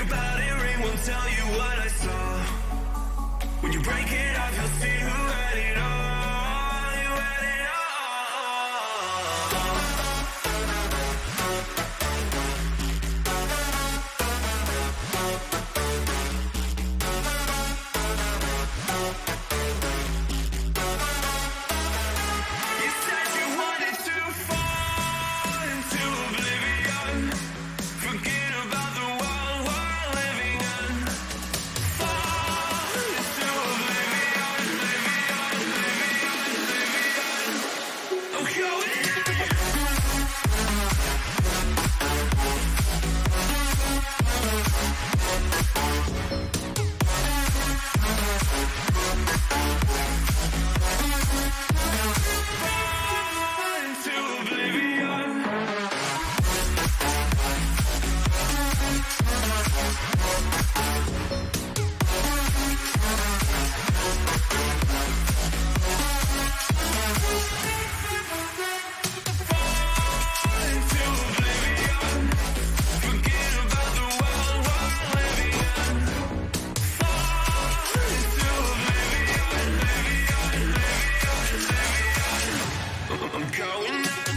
about it, ring won't tell you what I saw. When you break it off, you'll see who had it all. You had it all. You said you wanted to fall into oblivion. Forget about the world we're living in. Fall into oblivion, oblivion, oblivion, oblivion. I'm going into oblivion. Into oblivion. Forget about the world we're living in. Fall into oblivion, oblivion, oblivion, oblivion. I'm going in.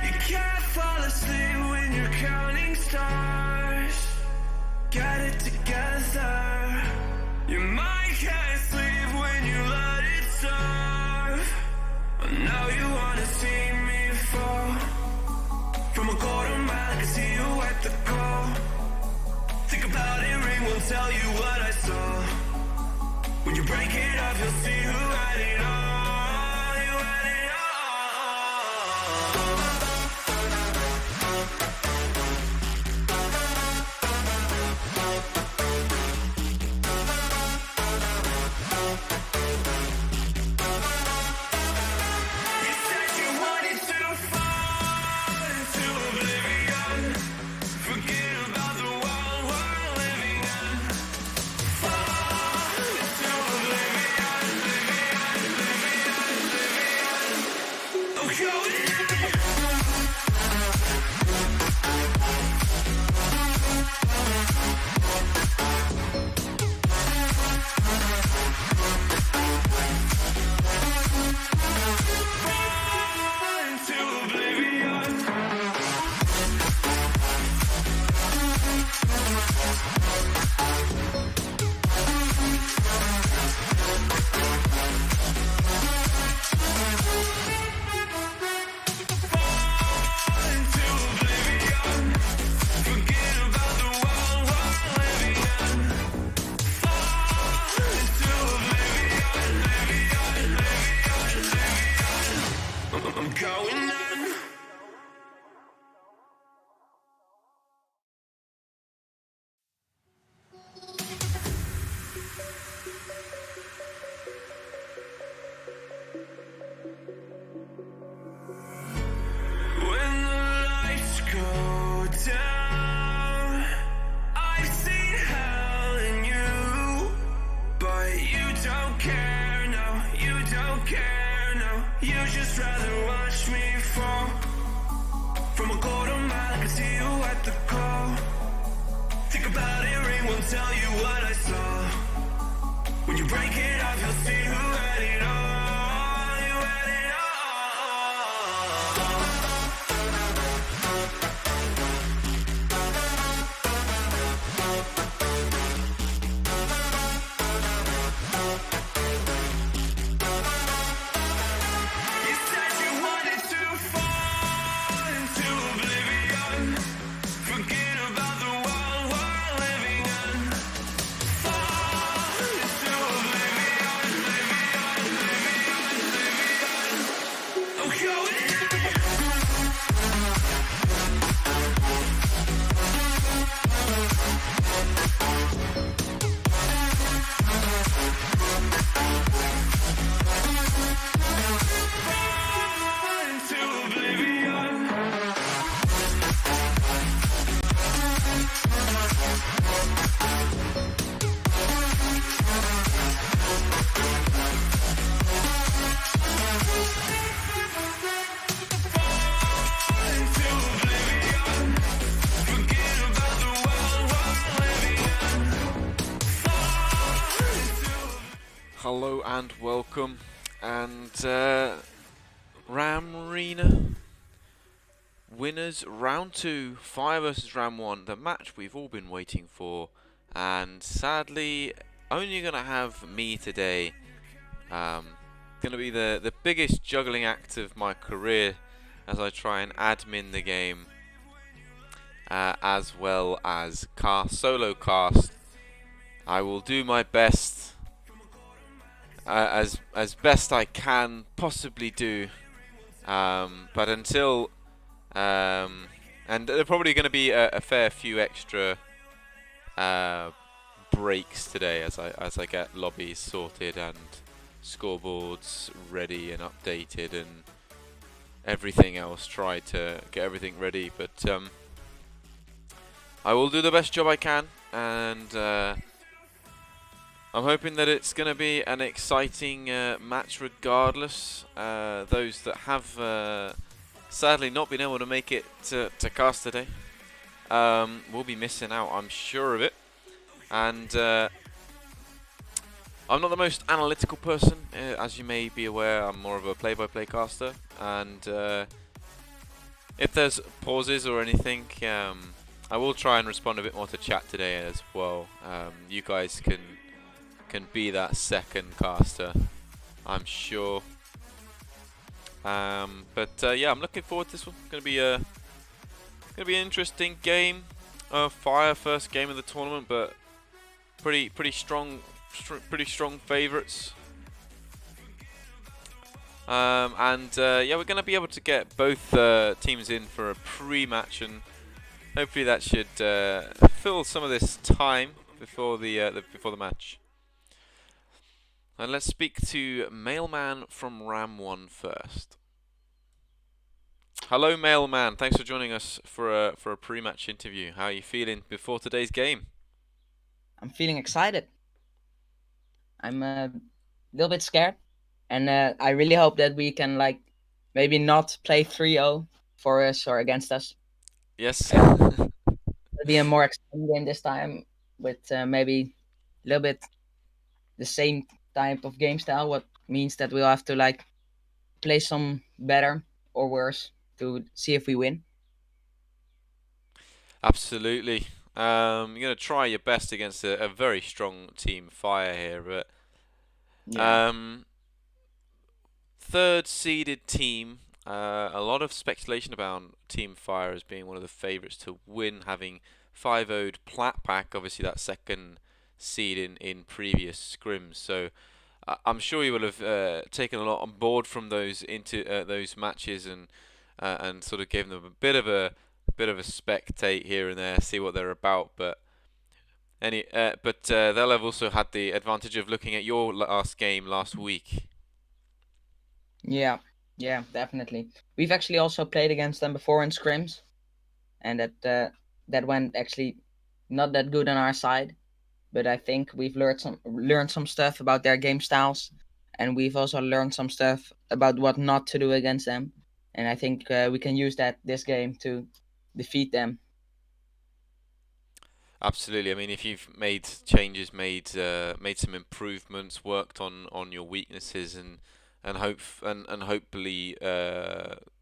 You can't fall asleep when you're counting stars. Get it together. Your mind can't sleep when you let it serve. And now you wanna see me fall. From a quarter mile, I can see you at the call. Think about it, ring won't tell you what I saw. When you break it off, you'll see who had it all. You had it all. You said you wanted to fall into oblivion. Forget about the world we're living in. Fall into oblivion, oblivion, oblivion, oblivion. I'm going in. Into oblivion. Into oblivion. Forget about the world we're living in. Fall into oblivion, oblivion, oblivion, oblivion. I'm going in. When the lights go down, I've seen hell in you, but you don't care, no, you don't care, no. You just rather watch me fall. From a quarter mile, I can see you at the call. Think about it, ring won't tell you what I saw. When you break it off, you'll see who had it all. You had it all. You said you wanted to fall into oblivion. Forget about the world we're living in. Fall into oblivion, oblivion, oblivion, oblivion. Hello and welcome. And Ramrena winners round 2, Fire versus Ram1, the match we've all been waiting for. And sadly, only going to have me today. Going to be the biggest juggling act of my career as I try and admin the game, as well as solo cast. I will do my best, as best I can possibly do. But until and there are probably going to be a fair few extra uh, breaks today as I get lobbies sorted and scoreboards ready and updated and everything else. Try to get everything ready, but I will do the best job I can, and I'm hoping that it's going to be an exciting match regardless. Those that have sadly not been able to make it to cast today will be missing out, I'm sure of it. And I'm not the most analytical person, as you may be aware. I'm more of a play-by-play caster, and if there's pauses or anything, I will try and respond a bit more to chat today as well. You guys can be that second caster, I'm sure. But yeah, I'm looking forward to this one. Gonna be an interesting game. Fire first game of the tournament, but pretty strong favourites. And yeah, we're gonna be able to get both teams in for a pre-match, and hopefully that should fill some of this time before the match. And let's speak to Mailman from Ram1 first. Hello, Mailman. Thanks for joining us for a pre-match interview. How are you feeling before today's game? I'm feeling excited. I'm a little bit scared, and I really hope that we can maybe not play 3-0 for us or against us. Yes. It'll be a more exciting game this time with maybe a little bit the same type of game style. What means that we'll have to play some better or worse to see if we win. Absolutely. You're going to try your best against a very strong team Fire here, but Yeah. um, third seeded team. A lot of speculation about Team Fire as being one of the favourites to win, having 5-0'd Plat Pack, obviously that second seed in previous scrims. So I'm sure you will have taken a lot on board from those matches and sort of gave them a bit of a spectate here and there, see what they're about. But they'll have also had the advantage of looking at your last game last week. Yeah. Yeah, definitely. We've actually also played against them before in scrims, and that went actually not that good on our side. But I think we've learned some stuff about their game styles, and we've also learned some stuff about what not to do against them. And I think we can use that this game to defeat them. Absolutely. I mean, if you've made changes, made some improvements, worked on your weaknesses, and hopefully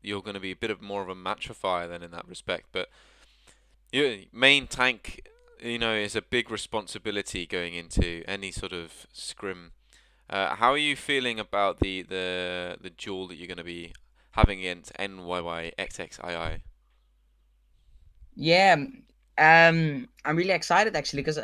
you're going to be a bit of more of a match for Fire then in that respect. But your main tank, is a big responsibility going into any sort of scrim. How are you feeling about the duel that you're going to be having against NYYXXII? Yeah, I'm really excited actually because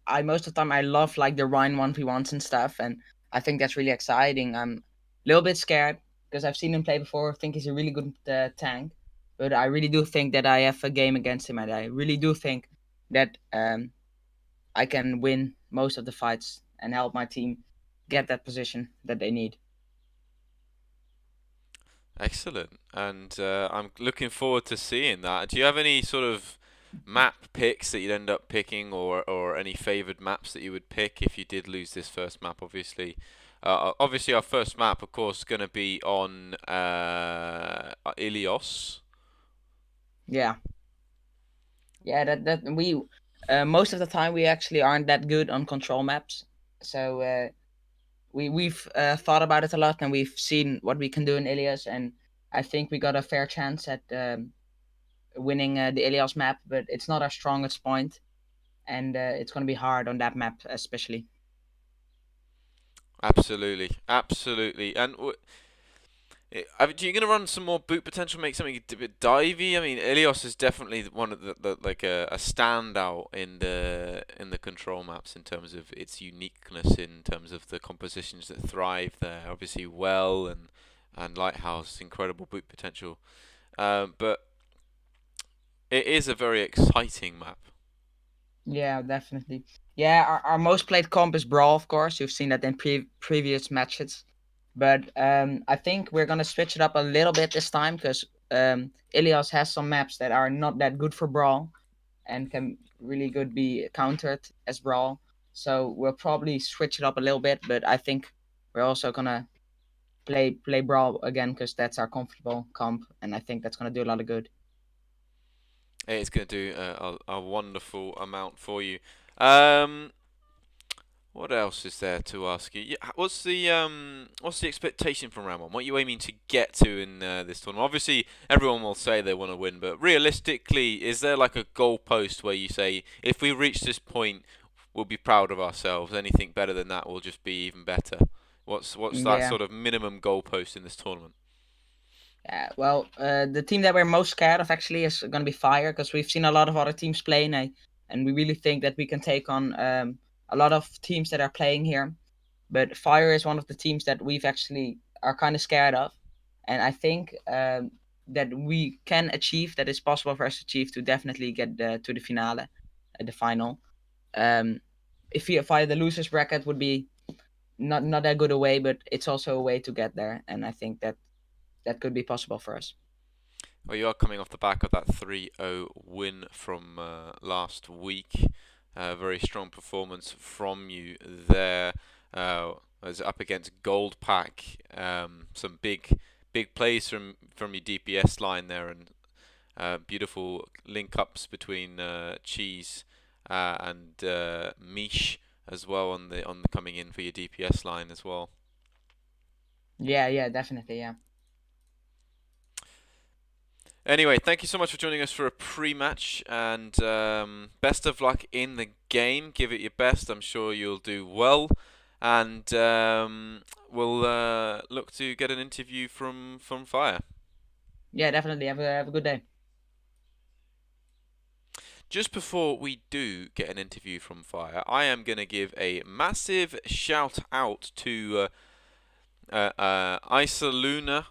I most of the time I love the Rhine 1v1s and stuff, and I think that's really exciting. I'm a little bit scared because I've seen him play before. I think he's a really good tank, but I really do think that I have a game against him, and I really do think that I can win most of the fights and help my team get that position that they need. Excellent, and I'm looking forward to seeing that. Do you have any sort of map picks that you'd end up picking, or any favoured maps that you would pick if you did lose this first map? Obviously, our first map, of course, going to be on Ilios. Yeah, yeah. That we most of the time we actually aren't that good on control maps, so we've thought about it a lot, and we've seen what we can do in Ilios, and I think we got a fair chance at winning the Ilios map, but it's not our strongest point, and it's going to be hard on that map especially. Absolutely, absolutely. And are you going to run some more boot potential, make something a bit divey? I mean, Ilios is definitely one of the like a standout in the control maps in terms of its uniqueness, in terms of the compositions that thrive there. Obviously, Well and Lighthouse, incredible boot potential. But it is a very exciting map. Yeah, definitely. Yeah, our most played comp is Brawl, of course. You've seen that in previous matches. But I think we're gonna switch it up a little bit this time because Ilios has some maps that are not that good for Brawl and can really good be countered as Brawl. So we'll probably switch it up a little bit, but I think we're also gonna play Brawl again because that's our comfortable comp, and I think that's gonna do a lot of good. It's going to do a wonderful amount for you. Um, What else is there to ask you? Yeah, what's the expectation from Ram1? What are you aiming to get to in this tournament? Obviously, everyone will say they want to win, but realistically, is there like a goalpost where you say, if we reach this point, we'll be proud of ourselves. Anything better than that will just be even better. What's that Yeah. sort of minimum goalpost in this tournament? Well, the team that we're most scared of actually is going to be Fire because we've seen a lot of other teams play, and we really think that we can take on a lot of teams that are playing here. But Fire is one of the teams that we've actually are kind of scared of, and I think that we can achieve that. It's possible for us to achieve to definitely get to the finale, the final. Um, if we Fire the losers bracket would be not that good a way, but it's also a way to get there, and I think that that could be possible for us. Well, you are coming off the back of that 3-0 win from last week. Very strong performance from you there. Was up against Gold Pack. Some big plays from your DPS line there, and beautiful link ups between Cheese and Mish as well on the coming in for your DPS line as well. Yeah, definitely, yeah. Anyway, thank you so much for joining us for a pre-match, and best of luck in the game. Give it your best. I'm sure you'll do well, and we'll look to get an interview from Fire. Yeah, definitely. Have a good day. Just before we do get an interview from I am going to give a massive shout out to Isaluna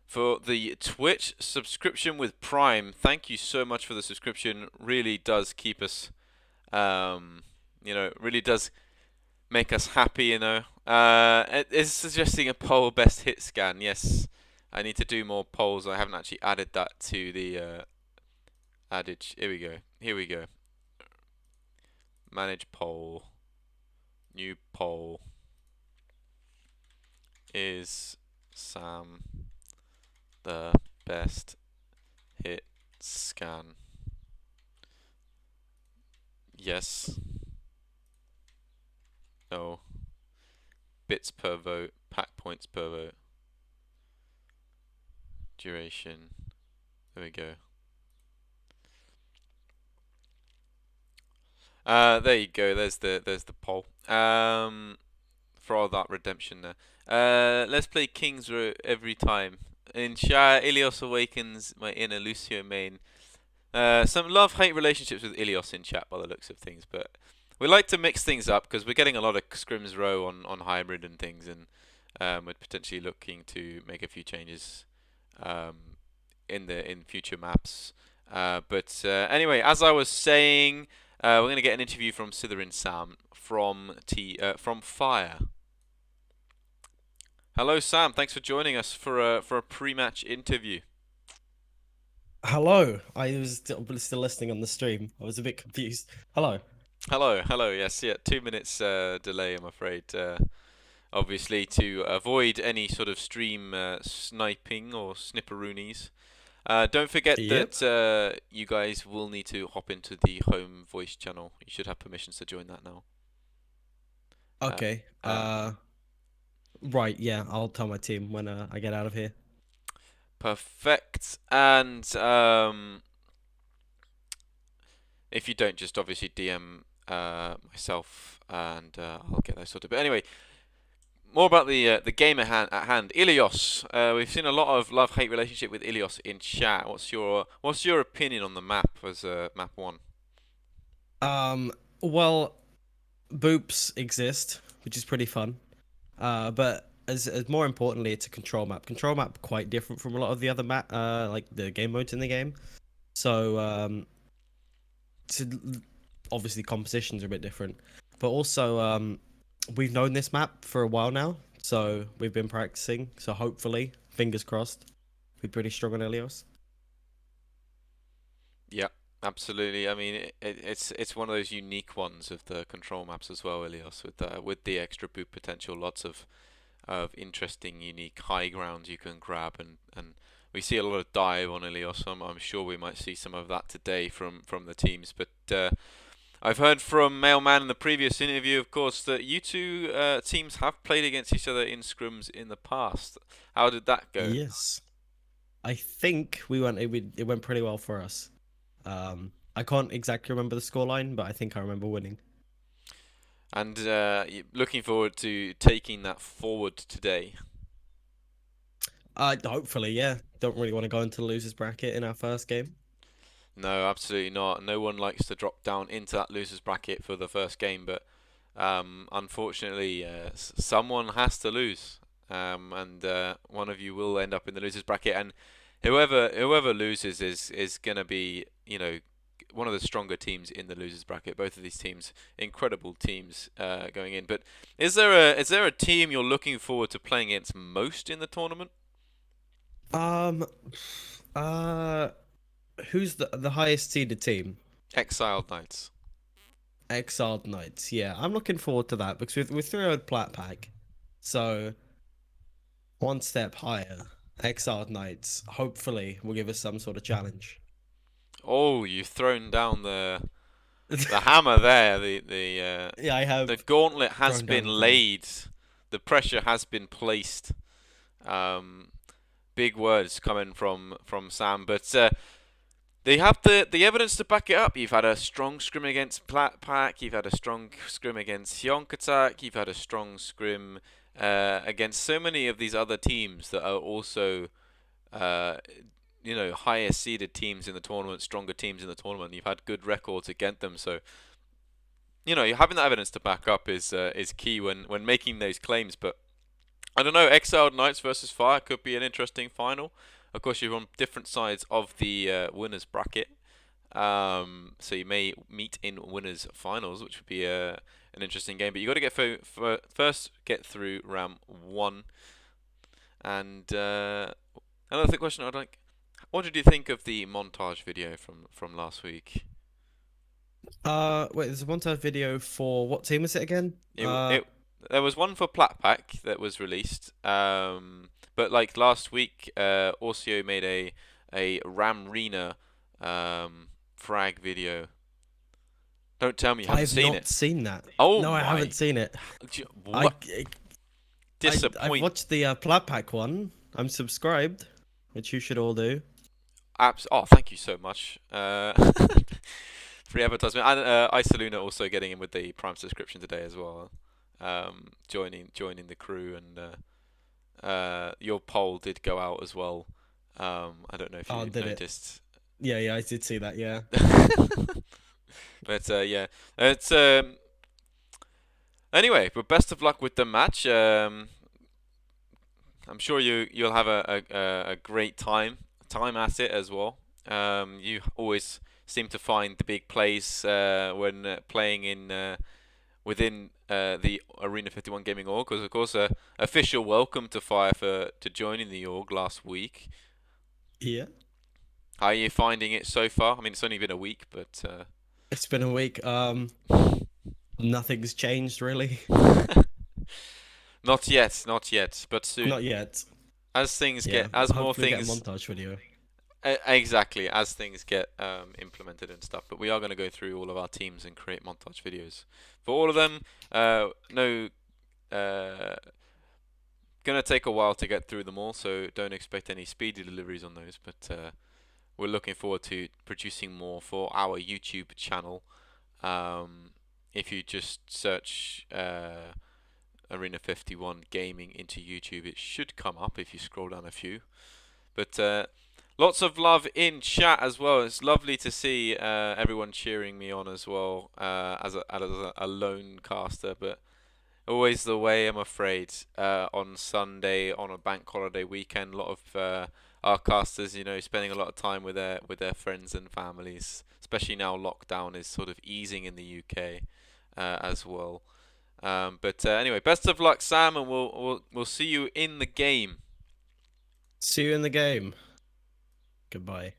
for the Twitch subscription with Prime. Thank you so much for the subscription. Really does keep us, really does make us happy, It is suggesting a poll best hit scan. Yes, I need to do more polls. I haven't actually added that to the adage. Here we go. Manage poll. New poll. Is Sam the best hit scan? Yes. No. Bits per vote. Pack points per vote. Duration. There we go. There you go. There's the poll. For all that redemption there. Let's play King's Row every time. In Shire, Ilios awakens my inner Lucio main. Some love-hate relationships with Ilios in chat by the looks of things, but we like to mix things up because we're getting a lot of Scrims Row on hybrid and things, and we're potentially looking to make a few changes in future maps. But anyway, as I was saying, we're going to get an interview from Sitherin Sam from Fire. Hello, Sam. Thanks for joining us for a pre-match interview. Hello. I was still listening on the stream. I was a bit confused. Hello. Hello. Yes, yeah. 2 minutes delay, I'm afraid. Obviously, to avoid any sort of stream sniping or snipperoonies. Don't forget that you guys will need to hop into the home voice channel. You should have permissions to join that now. Okay. Right. Yeah, I'll tell my team when I get out of here. Perfect. And if you don't, just obviously DM myself, and I'll get those sorted. But anyway, more about the game at hand. Ilios. We've seen a lot of love-hate relationship with Ilios in chat. What's your opinion on the map as map 1? Well, boops exist, which is pretty fun. But as more importantly, it's a control map. Control map quite different from a lot of the other map, like the game modes in the game. So obviously compositions are a bit different, but also we've known this map for a while now, so we've been practicing. So hopefully, fingers crossed, we're pretty strong on Ilios. Yeah, absolutely. I mean, it's one of those unique ones of the control maps as well, Ilios, with the extra boot potential. Lots of interesting, unique high grounds you can grab, and we see a lot of dive on Ilios. I'm sure we might see some of that today from the teams. But I've heard from Mailman in the previous interview, of course, that you two teams have played against each other in scrims in the past. How did that go? Yes, I think it went pretty well for us. I can't exactly remember the scoreline, but I think I remember winning. And looking forward to taking that forward today. Hopefully, yeah. Don't really want to go into the losers bracket in our first game. No, absolutely not. No one likes to drop down into that losers bracket for the first game, but unfortunately, someone has to lose, and one of you will end up in the losers bracket, and whoever loses is gonna be, one of the stronger teams in the losers bracket. Both of these teams, incredible teams going in. But is there a team you're looking forward to playing against most in the tournament? Who's the highest seeded team? Exiled Knights. Exiled Knights. Yeah, I'm looking forward to that because we're 3-0 plat pack, so one step higher. Exiled Knights hopefully will give us some sort of challenge. Oh, you've thrown down the hammer there. Yeah, I have. The gauntlet has thrown been down the laid. The pressure has been placed. Big words coming from Sam, but they have the evidence to back it up. You've had a strong scrim against Platpack. You've had a strong scrim against Yonkatak. You've had a strong scrim against so many of these other teams that are also, higher seeded teams in the tournament, stronger teams in the tournament. You've had good records against them, so having that evidence to back up is key when making those claims. But I don't know, Exiled Knights versus Fire could be an interesting final. Of course, you're on different sides of the winners bracket, so you may meet in winners finals, which would be an interesting game. But you got to first get through Ram1. And another question I'd like: what did you think of the montage video from last week? Wait, there's a montage video for what team is it again? There was one for Platpack that was released, but like last week, Orsio made a Ramrena frag video. Don't tell me you haven't seen it. I've not seen that. Oh no, I my. haven't seen it. What? I watched the Platpack one. I'm subscribed, which you should all do. Oh, thank you so much. Free advertisement, and Isoluna also getting in with the Prime subscription today as well. Joining the crew, and your poll did go out as well. I don't know if you noticed. Yeah, I did see that. Yeah. But yeah, it's anyway. But best of luck with the match. I'm sure you'll have a great time at it as well. You always seem to find the big plays when playing in within the Arena 51 Gaming org, because of course official welcome to Fire to joining the org last week. Yeah. How are you finding it so far? I mean, it's only been a week, but it's been a week. Nothing's changed really. Not yet, but soon. Not yet. As things as more things get a montage video. Exactly, as things get implemented and stuff. But we are going to go through all of our teams and create montage videos for all of them. No, gonna take a while to get through them all, so don't expect any speedy deliveries on those. But we're looking forward to producing more for our YouTube channel. If you just search Arena 51 Gaming into YouTube, it should come up if you scroll down a few. But lots of love in chat as well. It's lovely to see everyone cheering me on as well as a lone caster, but always the way, I'm afraid. On Sunday, on a bank holiday weekend, a lot of our casters, spending a lot of time with their friends and families. Especially now, lockdown is sort of easing in the UK as well. But anyway, best of luck, Sam, and we'll see you in the game. See you in the game. Goodbye.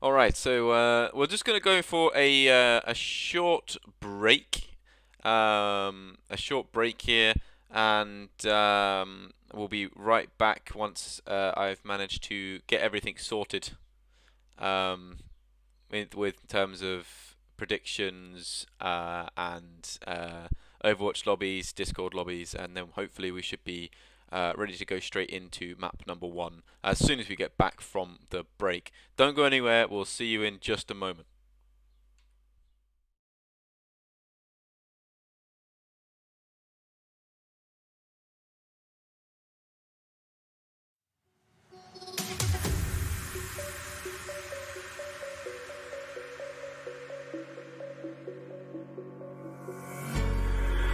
All right, so we're just going to go for a short break, a short break here, and we'll be right back once I've managed to get everything sorted, with terms of predictions and Overwatch lobbies, Discord lobbies, and then hopefully we should be ready to go straight into map number 1 as soon as we get back from the break. Don't go anywhere, we'll see you in just a moment.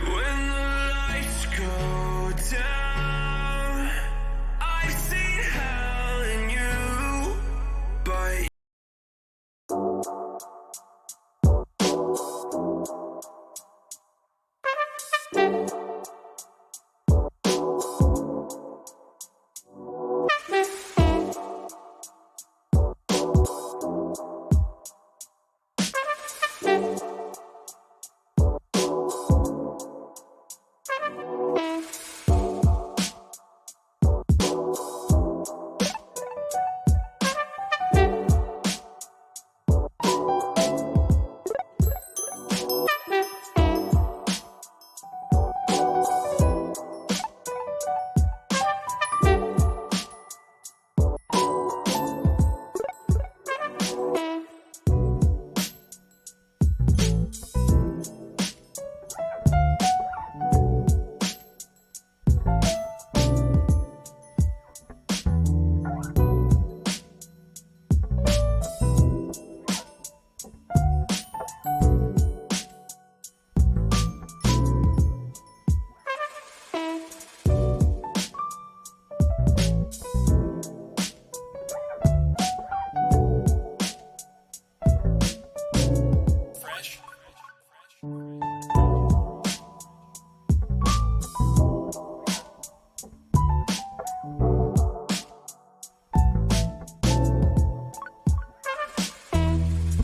When the lights go down, I've seen hell in you, but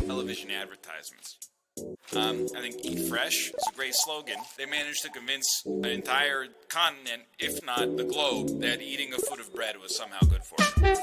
television advertisements. I think Eat Fresh is a great slogan. They managed to convince an entire continent, if not the globe, that eating a foot of bread was somehow good for you.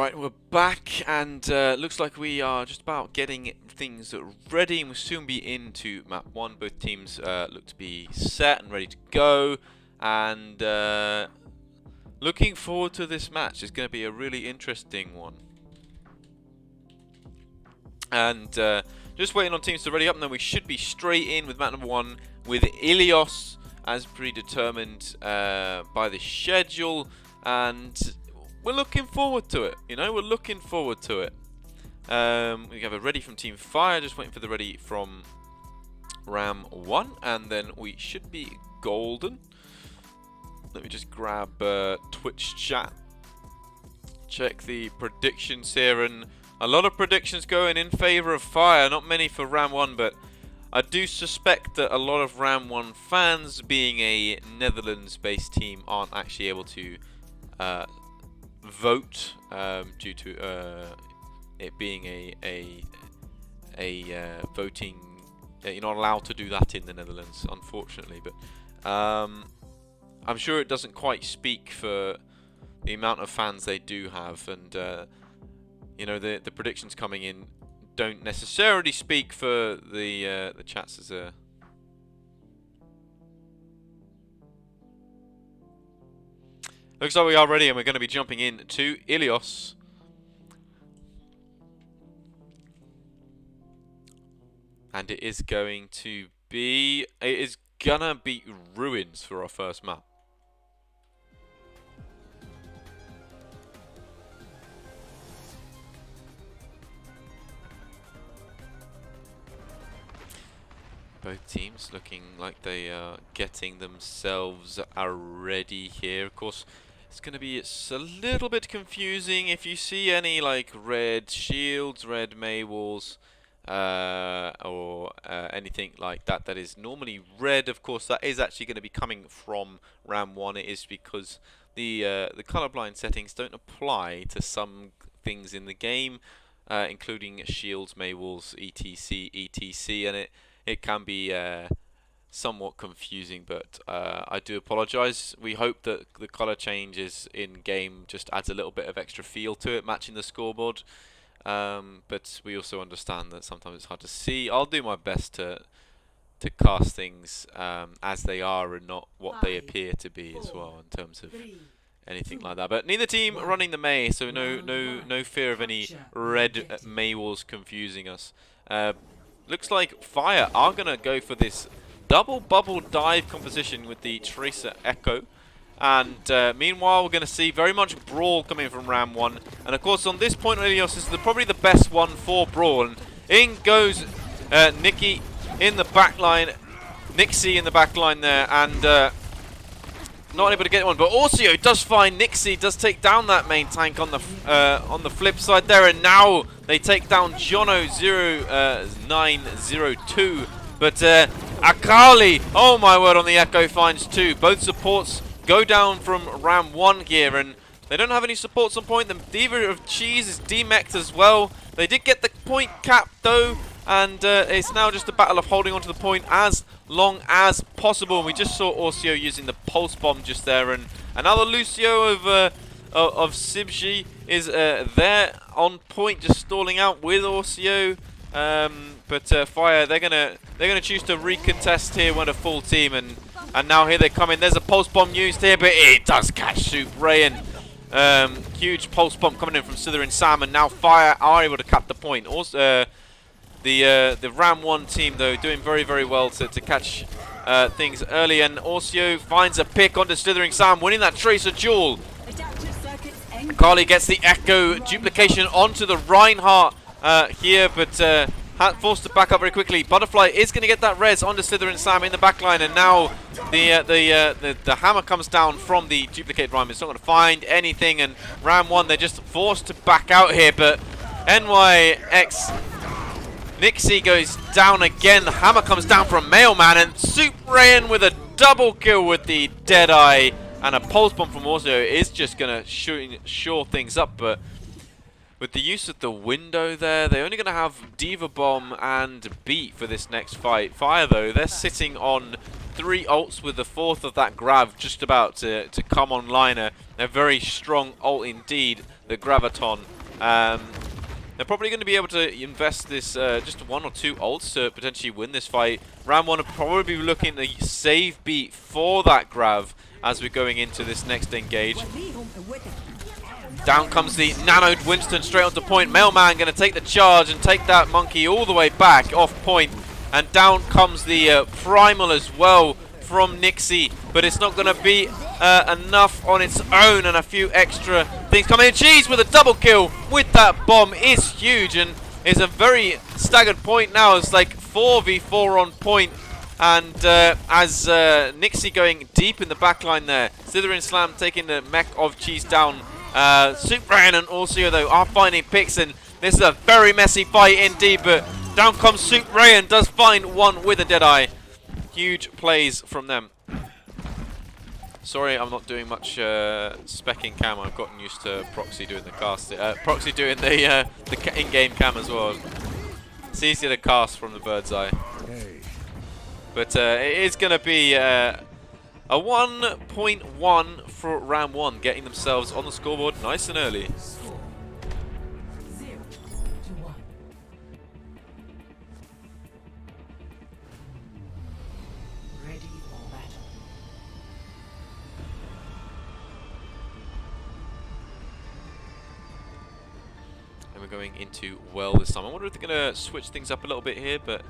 Right, we're back, and looks like we are just about getting things ready, and we'll soon be into map 1. Both teams look to be set and ready to go, and looking forward to this match. It's going to be a really interesting one. And just waiting on teams to ready up, and then we should be straight in with map number 1 with Ilios as predetermined by the schedule, and we're looking forward to it. You know, we're looking forward to it. We have a ready from Team Fire, just waiting for the ready from Ram1, and then we should be golden. Let me just grab Twitch chat, check the predictions here, and a lot of predictions going in favor of Fire, not many for Ram1, but I do suspect that a lot of Ram1 fans, being a Netherlands-based team, aren't actually able to vote due to it being a voting. You're not allowed to do that in the Netherlands, unfortunately. But I'm sure it doesn't quite speak for the amount of fans they do have, and you know, the predictions coming in don't necessarily speak for the chats as a. Looks like we are ready, and we're going to be jumping in to Ilios. And it is going to be Ruins for our first map. Both teams looking like they are getting themselves ready here. Of course, it's going to be a little bit confusing if you see any like red shields, red Maywalls, or anything like that that is normally red. Of course, that is actually going to be coming from Ram1. It is because the colorblind settings don't apply to some things in the game, including shields, Maywalls, etc, and it can be somewhat confusing, but I do apologize. We hope that the color changes in game just adds a little bit of extra feel to it, matching the scoreboard. But we also understand that sometimes it's hard to see. I'll do my best to cast things as they are and not what they appear to be as well, in terms of anything like that. But neither team running the May, so no fear of any red Maywalls confusing us. Looks like Fire are going to go for this double bubble dive composition with the Tracer Echo. And meanwhile, we're going to see very much Brawl coming from Ram1. And of course, on this point, Ilios is probably the best one for Brawl. And in goes Nikki in the back line. Nixie in the back line there. And not able to get one. But Orsio does find Nixie, does take down that main tank on the flip side there. And now they take down Jono 0902. But Akali, oh my word, on the Echo finds 2. Both supports go down from Ram1 here, and they don't have any supports on point. The Diva of Cheese is demeched as well. They did get the point cap though, and it's now just a battle of holding onto the point as long as possible. We just saw Orsio using the pulse bomb just there, and another Lucio of Sibji is there on point, just stalling out with Orsio. But Fire, they're gonna choose to recontest here when a full team, and now here they come in. There's a pulse bomb used here, but it does catch Soup Rayan. Huge pulse bomb coming in from Slytherin Sam, and now Fire are able to cap the point. Also, the Ram1 team though doing very well to catch things early, and Orsio finds a pick onto Slytherin Sam, winning that Tracer duel. Carly gets the Echo duplication onto the Reinhardt here, but forced to back up very quickly. Butterfly is going to get that res onto Slytherin Sam in the backline, and now the hammer comes down from the duplicate Rhyme. It's not going to find anything, and Ram1, they're just forced to back out here, but NYX Nixie goes down again. The hammer comes down from Mailman, and Soup Rayan with a double kill with the Deadeye, and a pulse bomb from Orsio is just going to shore things up, but with the use of the window there, they're only going to have Diva Bomb and Beat for this next fight. Fire, though, they're sitting on 3 ults with the 4th of that Grav just about to come online. A very strong ult indeed, the Graviton. They're probably going to be able to invest this just 1 or 2 ults to potentially win this fight. Ram1 will probably be looking to save beat for that grav as we're going into this next engage. Down comes the nanoed Winston straight onto point. Mailman going to take the charge and take that monkey all the way back off point. And down comes the primal as well from Nixie, but it's not going to be enough on its own, and a few extra things coming in. Cheese with a double kill with that bomb is huge, and is a very staggered point now. It's like 4v4 on point, and as Nixie going deep in the backline there. Slytherin Slam taking the mech of Cheese down. Suprayan and also though are finding picks, and this is a very messy fight indeed, but down comes Suprayan, does find one with a Deadeye. Huge plays from them. Sorry, I'm not doing much specking cam. I've gotten used to Proxy doing the cast. Proxy doing the in-game cam as well. It's easier to cast from the bird's eye. But it is going to be a 1.1 for Ram1, getting themselves on the scoreboard nice and early. Going into well this time. I wonder if they're going to switch things up a little bit here, but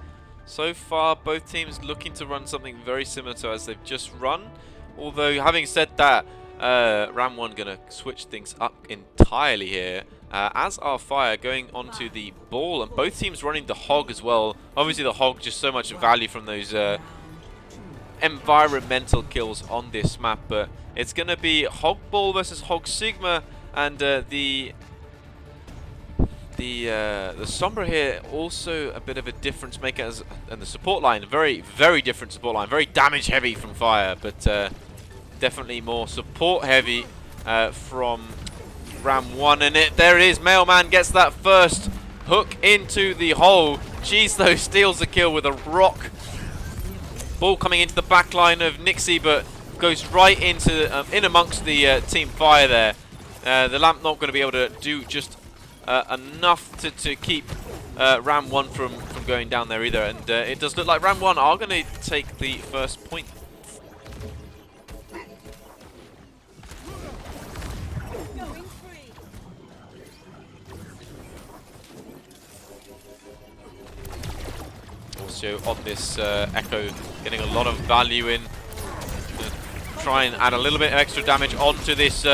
so far both teams looking to run something very similar to as they've just run. Although having said that, Ram1 going to switch things up entirely here, as are Fire going onto the ball, and both teams running the Hog as well. Obviously the Hog, just so much value from those environmental kills on this map, but it's going to be Hog Ball versus Hog Sigma, and the Sombra here also a bit of a difference maker, and the support line, very different support line, very damage heavy from Fire, but definitely more support heavy from Ram1. And there it is, Mailman gets that first hook into the hole. Cheese though steals the kill with a rock. Ball coming into the back line of Nixie, but goes right into in amongst the Team Fire there. The Lamp not going to be able to do just enough to keep Ram1 from going down there either, and it does look like Ram1 are going to take the first point. Also on this Echo, getting a lot of value in. Try and add a little bit of extra damage onto this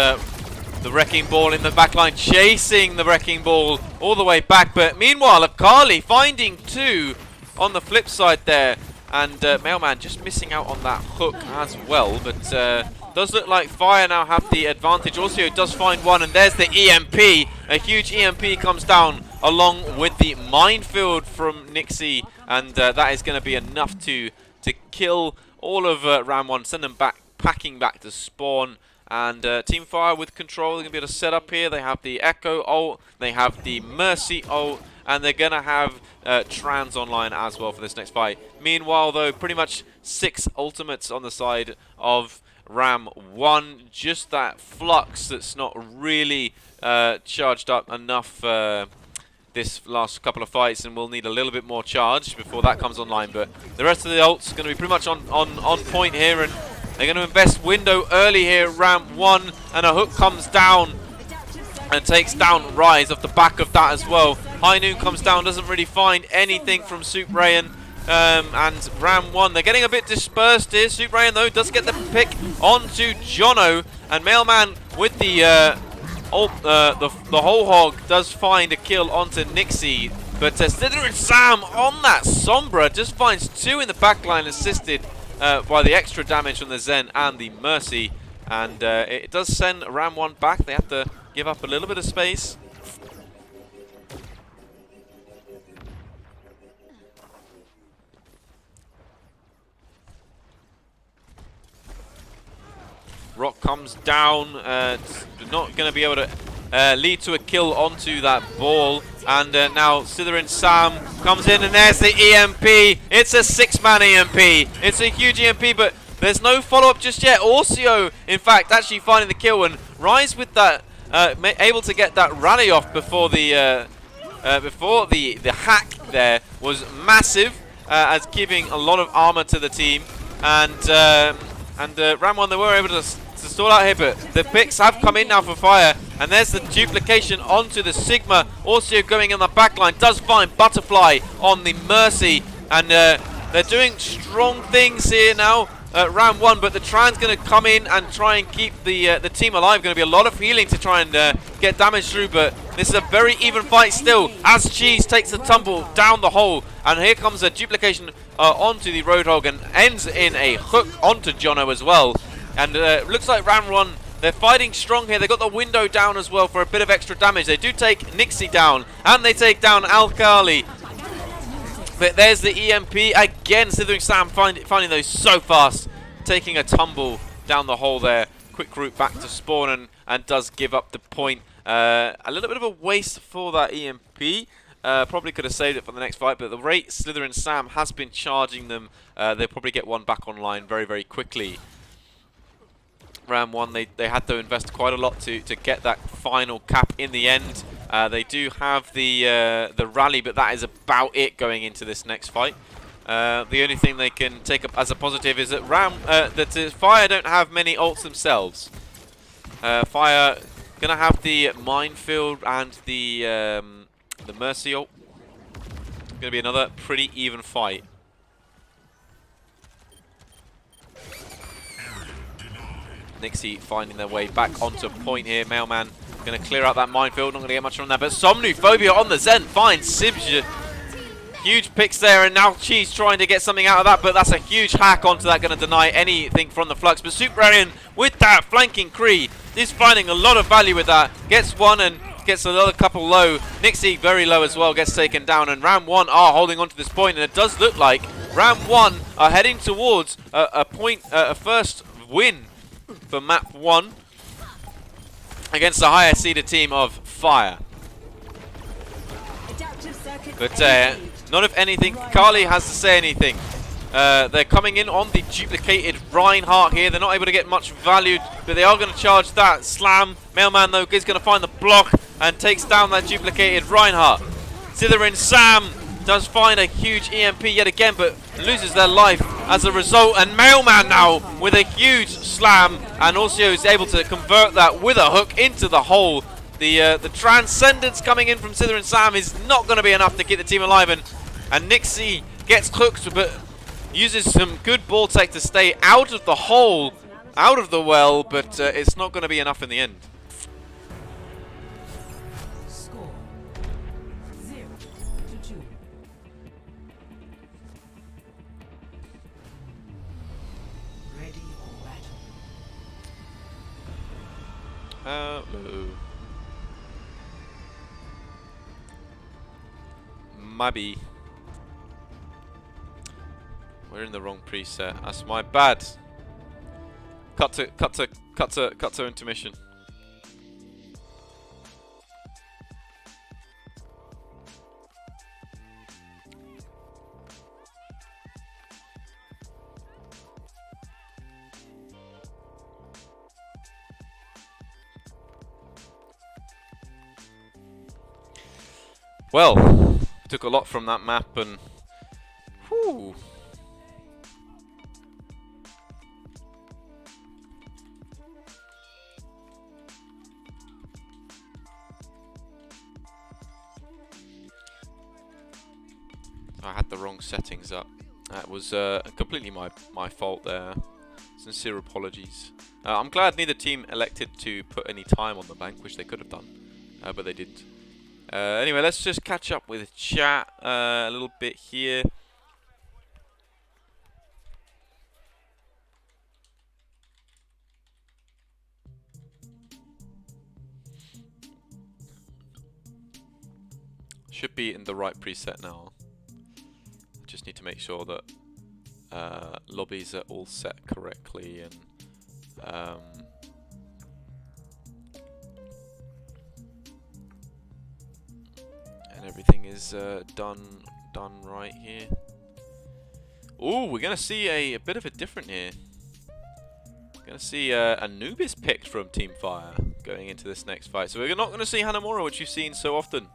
the Wrecking Ball in the backline, chasing the Wrecking Ball all the way back. But meanwhile, Akali finding 2 on the flip side there. And Mailman just missing out on that hook as well. But does look like Fire now have the advantage. Also does find 1, and there's the EMP. A huge EMP comes down along with the minefield from Nixie. And that is going to be enough to kill all of Ram1, send them back, packing back to spawn. And Team Fire with control, they're going to be able to set up here. They have the Echo ult, they have the Mercy ult, and they're going to have Trans online as well for this next fight. Meanwhile, though, pretty much 6 ultimates on the side of Ram1. Just that Flux that's not really charged up enough this last couple of fights, and we'll need a little bit more charge before that comes online. But the rest of the ults are going to be pretty much on point here, and they're going to invest window early here, Ram1, and a hook comes down and takes down Rise off the back of that as well. High Noon comes down, doesn't really find anything from Suprayan, and Ram1, they're getting a bit dispersed here. Suprayan, though, does get the pick onto Jono, and Mailman with the whole hog does find a kill onto Nixie. But Slytherin Sam on that Sombra just finds 2 in the backline, assisted by the extra damage from the Zen and the Mercy, and it does send Ram1 back. They have to give up a little bit of space. Rock comes down, not going to be able to lead to a kill onto that ball. And now Slytherin Sam comes in, and there's the EMP. It's a 6-man EMP. It's a huge EMP, but there's no follow-up just yet. Orcio, in fact, actually finding the kill, and Rise with that able to get that rally off before the hack there was massive, as giving a lot of armor to the team. And Ram1, they were able to stall out here, but the picks have come in now for Fire. And there's the duplication onto the Sigma. Also going in the backline, does find Butterfly on the Mercy. And they're doing strong things here now. Ram1, but the Tran's going to come in and try and keep the team alive. Going to be a lot of healing to try and get damage through, but this is a very even fight still, as Cheese takes a tumble down the hole. And here comes a duplication onto the Roadhog and ends in a hook onto Jono as well. And looks like Ram1, they're fighting strong here. They got the window down as well for a bit of extra damage. They do take Nixie down, and they take down Alkali. But there's the EMP again. Slithering Sam finding those so fast, taking a tumble down the hole there. Quick route back to spawn and does give up the point. A little bit of a waste for that EMP. Probably could have saved it for the next fight, but the rate Slithering Sam has been charging them. They'll probably get one back online very, very quickly. Ram1, they had to invest quite a lot to get that final cap in the end. They do have the rally, but that is about it going into this next fight. The only thing they can take up as a positive is that Fire don't have many ults themselves. Fire gonna have the minefield and the Mercy ult. Gonna be another pretty even fight. Nixie finding their way back onto point here. Mailman going to clear out that minefield. Not going to get much from that, but Somnuphobia on the Zen finds Sibja. Huge picks there, and now Cheese trying to get something out of that, but that's a huge hack onto that, going to deny anything from the Flux. But Superarian with that flanking Kree is finding a lot of value with that. Gets one and gets another couple low. Nixie very low as well, gets taken down, and Ram1 are holding on to this point, and it does look like Ram1 are heading towards a first win for map 1 against the higher seeded team of Fire. But not if anything, Kali has to say anything. They're coming in on the duplicated Reinhardt here. They're not able to get much value, but they are going to charge that slam. Mailman though is going to find the block and takes down that duplicated Reinhardt. Slithering Sam does find a huge EMP yet again, but loses their life as a result. And Mailman now with a huge slam, and also is able to convert that with a hook into the hole. The Transcendence coming in from Slithering Sam is not going to be enough to keep the team alive, and Nixie gets hooked, but uses some good ball tech to stay out of the hole, out of the well, but it's not going to be enough in the end. Maybe we're in the wrong preset. That's my bad. Cut to intermission. Well, took a lot from that map, and whew. I had the wrong settings up. That was completely my fault there. Sincere apologies. I'm glad neither team elected to put any time on the bank, which they could have done, but they didn't. Anyway, let's just catch up with chat a little bit here. Should be in the right preset now. Just need to make sure that lobbies are all set correctly, and everything is done right here. Oh, we're gonna see a bit of a different here. Going to see Anubis picked from Team Fire going into this next fight. So we're not going to see Hanamura, which you've seen so often.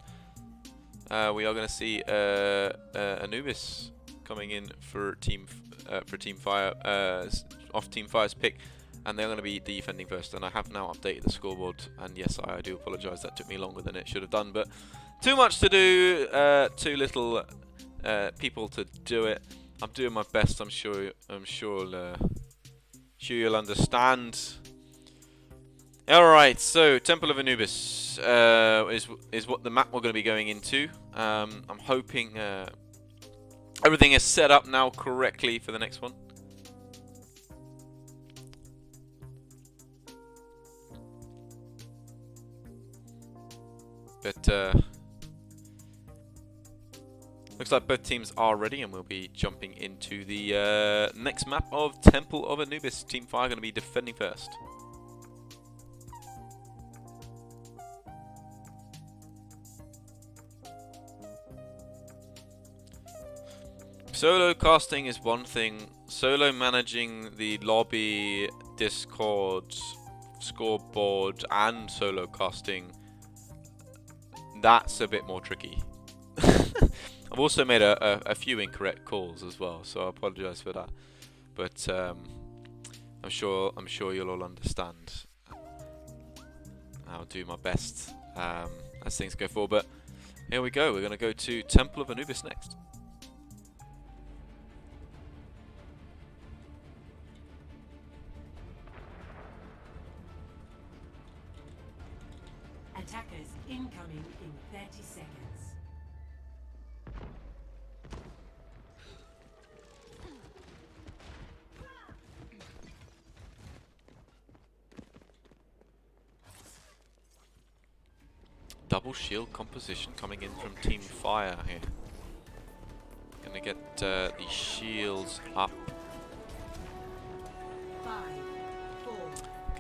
We are going to see Anubis coming in for Team Fire, off Team Fire's pick, and they're going to be defending first. And I have now updated the scoreboard, and yes, I do apologise. That took me longer than it should have done, but too much to do, too little people to do it. I'm doing my best. I'm sure you'll understand. Alright, so Temple of Anubis is what the map we're going to be going into. I'm hoping everything is set up now correctly for the next one. But looks like both teams are ready, and we'll be jumping into the next map of Temple of Anubis. Team Fire going to be defending first. Solo casting is one thing. Solo managing the lobby, Discord, scoreboard, and solo casting, that's a bit more tricky. I've also made a few incorrect calls as well, so I apologise for that. But I'm sure you'll all understand. I'll do my best as things go forward. But here we go. We're going to go to Temple of Anubis next. Attackers incoming in 30 seconds. Double shield composition coming in from Team Fire here. Gonna get the shields up. 5, 4.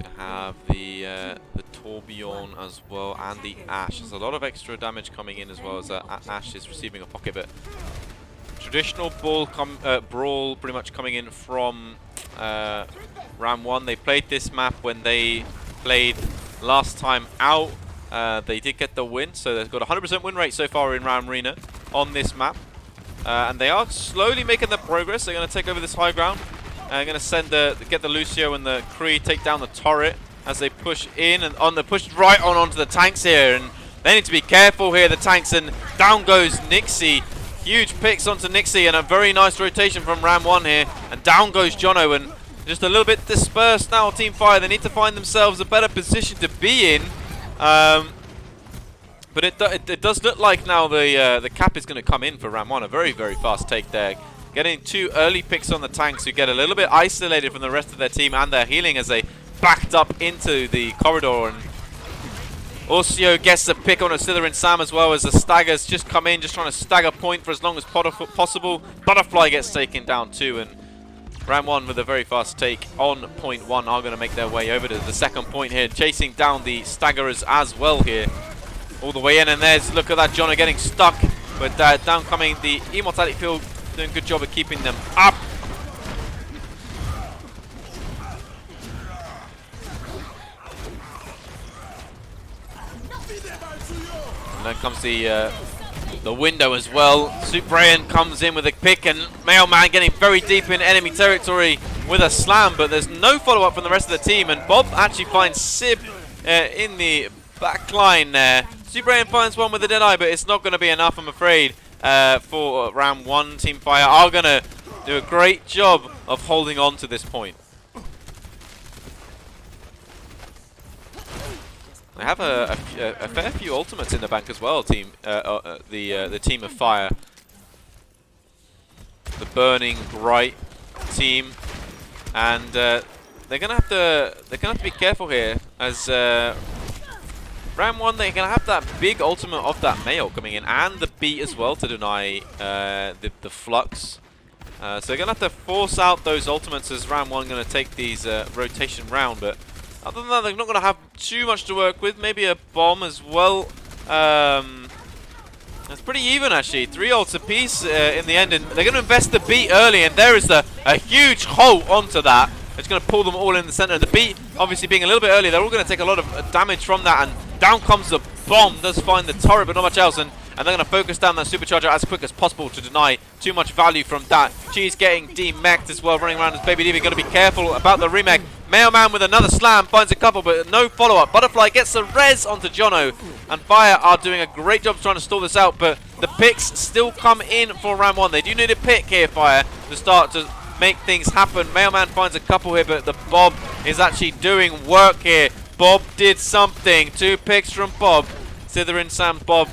Gonna have the Torbjorn as well, and the Ashe. There's a lot of extra damage coming in as well, as Ashe is receiving a pocket. But traditional brawl pretty much coming in from Ram1. They played this map when they played last time out. They did get the win, so they've got a 100% win rate so far in Ramrena on this map. And they are slowly making the progress. They're going to take over this high ground. Going to get the Lucio and the Kree, take down the turret as they push in, and push right onto the tanks here. And they need to be careful here, the tanks, and down goes Nixie. Huge picks onto Nixie, and a very nice rotation from Ram1 here. And down goes Jono, and just a little bit dispersed now, Team Fire. They need to find themselves a better position to be in. But it does look like now the cap is going to come in for Ram1. A very, very fast take there. Getting 2 early picks on the tanks, who get a little bit isolated from the rest of their team and their healing as they backed up into the corridor. And Orcio gets the pick on Oscilla and Sam as well, as the staggers just come in, just trying to stagger point for as long as possible. Butterfly gets taken down too, and Ram1 with a very fast take on point 1 are going to make their way over to the second point here, chasing down the staggerers as well here. All the way in, and look at that, Jono getting stuck, but down coming the Immortality Field, doing a good job of keeping them up. And then comes the window as well. Suprayan comes in with a pick, and Mailman getting very deep in enemy territory with a slam, but there's no follow-up from the rest of the team, and Bob actually finds Sib in the back line there. Suprayan finds one with a Deadeye, but it's not going to be enough, I'm afraid, for Ram1. Team Fire are going to do a great job of holding on to this point. They have a fair few ultimates in the bank as well, the Team of Fire. The Burning Bright team, and they're gonna have to be careful here, as Ram1, they're gonna have that big ultimate of that Mail coming in, and the Beat as well to deny the Flux. So they're gonna have to force out those ultimates as Ram1 gonna take these rotation round, but other than that, they're not going to have too much to work with. Maybe a bomb as well. It's pretty even, actually. 3 ults apiece in the end. And they're going to invest the Beat early. And there is a huge halt onto that It's going to pull them all in the center. The beat, obviously being a little bit early, they're all going to take a lot of damage from that. And down comes the bomb. Does find the turret, but not much else. And they're going to focus down that supercharger as quick as possible to deny too much value from that. She's getting demech'd as well, running around as Baby Diva. Got to be careful about the remech. Mailman with another slam, finds a couple, but no follow-up. Butterfly gets the res onto Jono, and Fire are doing a great job trying to stall this out, but the picks still come in for Ram1. They do need a pick here, Fire, to start to make things happen. Mailman finds a couple here, but the Bob is actually doing work here. Bob did something. 2 picks from Bob. Slytherin Sam Bob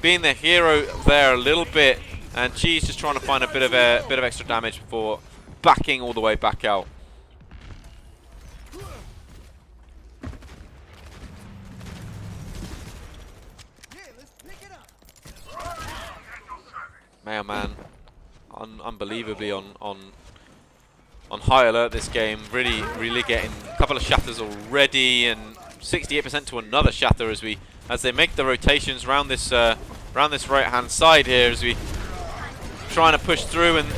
being the hero there a little bit, and Cheese just trying to find a bit of extra damage before backing all the way back out. Mailman, unbelievably on high alert this game. Really getting a couple of shatters already, and 68% to another shatter as they make the rotations around this right hand side here, as we trying to push through and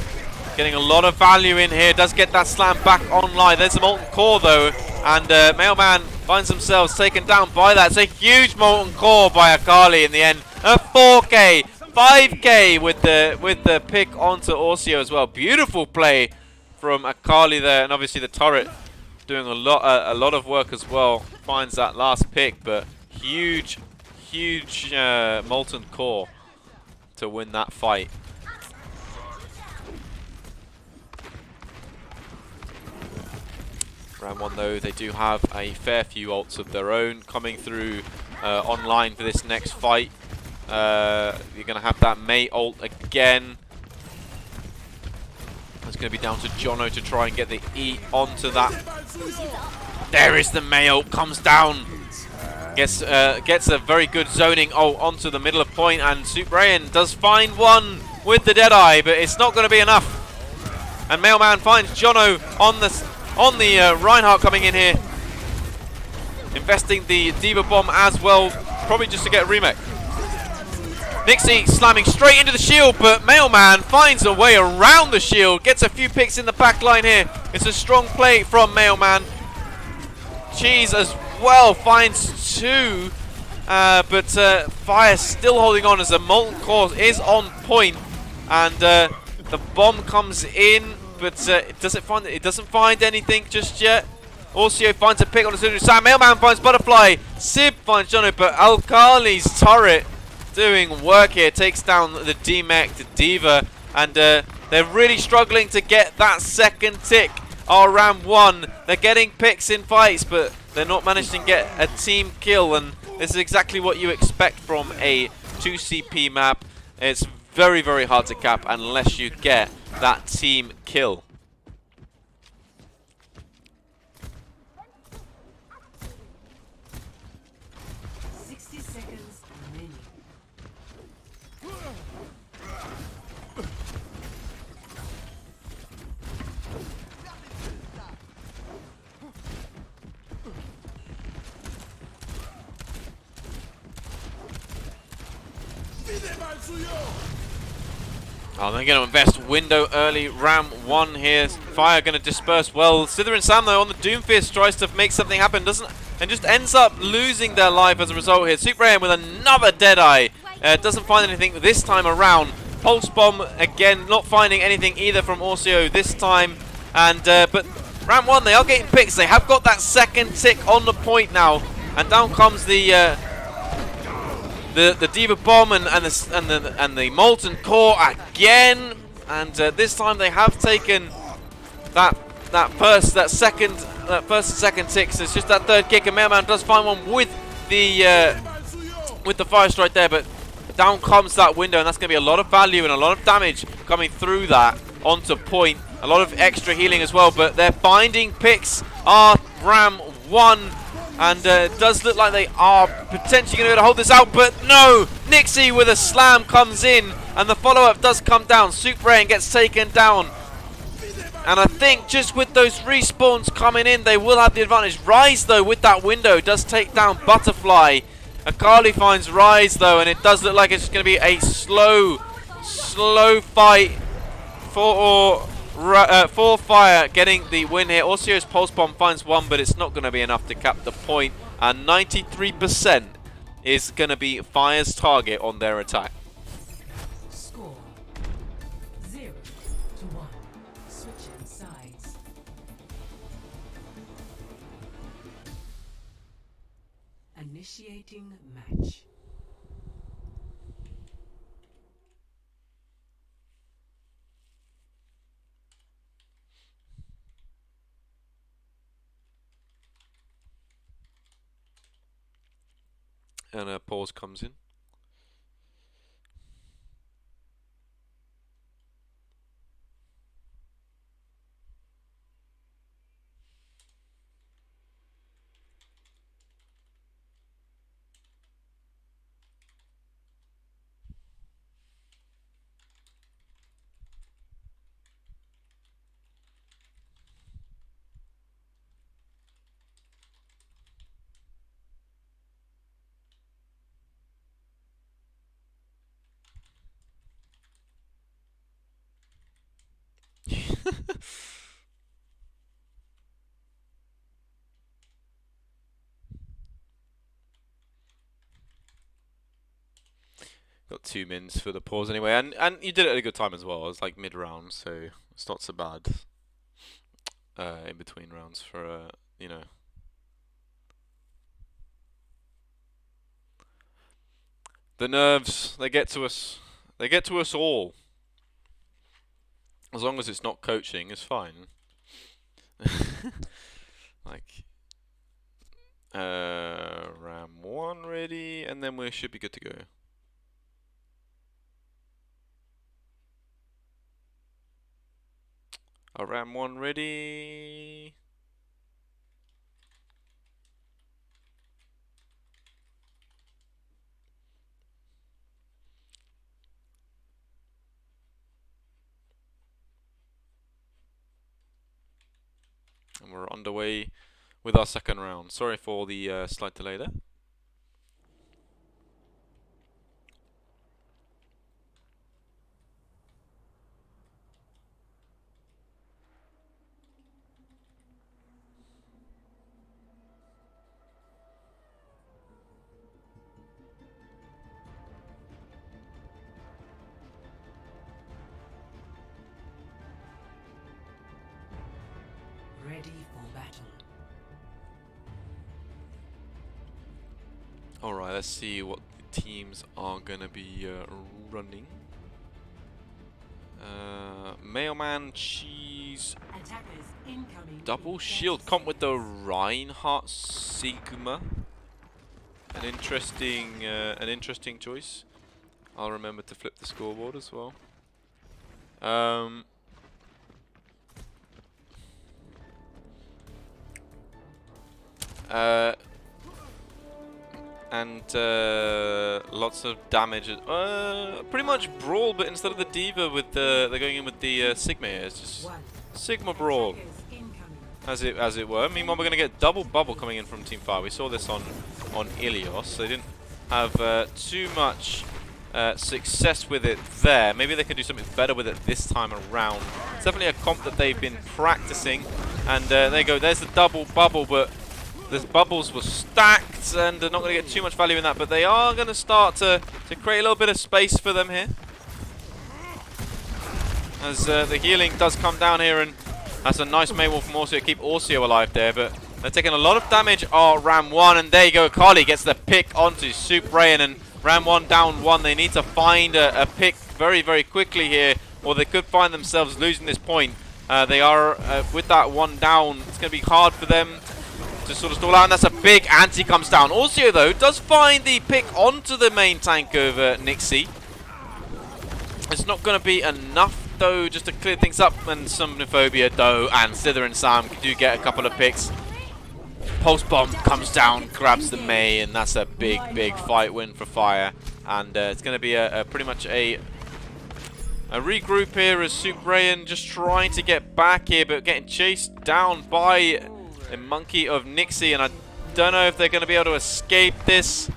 getting a lot of value in here. Does get that slam back online. There's a molten core though, and Mailman finds themselves taken down by that. It's a huge molten core by Akali in the end. A 4K. 5K with the pick onto Orsio as well. Beautiful play from Akali there, and obviously the turret doing a lot of work as well. Finds that last pick, but huge molten core to win that fight. Ram1 though, they do have a fair few ults of their own coming through online for this next fight. You're going to have that Mei ult again. It's going to be down to Jono to try and get the E onto that. There is the Mei ult, comes down. Gets a very good zoning ult onto the middle of point, and Suprayan does find one with the Deadeye, but it's not going to be enough. And Mailman finds Jono on the Reinhardt coming in here. Investing the Diva Bomb as well, probably just to get a remake. Nixie slamming straight into the shield, but Mailman finds a way around the shield. Gets a few picks in the back line here. It's a strong play from Mailman. Cheese as well finds 2. But Fire still holding on as the Molten Core is on point. And the bomb comes in, but it doesn't find anything just yet. Orsio finds a pick on the Slytherin Sam. Mailman finds Butterfly. Sib finds Jono, but Alkali's turret doing work here, takes down the demech, the Diva, and they're really struggling to get that second tick. Ram1, they're getting picks in fights, but they're not managing to get a team kill, and this is exactly what you expect from a 2CP map. It's very, very hard to cap unless you get that team kill. Oh, they're going to invest window early. Ram1 here. Fire going to disperse well. Slytherin Sam though on the Doomfist tries to make something happen, doesn't, and just ends up losing their life as a result here. Suprayan with another Deadeye. Doesn't find anything this time around. Pulse Bomb again, not finding anything either from Orsio this time. And but Ram1, they are getting picks. They have got that second tick on the point now, and down comes the Diva Bomb and the Molten Core again, and this time they have taken that first and second ticks. It's just that third kick, and Mailman does find one with the Fire Strike there, but down comes that window, and that's going to be a lot of value and a lot of damage coming through that onto point. A lot of extra healing as well, but their binding picks are Ram1. And it does look like they are potentially going to be able to hold this out, but no! Nixie with a slam comes in, and the follow-up does come down. Suprayan gets taken down. And I think just with those respawns coming in, they will have the advantage. Rise, though, with that window, does take down Butterfly. Akali finds Rise, though, and it does look like it's going to be a slow fight for For Fire getting the win here. Orsio's Pulse Bomb finds one, but it's not going to be enough to cap the point. And 93% is going to be Fire's target on their attack. Score 0-1. Switching sides. Initiating match. And a pause comes in. Got 2 mins for the pause anyway, and you did it at a good time as well. It was like mid-round, so it's not so bad. In between rounds for you know. The nerves, they get to us. They get to us all. As long as it's not coaching, it's fine. Like, Ram1 ready, and then we should be good to go. Ram1 ready. And we're underway with our second round. Sorry for the slight delay there. Ready for battle. Alright, let's see what the teams are going to be running. Mailman Cheese Attackers incoming. double in shield 30 comp with the seconds. Reinhardt Sigma. An interesting choice. I'll remember to flip the scoreboard as well. And lots of damage. Pretty much brawl, but instead of the diva, with they're going in with the Sigma here. It's just One. Sigma brawl, Attackers incoming. as it were. Meanwhile, we're going to get double bubble coming in from Team Fire. We saw this on Ilios. They didn't have too much success with it there. Maybe they could do something better with it this time around. It's definitely a comp that they've been practicing. And there you go. There's the double bubble, but the bubbles were stacked, and they're not going to get too much value in that. But they are going to start to create a little bit of space for them here. As the healing does come down here, and that's a nice Maywolf from Orsio to keep Orsio alive there. But they're taking a lot of damage. Oh, Ram1, and there you go. Carly gets the pick onto Suprayan, and Ram1 down 1. They need to find a pick very, very quickly here, or they could find themselves losing this point. They are, with that 1 down, it's going to be hard for them to sort of stall out, and that's a big anti comes down. Orsio, though, does find the pick onto the main tank of Nixie. It's not going to be enough, though, just to clear things up, and Somnophobia, though, and Slither and Sam do get a couple of picks. Pulse Bomb comes down, grabs the Mei, and that's a big, big fight win for Fire. And it's going to be pretty much a regroup here as Suprayan just trying to get back here, but getting chased down by a monkey of Nixie, and I don't know if they're going to be able to escape this.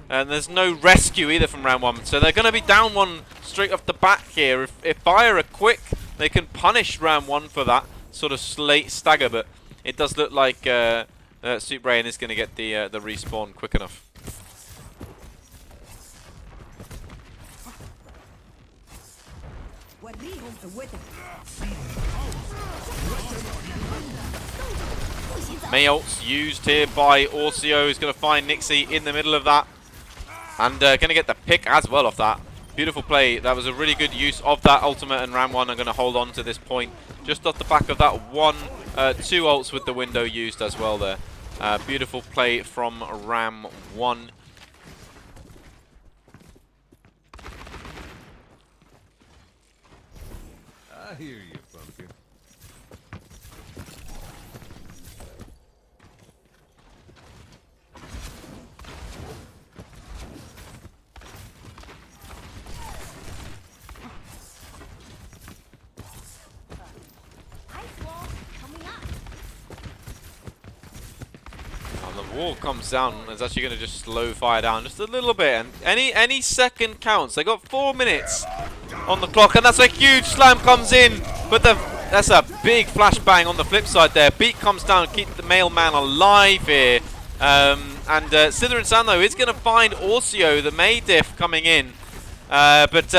And there's no rescue either from round 1, so they're going to be down 1 straight off the bat here. If Fire are quick, they can punish Ram1 for that sort of slate stagger, but it does look like Suprayan is going to get the respawn quick enough. Mei ults used here by Orcio, who's going to find Nixie in the middle of that. And going to get the pick as well off that. Beautiful play. That was a really good use of that ultimate, and Ram1 are going to hold on to this point. Just off the back of that two ults with the window used as well there. Beautiful play from Ram1. I hear you, Pumpkin. The wall comes down. It's actually going to just slow fire down just a little bit, and any second counts. They got 4 minutes on the clock, and that's a huge slam comes in, but that's a big flashbang on the flip side there. Beat comes down, keep the mailman alive here, and Sither and Sando is going to find Orcio, the May diff coming in, but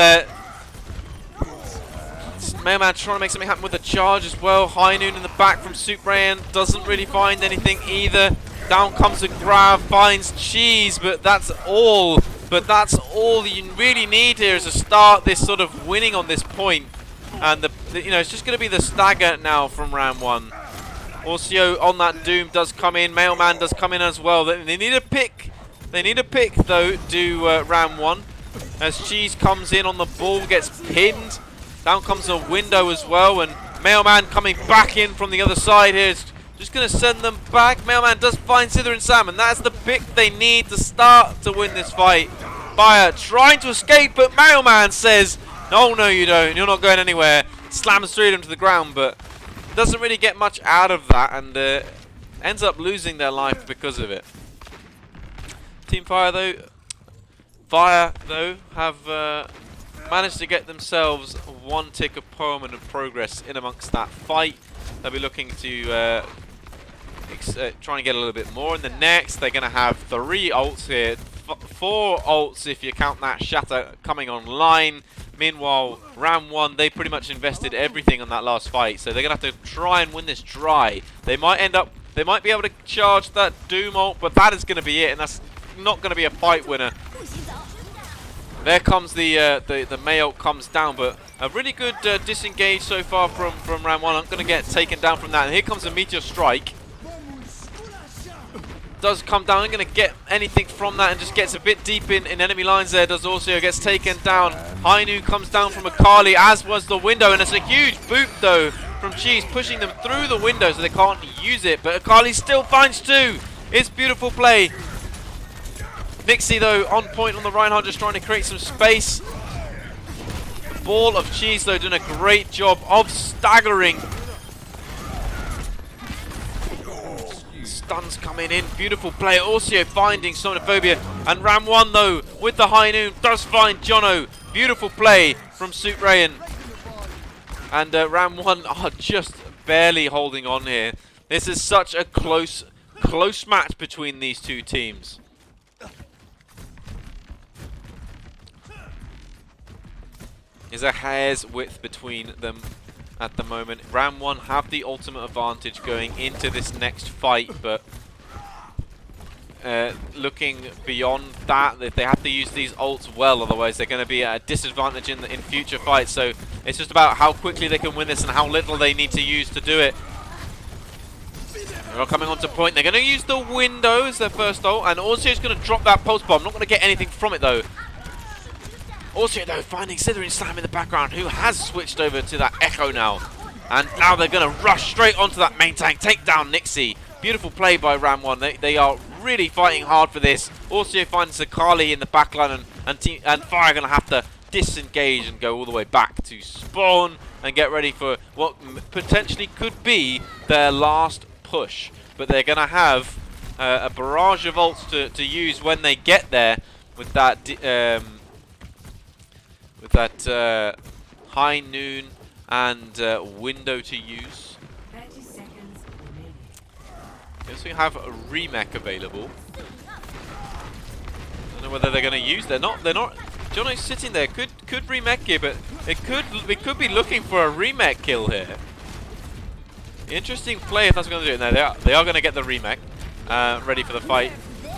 Mailman trying to make something happen with the charge as well. High Noon in the back from Suprayan doesn't really find anything either. Down comes a grab, finds Cheese, but that's all. But that's all you really need here is to start this sort of winning on this point. And it's just going to be the stagger now from Ram1. Orcio on that Doom does come in. Mailman does come in as well. They need a pick. They need a pick though. Do Ram1 as Cheese comes in on the ball, gets pinned. Down comes a window as well, and Mailman coming back in from the other side here. Just going to send them back. Mailman does find Sither and Sam, and that's the pick they need to start to win this fight. Fire trying to escape, but Mailman says, no, you don't. You're not going anywhere. Slams through them to the ground, but doesn't really get much out of that, and ends up losing their life because of it. Team Fire, though, have managed to get themselves 1 tick of permanent progress in amongst that fight. They'll be looking to try and get a little bit more in the next. They're going to have 3 ults here. 4 ults if you count that Shatter coming online. Meanwhile, Ram1, they pretty much invested everything on that last fight, so they're going to have to try and win this dry. They might be able to charge that Doom ult, but that is going to be it, and that's not going to be a fight winner. There comes the May ult comes down, but a really good disengage so far from Ram1. I'm going to get taken down from that, and here comes a Meteor Strike. Does come down, I'm going to get anything from that, and just gets a bit deep in enemy lines there. Does also gets taken down. High Noon comes down from Akali, as was the window, and it's a huge boot though from Cheese, pushing them through the window so they can't use it, but Akali still finds 2. It's beautiful play. Nixie though on point on the Reinhardt, just trying to create some space. The Ball of Cheese though doing a great job of staggering. Stuns coming in, beautiful play. Orcio finding Somnophobia, and Ram1 though with the High Noon does find Jono. Beautiful play from Suprayan, and Ram1 are just barely holding on here. This is such a close match between these two teams. There's a hair's width between them at the moment. Ram1 have the ultimate advantage going into this next fight, but looking beyond that, they have to use these ults well, otherwise they're going to be at a disadvantage in future fights. So it's just about how quickly they can win this and how little they need to use to do it. They're coming onto point. They're going to use the window as their first ult, and Orcio's going to drop that pulse bomb. Not going to get anything from it though. Orcio though finding Sither and Slam in the background, who has switched over to that Echo now. And now they're going to rush straight onto that main tank, take down Nixie. Beautiful play by Ram1. They are really fighting hard for this. Orcio finds Akali in the backline, and Fire are going to have to disengage and go all the way back to spawn and get ready for what potentially could be their last push. But they're going to have a barrage of ults to use when they get there with that High Noon and window to use. 30 seconds remaining. Okay, so you have a remake available. Don't know whether they're going to use. They're not. Jono's sitting there. Could remake it, but we could be looking for a remake kill here. Interesting play if that's going to do it. No, they are going to get the remake ready for the fight,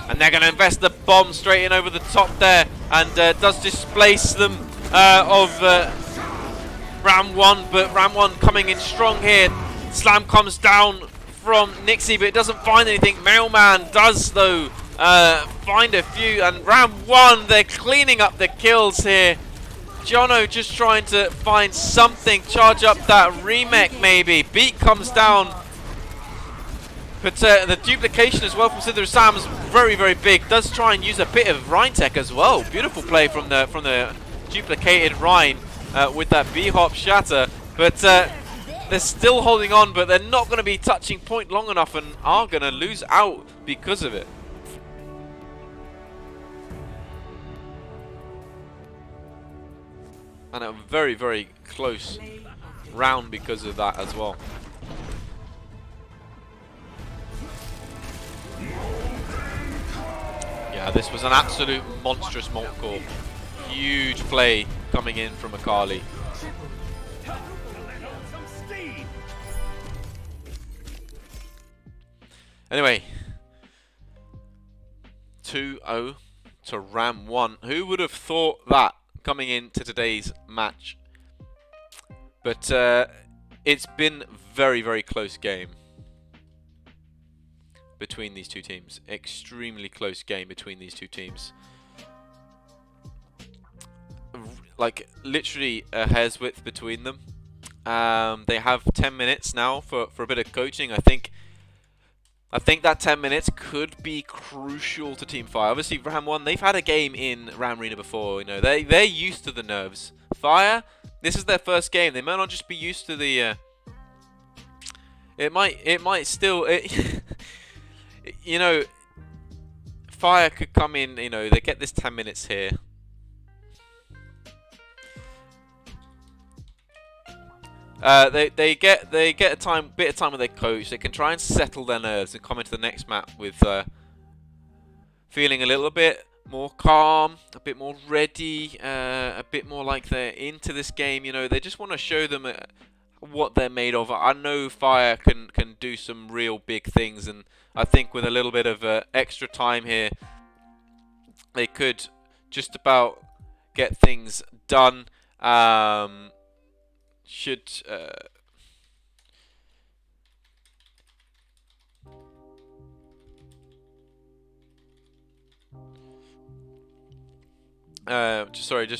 and they're going to invest the bomb straight in over the top there, and does displace them of Ram1, but Ram1 coming in strong here. Slam comes down from Nixie, but it doesn't find anything. Mailman does though find a few, and Ram1, they're cleaning up the kills here. Jono just trying to find something, charge up that remake maybe. Beat comes down, but the duplication as well from Sidhu Sam's very, very big. Does try and use a bit of Rhine tech as well. Beautiful play from the duplicated Rhine with that B-hop shatter, but they're still holding on, but they're not going to be touching point long enough and are going to lose out because of it. And a very, very close round because of that as well. Yeah, this was an absolute monstrous Moltcore. Huge play coming in from Akali. Anyway, 2-0 to Ram1. Who would have thought that coming into today's match? But it's been very, very close game between these two teams. Extremely close game between these two teams. Like literally a hair's width between them. They have 10 minutes now for a bit of coaching. I think that 10 minutes could be crucial to Team Fire. Obviously, Ram1, they've had a game in Ramrena before. You know, they're used to the nerves. Fire, this is their first game. They might not just be used to the. It might still. You know, Fire could come in. You know, they get this 10 minutes here. They get a bit of time with their coach. They can try and settle their nerves and come into the next map with feeling a little bit more calm, a bit more ready, a bit more like they're into this game. You know, they just want to show them what they're made of. I know Fire can do some real big things, and I think with a little bit of extra time here, they could just about get things done. Just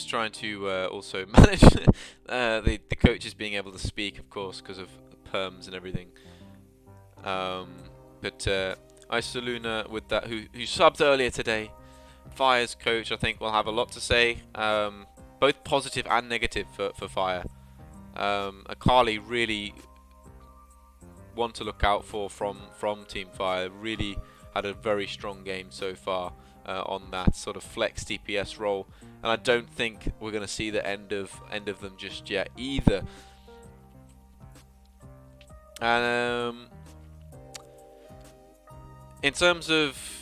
trying to also manage the coaches being able to speak, of course, because of perms and everything. But Isoluna with that, who subbed earlier today, Fire's coach, I think will have a lot to say, both positive and negative for Fire. Akali really one to look out for from Team Fire. Really had a very strong game so far on that sort of flex DPS role, and I don't think we're going to see the end of them just yet either. In terms of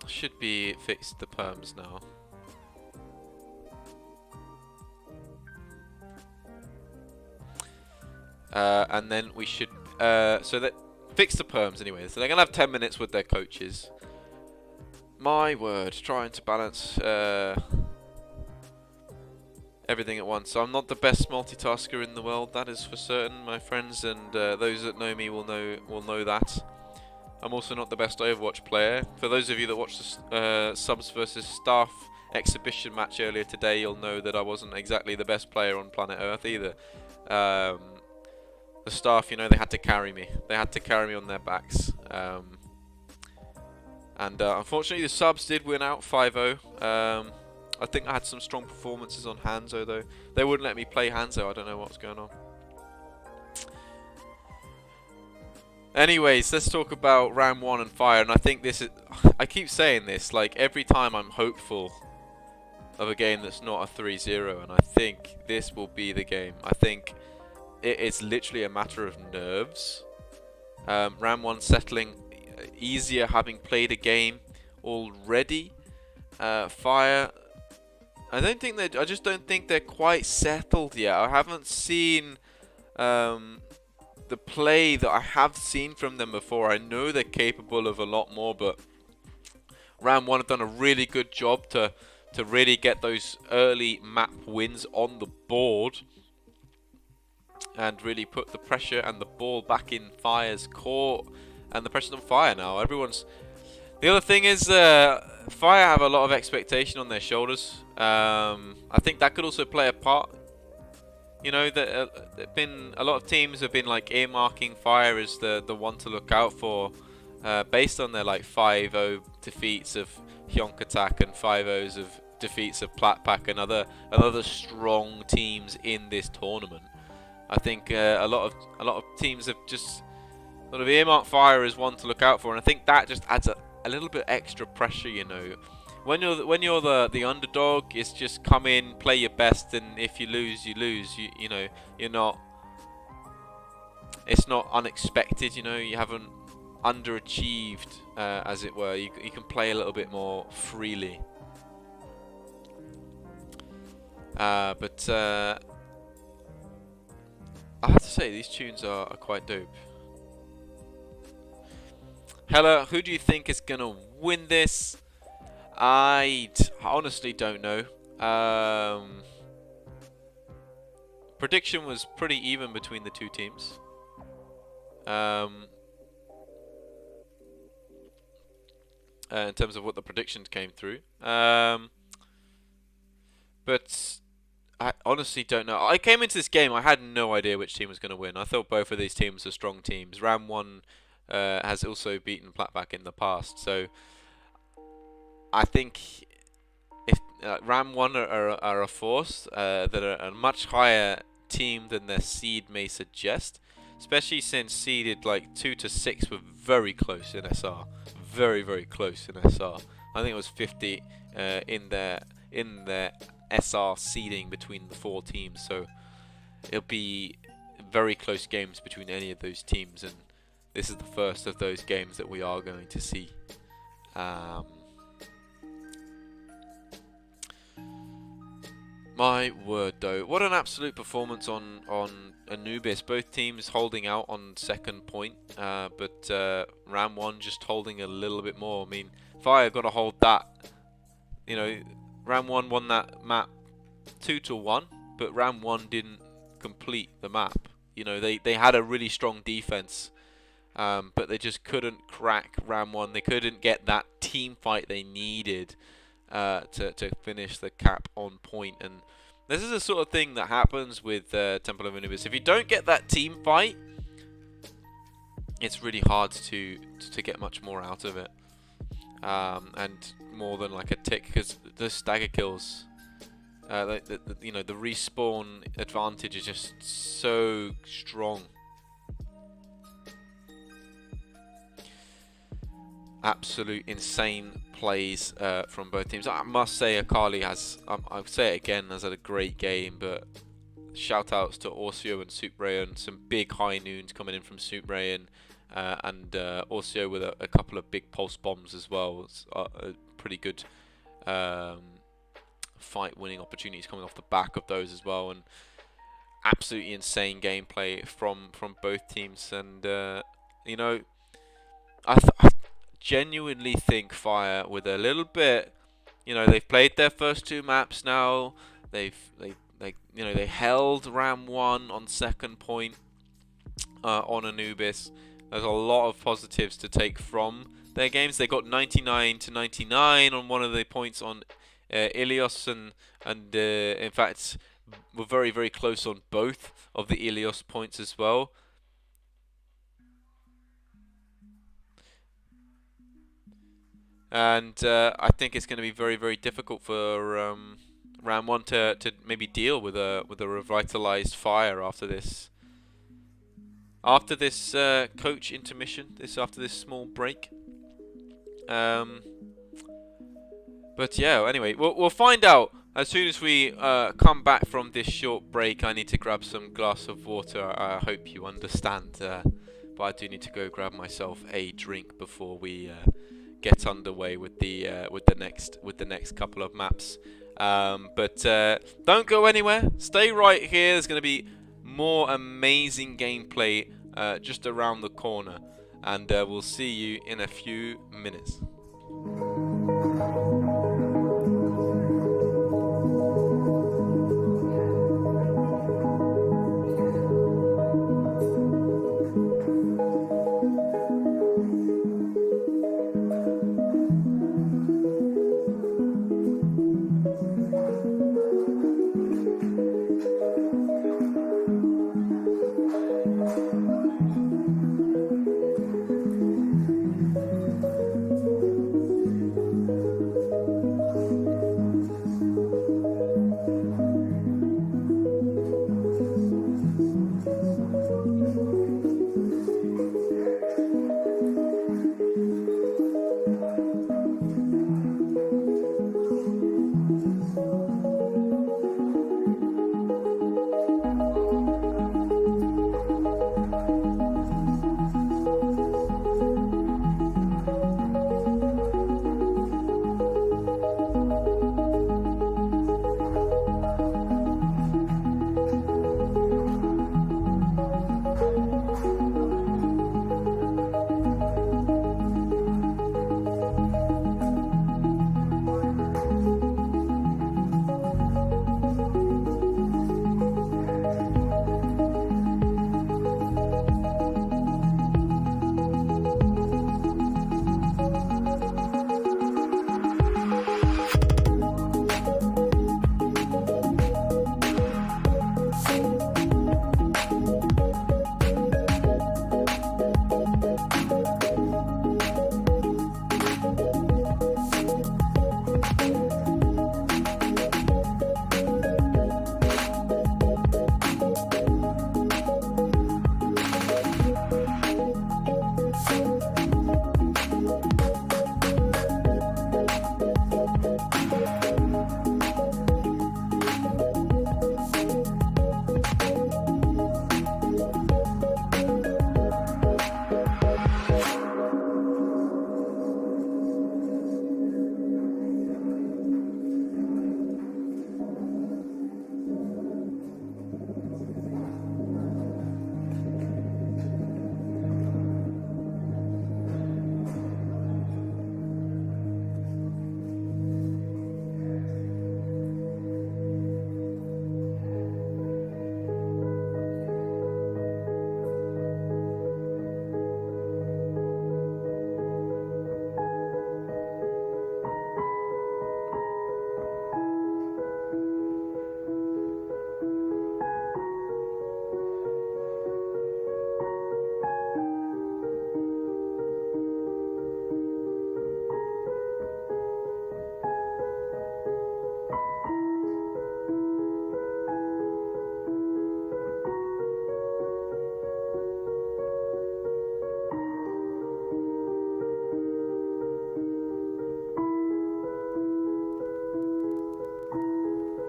should be fixed the perms now. And then we should so that fix the perms anyway. So they're gonna have 10 minutes with their coaches. My word, trying to balance everything at once. So I'm not the best multitasker in the world, that is for certain, my friends, and those that know me will know that. I'm also not the best Overwatch player. For those of you that watched the subs versus staff exhibition match earlier today, you'll know that I wasn't exactly the best player on planet Earth either. The staff, you know, they had to carry me. They had to carry me on their backs. And unfortunately, the subs did win out 5-0 I think I had some strong performances on Hanzo though. They wouldn't let me play Hanzo. I don't know what's going on. Anyways, let's talk about Ram1 and Fire. And I think this is... I keep saying this, like, every time I'm hopeful of a game that's not a 3-0. And I think this will be the game. I think it's literally a matter of nerves. Ram1 settling easier having played a game already. Fire... I just don't think they're quite settled yet. I haven't seen... the play that I have seen from them before. I know they're capable of a lot more, but Ram1 have done a really good job to really get those early map wins on the board and really put the pressure and the ball back in Fire's court, and the pressure's on Fire now. The other thing is Fire have a lot of expectation on their shoulders. I think that could also play a part. You know, that been a lot of teams have been like earmarking Fire as the one to look out for, based on their like 5-0 defeats of Hyonkatak and 5-0s of defeats of Platpak and other strong teams in this tournament. I think a lot of teams have just sort of earmarked Fire as one to look out for, and I think that just adds a little bit extra pressure. You know. When you're the underdog, it's just come in, play your best, and if you lose, you lose. You know, you're not. It's not unexpected. You know, you haven't underachieved, as it were. You can play a little bit more freely. But I have to say these tunes are quite dope. Hella, who do you think is gonna win this? I honestly don't know. Prediction was pretty even between the two teams. In terms of what the predictions came through. But I honestly don't know. I came into this game, I had no idea which team was going to win. I thought both of these teams were strong teams. Ram1 has also beaten Platpak in the past, so I think if Ram1 are a force that are a much higher team than their seed may suggest, especially since seeded like 2 to 6 were very close in SR, very close in SR. I think it was 50 in their SR seeding between the 4 teams, so it'll be very close games between any of those teams, and this is the first of those games that we are going to see. My word, though, what an absolute performance on Anubis. Both teams holding out on second point, but Ram1 just holding a little bit more. I mean, Fire got to hold that. You know, Ram1 won that map 2-1, but Ram1 didn't complete the map. You know, they had a really strong defense, but they just couldn't crack Ram1. They couldn't get that team fight they needed to finish the cap on point. And this is the sort of thing that happens with Temple of Anubis. If you don't get that team fight, it's really hard to get much more out of it, and more than like a tick, because the stagger kills, you know, the respawn advantage is just so strong. Absolute insane plays from both teams. I must say Akali has, I'll say it again, has had a great game, but shout outs to Orsio and Suprayan, some big high noons coming in from Suprayan, and Orsio with a couple of big pulse bombs as well. It's a pretty good fight winning opportunities coming off the back of those as well, and absolutely insane gameplay from both teams. And you know, I genuinely think Fire, with a little bit, you know, they've played their first 2 maps now. They held Ram1 on second point on Anubis. There's a lot of positives to take from their games. They got 99 to 99 on one of the points on Ilios, and in fact were very close on both of the Ilios points as well. and I think it's going to be very, very difficult for Ram1 to maybe deal with a revitalized Fire after this coach intermission, after this small break. But yeah, anyway, we'll find out as soon as we come back from this short break. I need to grab some glass of water. I hope you understand, but I do need to go grab myself a drink before we get underway with the next couple of maps. But don't go anywhere. Stay right here. There's going to be more amazing gameplay just around the corner, and we'll see you in a few minutes.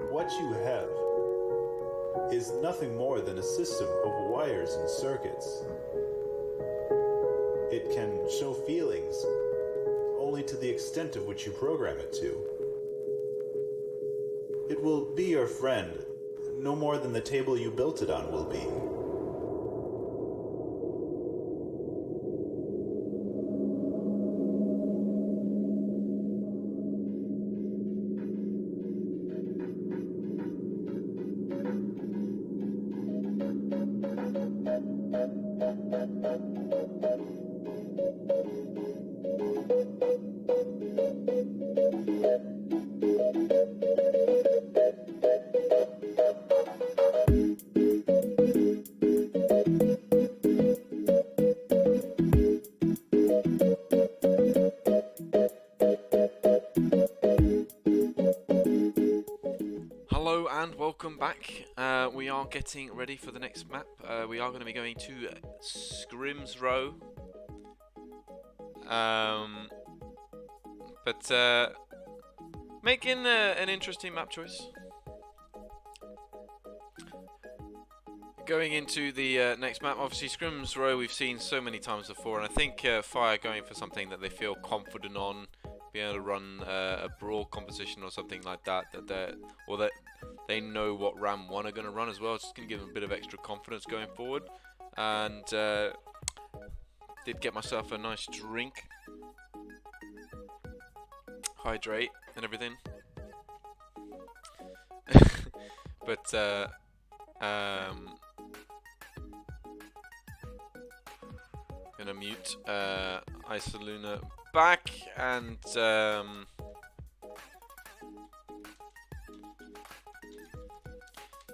What you have is nothing more than a system of wires and circuits. It can show feelings only to the extent of which you program it to. It will be your friend, no more than the table you built it on will be. back. We are getting ready for the next map. We are going to be going to Scrims Row. But making an interesting map choice. Going into the next map, obviously Scrims Row we've seen so many times before, and I think Fire going for something that they feel confident on, being able to run a brawl composition or something like that, that they know what Ram1 are going to run as well. It's just going to give them a bit of extra confidence going forward. And did get myself a nice drink, hydrate and everything. But gonna mute Isoluna back and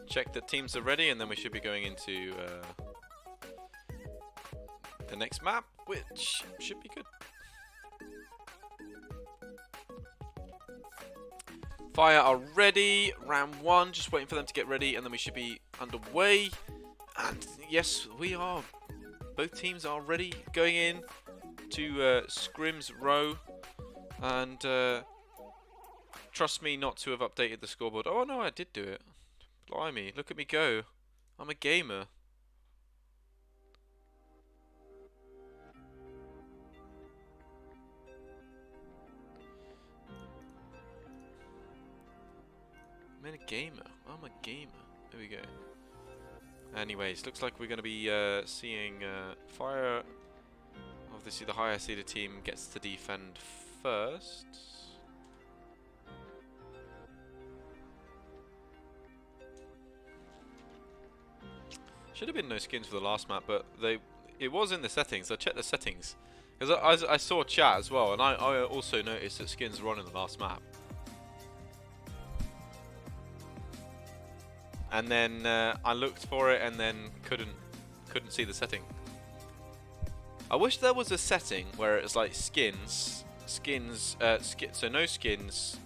check that teams are ready, and then we should be going into the next map, which should be good. Fire are ready. Ram1 just waiting for them to get ready, and then we should be underway. And yes, we are. Both teams are ready, going in to Scrims Row, and trust me not to have updated the scoreboard. Oh no, I did do it. Blimey, look at me go. I'm a gamer. I'm a gamer. I'm a gamer. There we go. Anyways, looks like we're going to be seeing Fire. Obviously, the higher seeded team gets to defend first. Should have been no skins for the last map, but it was in the settings. I checked the settings because I saw chat as well, and I also noticed that skins were on in the last map. And then I looked for it and then couldn't see the setting. I wish there was a setting where it's like skins, so no skins,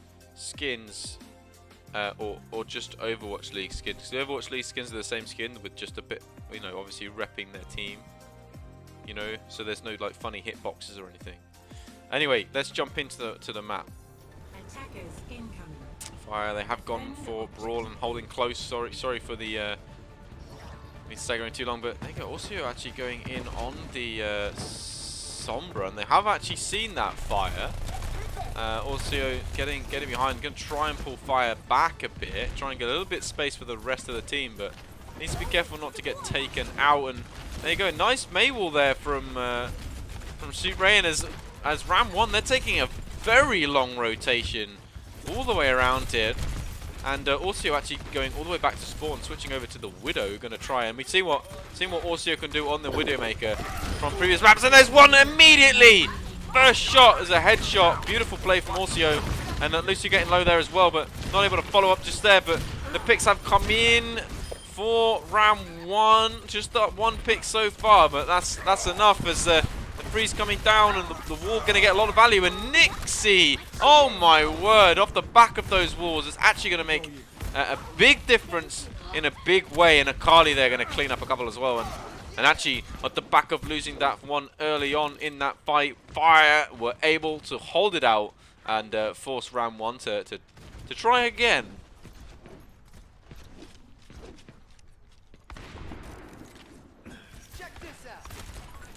or just Overwatch League skins. The Overwatch League skins are the same skin with just a bit, you know, obviously repping their team. You know, so there's no like funny hitboxes or anything. Anyway, let's jump into the map. Attackers incoming. Fire, they have gone for brawl and holding close. Sorry for the me staggering too long, but they go also actually going in on the Sombra, and they have actually seen that Fire. Also getting behind, going to try and pull Fire back a bit, try and get a little bit of space for the rest of the team, but needs to be careful not to get taken out. And there you go, nice Maywall there from Ramrena as Ram1. They're taking a very long rotation all the way around here, and Orcio actually going all the way back to spawn, switching over to the Widow, going to try, and we've seen what Orcio can do on the Widowmaker from previous maps, and there's one immediately! First shot is a headshot, beautiful play from Orcio, and Lucio getting low there as well, but not able to follow up just there, but the picks have come in for Ram1, just that one pick so far, but that's enough as the freeze coming down, and the wall going to get a lot of value. And Nixie, oh my word, off the back of those walls, it's actually going to make a big difference in a big way. And Akali there going to clean up a couple as well. And actually, at the back of losing that one early on in that fight, Fire were able to hold it out and force Ram1 to try again.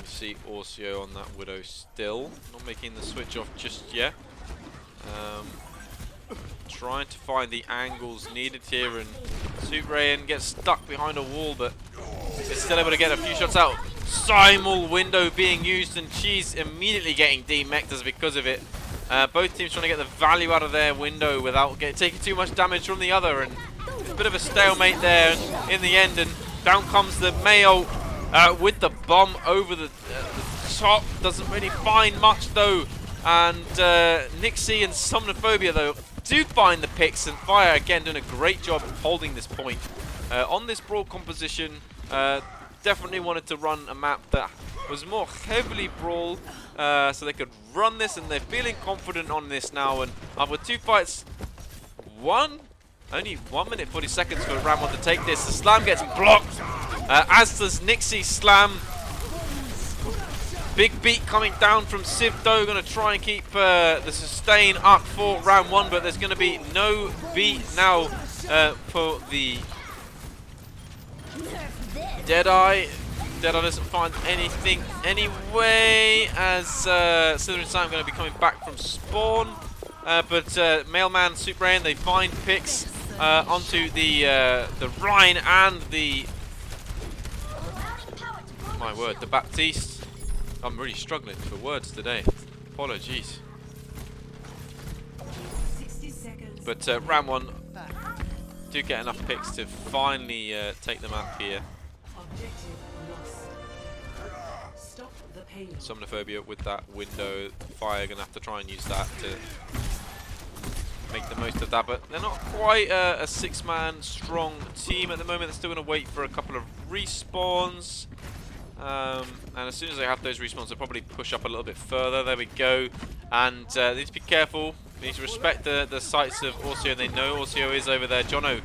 See Orcio on that Widow still, not making the switch off just yet. Trying to find the angles needed here, and Subrayan gets stuck behind a wall, but is still able to get a few shots out. Simul window being used, and she's immediately getting demectors because of it. Both teams trying to get the value out of their window without taking too much damage from the other, and it's a bit of a stalemate there in the end, and down comes the Mayo. With the bomb over the top, doesn't really find much though, and Nixie and Somnophobia though do find the picks, and Fire again doing a great job of holding this point on this brawl composition. Definitely wanted to run a map that was more heavily brawl, so they could run this, and they're feeling confident on this now. And with 2 fights won, Only 1 minute 40 seconds for Ram1 to take this. The slam gets blocked, as does Nixie's slam. Big beat coming down from Civ though, going to try and keep the sustain up for Ram1, but there's going to be no beat now for the Deadeye. Deadeye doesn't find anything anyway, as Slither and Sam are going to be coming back from spawn. But Mailman, Super Rain, they find picks onto the Rhine and the, my word, the Baptiste. I'm really struggling for words today. Apologies. 60 seconds. But Ram1 do get enough picks to finally take the map here. Objective lost. Stop the payload. Somnophobia with that window. Fire gonna have to try and use that to make the most of that, but they're not quite a 6-man strong team at the moment. They're still gonna wait for a couple of respawns. And as soon as they have those respawns, they'll probably push up a little bit further. There we go. And they need to be careful. They need to respect the sights of Orcio. They know Orcio is over there. Jono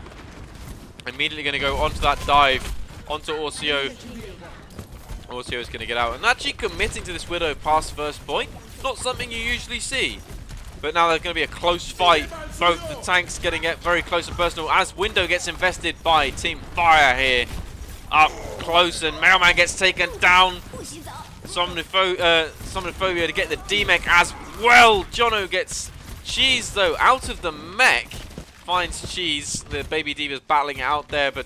immediately going to go onto that dive onto Orcio. Orcio is going to get out. And actually committing to this Widow past first point. Not something you usually see. But now there's going to be a close fight. Both the tanks getting it very close and personal as Window gets invested by Team Fire here. Up close, and Mailman gets taken down. Somnophobia to get the D-mech as well. Jono gets Cheese though out of the mech. Finds Cheese. The Baby Diva's battling it out there, but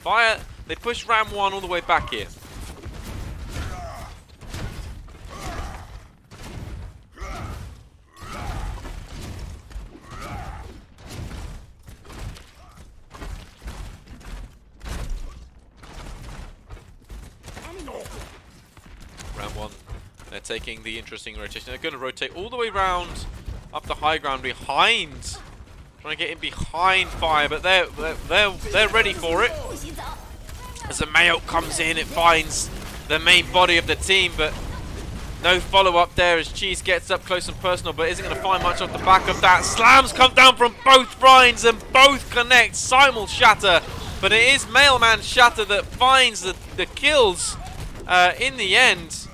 Fire, they push Ram1 all the way back here. Ram1, they're taking the interesting rotation. They're going to rotate all the way around up the high ground behind, trying to get in behind Fire, but they're ready for it. As the Mayo comes in, it finds the main body of the team, but no follow-up there as Cheese gets up close and personal, but isn't going to find much off the back of that. Slams come down from both Brines and both connect. Simul Shatter, but it is Mailman Shatter that finds the kills in the end.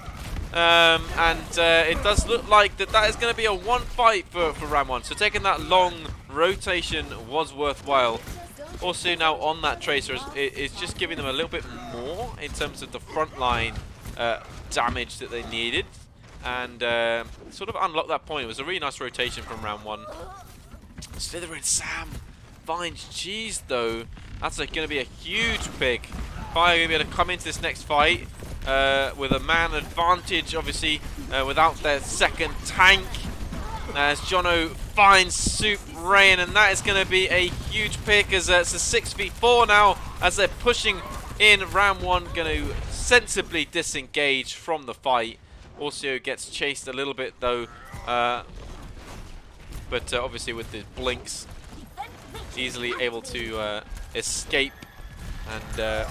It does look like that is going to be a one fight for Ram1. So taking that long rotation was worthwhile. Also now on that Tracer is just giving them a little bit more in terms of the front line damage that they needed. And sort of unlocked that point. It was a really nice rotation from Ram1. Slither and Sam finds Cheese though. That's going to be a huge pick. Fire going to be able to come into this next fight with a man advantage, obviously, without their second tank. As Jono finds Soup Rain, and that is going to be a huge pick as it's a 6v4 now as they're pushing in. Ram1 going to sensibly disengage from the fight. Orcio gets chased a little bit though, but obviously with the blinks, easily able to escape. And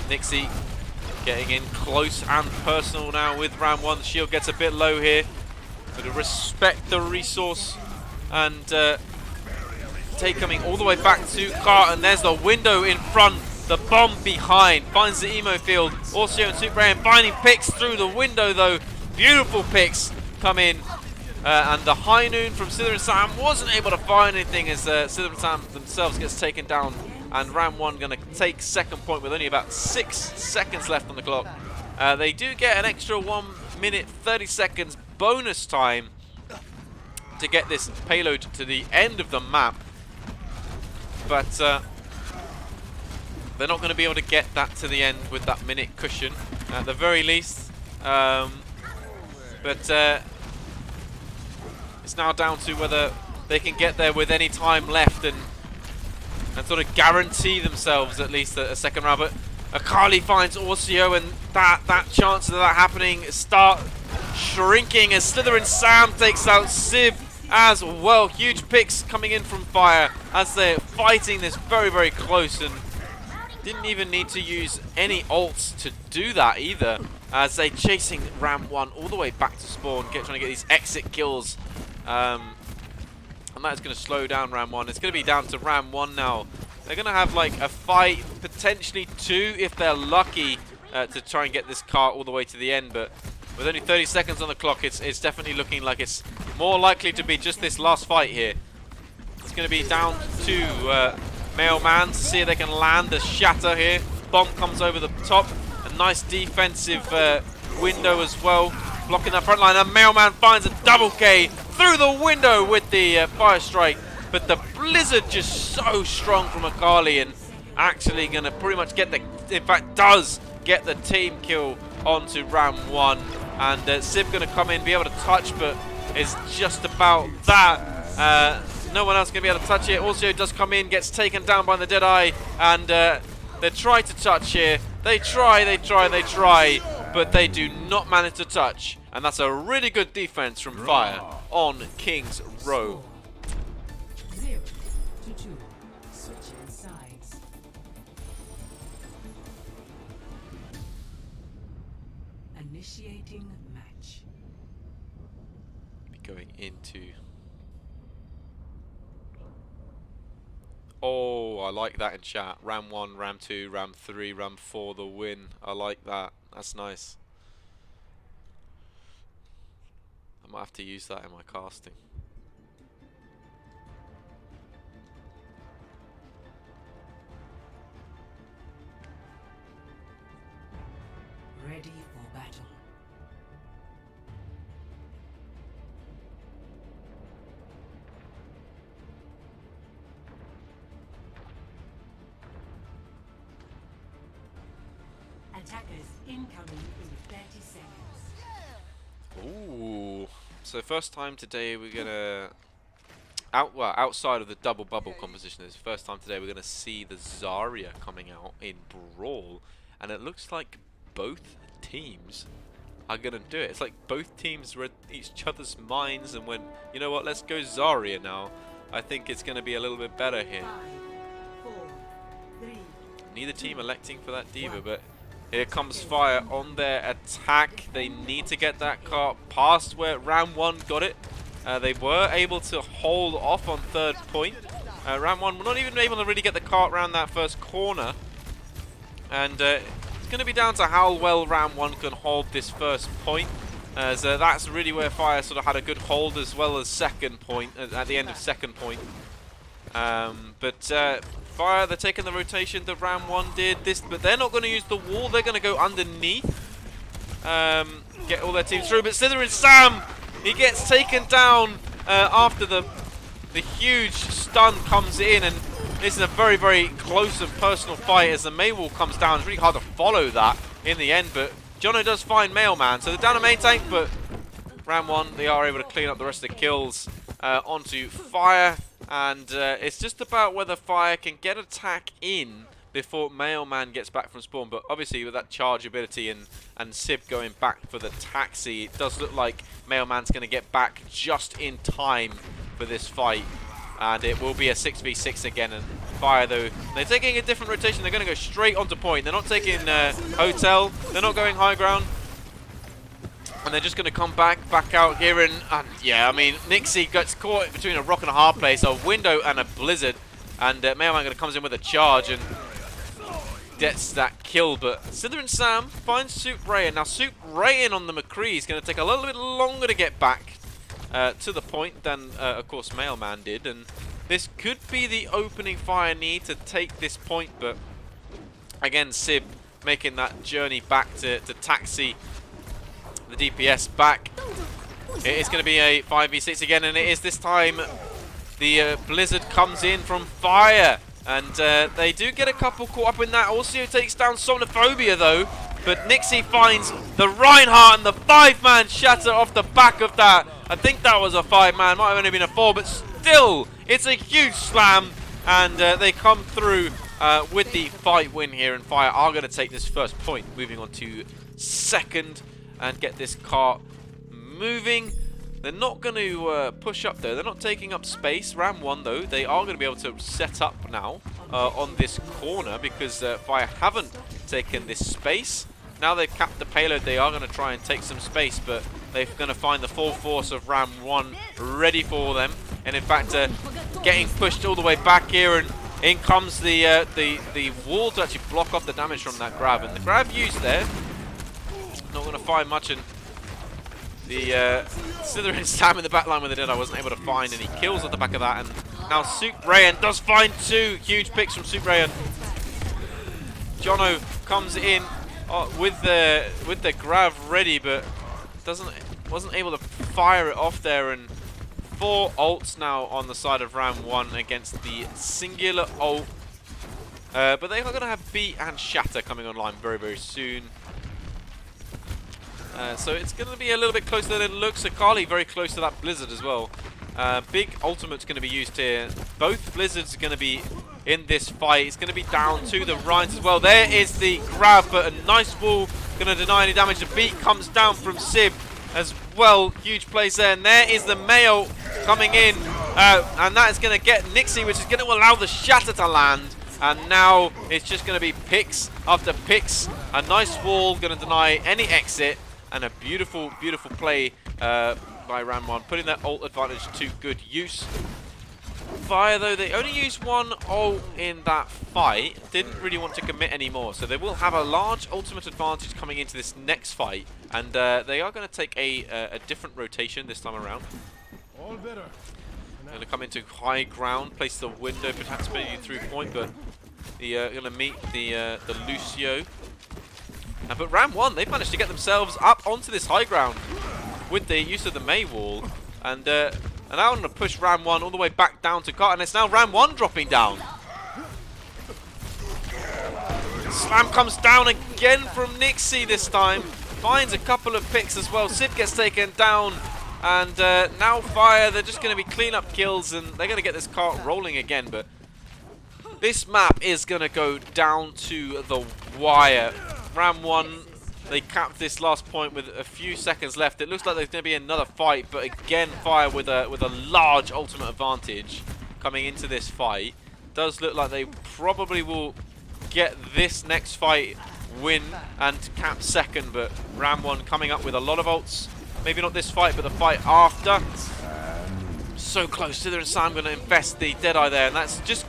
Nixie getting in close and personal now with Ram1. The shield gets a bit low here. But to respect the resource. And Tay coming all the way back to Cart. And there's the window in front. The bomb behind. Finds the emo field. Orcio and Super Rain finding picks through the window though. Beautiful picks come in. And the high noon from Slither and Sam wasn't able to find anything as Slither and Sam themselves gets taken down. And Ram1 going to take second point with only about 6 seconds left on the clock. They do get an extra 1 minute 30 seconds bonus time to get this payload to the end of the map. But they're not going to be able to get that to the end with that minute cushion at the very least. But it's now down to whether they can get there with any time left and sort of guarantee themselves at least a second round. But Akali finds Orcio, and that chance of that happening start shrinking as Slither and Sam takes out Civ as well. Huge picks coming in from Fire as they're fighting this very, very close, and didn't even need to use any ults to do that either, as they're chasing Ram1 all the way back to spawn, trying to get these exit kills. And that is going to slow down Ram1. It's going to be down to Ram1 now. They're going to have like a fight, potentially 2 if they're lucky, to try and get this car all the way to the end. But with only 30 seconds on the clock, it's definitely looking like it's more likely to be just this last fight here. It's going to be down to Mailman to see if they can land the shatter here. Bomb comes over the top. A nice defensive window as well, blocking that front line. And Mailman finds a double K through the window with the fire strike. But the blizzard just so strong from Akali, and actually going to pretty much get the, in fact does get the team kill onto Ram1. And Sib going to come in, be able to touch, but is just about that. No one else going to be able to touch it. Also does come in, gets taken down by the Deadeye, and they try to touch here. They try, but they do not manage to touch. And that's a really good defense from Fire on King's Row. 0 to 2. Switching sides. Initiating match. Going into... Oh, I like that in chat. Ram1, Ram2, Ram3, Ram4, the win. I like that. That's nice. I might have to use that in my casting. Ready for battle. Attackers incoming in 30 seconds. Ooh. So first time today we're gonna outside of the double bubble composition, it's the first time today we're gonna see the Zarya coming out in Brawl, and it looks like both teams are gonna do it. It's like both teams read each other's minds and went, you know what, let's go Zarya now. I think it's gonna be a little bit better here. 5, 4, 3. Neither team electing for that diva, but here comes Fire on their attack. They need to get that car past where Ram1 got it. They were able to hold off on third point. Ram1 were not even able to really get the cart around that first corner. And it's going to be down to how well Ram1 can hold this first point. As that's really where Fire sort of had a good hold, as well as second point, at the end of second point. Fire, they're taking the rotation that Ram1 did this, but they're not going to use the wall. They're going to go underneath, get all their teams through. But Slytherin Sam, he gets taken down after the huge stun comes in, and this is a very, very close and personal fight as the May wall comes down. It's really hard to follow that in the end, but Jono does find Mailman, so they're down a main tank, but Ram1, they are able to clean up the rest of the kills onto Fire. And it's just about whether Fire can get attack in before Mailman gets back from spawn. But obviously with that charge ability and Sib going back for the taxi, it does look like Mailman's going to get back just in time for this fight. And it will be a 6v6 again. And Fire, though, they're taking a different rotation. They're going to go straight onto point. They're not taking hotel. They're not going high ground. And they're just going to come back out here, and yeah, I mean, Nixie gets caught between a rock and a hard place, a window and a blizzard, and Mailman comes in with a charge and gets that kill. But Slytherin Sam finds Soup Rayan. Now Soup Rayan on the McCree is going to take a little bit longer to get back to the point than, of course, Mailman did, and this could be the opening Fire need to take this point. But again, Sib making that journey back to taxi the DPS back. It is going to be a 5v6 again, and it is this time the blizzard comes in from Fire, and they do get a couple caught up in that. Also takes down Somnophobia though, but Nixie finds the Reinhardt and the 5-man shatter off the back of that. I think that was a 5-man, might have only been a 4, but still it's a huge slam, and they come through with the fight win here, and Fire are going to take this first point, moving on to second and get this cart moving. They're not going to push up though. They're not taking up space. Ram1 though, they are going to be able to set up now on this corner, because Fire haven't taken this space. Now they've capped the payload, they are going to try and take some space, but They're going to find the full force of Ram1 ready for them. And in fact, getting pushed all the way back here, and in comes the wall to actually block off the damage from that grab. And the grab used there, not going to find much. And the Slither and Sam in the back line with the dead, I wasn't able to find any kills at the back of that. And now Suprayan does find 2 huge picks from Suprayan. Jono comes in with the grab ready, but wasn't able to fire it off there. And 4 ults now on the side of Ram1 against the singular ult. But they are going to have Beat and Shatter coming online very, very soon. So it's going to be a little bit closer than it looks. Akali very close to that Blizzard as well. Big ultimate's going to be used here. Both Blizzards are going to be in this fight. It's going to be down to the Rhines as well. There is the grab, but a nice wall. Going to deny any damage. The Beat comes down from Sib as well. Huge plays there. And there is the Mayo coming in. And that is going to get Nixie, which is going to allow the Shatter to land. And now it's just going to be picks after picks. A nice wall going to deny any exit. And a beautiful, beautiful play by Ram1, putting that ult advantage to good use. Fire, though, they only used 1 ult in that fight. Didn't really want to commit anymore. So they will have a large ultimate advantage coming into this next fight. And they are going to take a different rotation this time around. All better. Going to come into high ground, place the window, perhaps maybe through point, but going to meet the Lucio. But Ram1, they've managed to get themselves up onto this high ground with the use of the May wall. And now I'm going to push Ram1 all the way back down to Cart. And it's now Ram1 dropping down. Slam comes down again from Nixie this time. Finds a couple of picks as well. Sib gets taken down. And now Fire, they're just going to be clean-up kills. And they're going to get this cart rolling again. But this map is going to go down to the wire. Ram1, they capped this last point with a few seconds left. It looks like there's going to be another fight, but again, Fire with a large ultimate advantage coming into this fight. Does look like they probably will get this next fight win and cap second, but Ram1 coming up with a lot of ults. Maybe not this fight, but the fight after. So close. Slither and Sam going to invest the Deadeye there, and that's just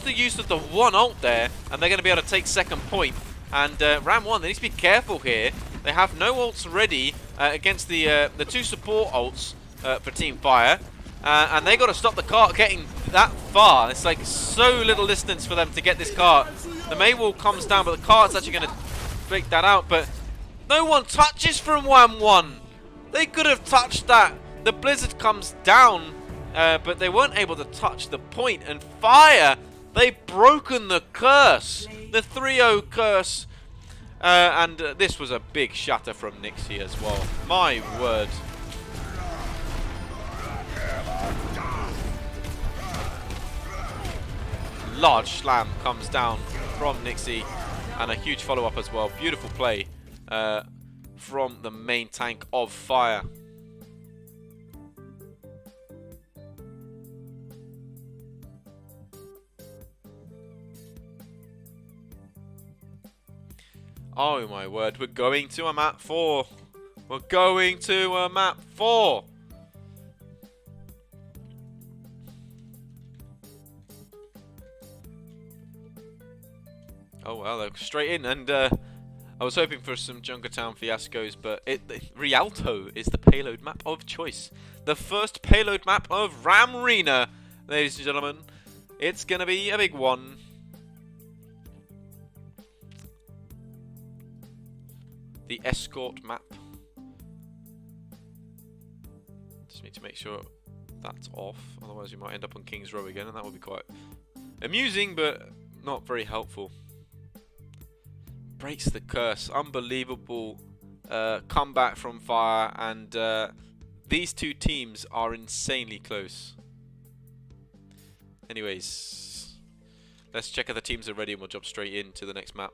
the use of the 1 ult there, and they're going to be able to take second point. And Ram1, they need to be careful here. They have no ults ready against the 2 support ults for Team Fire. And they got to stop the cart getting that far. It's like so little distance for them to get this cart. The May wall comes down, but the cart's actually going to break that out. But no one touches from Ram1. They could have touched that. The Blizzard comes down, but they weren't able to touch the point. And Fire, they've broken the curse. The 3-0 curse. And this was a big shatter from Nixie as well. My word. Large slam comes down from Nixie. And a huge follow-up as well. Beautiful play from the main tank of Fire. Oh my word, we're going to a map 4. We're going to a map 4. Oh well, they're straight in, and I was hoping for some Junkertown fiascos, but Rialto is the payload map of choice. The first payload map of Ramrena, ladies and gentlemen. It's going to be a big one. The escort map. Just need to make sure that's off, otherwise you might end up on King's Row again, and that would be quite amusing, but not very helpful. Breaks the curse. Unbelievable comeback from Fire, and these 2 teams are insanely close. Anyways, let's check if the teams are ready and we'll jump straight into the next map.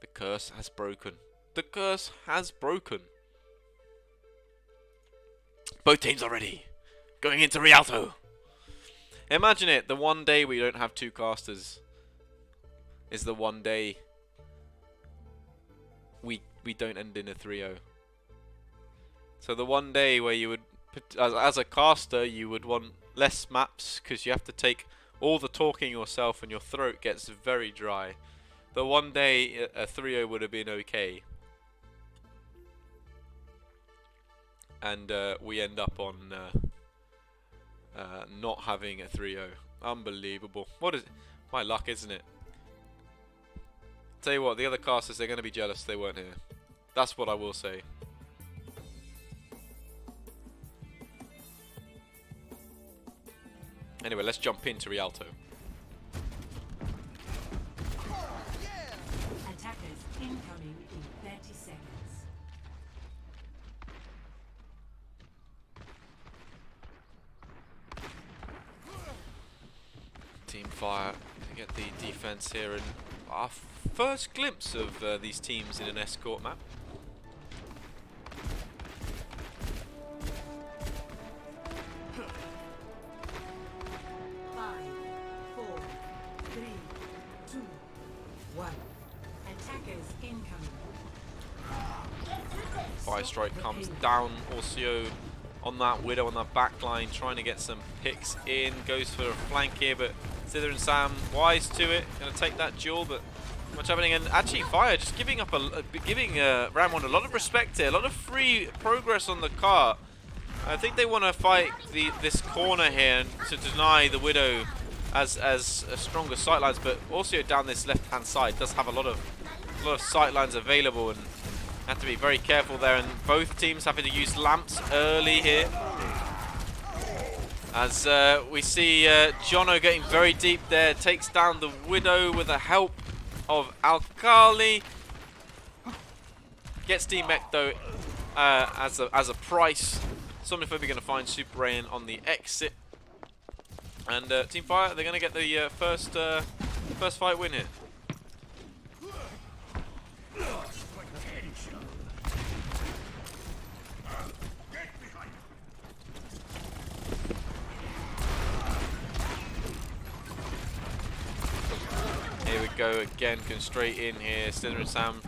The curse has broken. The curse has broken. Both teams are ready. Going into Rialto. Imagine it, the one day we don't have 2 casters is the one day we don't end in a 3-0. So the one day where you would, as a caster, you would want less maps because you have to take all the talking yourself and your throat gets very dry. The one day a 3-0 would have been okay. And we end up on not having a 3-0. Unbelievable. What is my luck, isn't it? Tell you what, the other casters, they're going to be jealous they weren't here. That's what I will say. Anyway, let's jump into Rialto. Attackers incoming in 30 seconds. Team Fire to get the defense here, and our first glimpse of these teams in an escort map. Fire Strike comes down, Orcio on that Widow on that back line, trying to get some picks in, goes for a flank here, but Sither and Sam wise to it, going to take that duel, but much happening, and actually Fire just giving Ram1 a lot of respect here, a lot of free progress on the car. I think they want to fight this corner here to deny the Widow as stronger sightlines, but also down this left-hand side does have a lot of sightlines available, and have to be very careful there. And both teams having to use lamps early here, as we see Jono getting very deep there, takes down the Widow with the help of Alkali. Gets D-Mech though as a price. Somnifobia going to find Super Rain on the exit. And Team Fire, they're going to get the first fight win here. Here we go again, going straight in here. Sither and Sam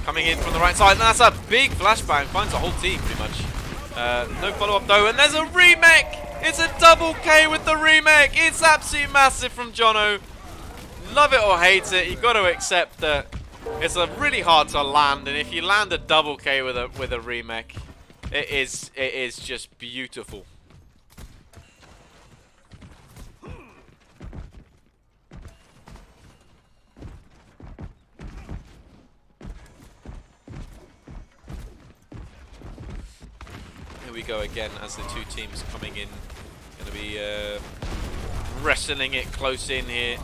coming in from the right side, and that's a big flashbang. Finds the whole team pretty much. No follow-up though, and there's a remake! It's a double K with the remake! It's absolutely massive from Jono. Love it or hate it, you got to accept that it's really hard to land, and if you land a double K with a remake, it is just beautiful. Here we go again as the two teams coming in. Going to be wrestling it close in here.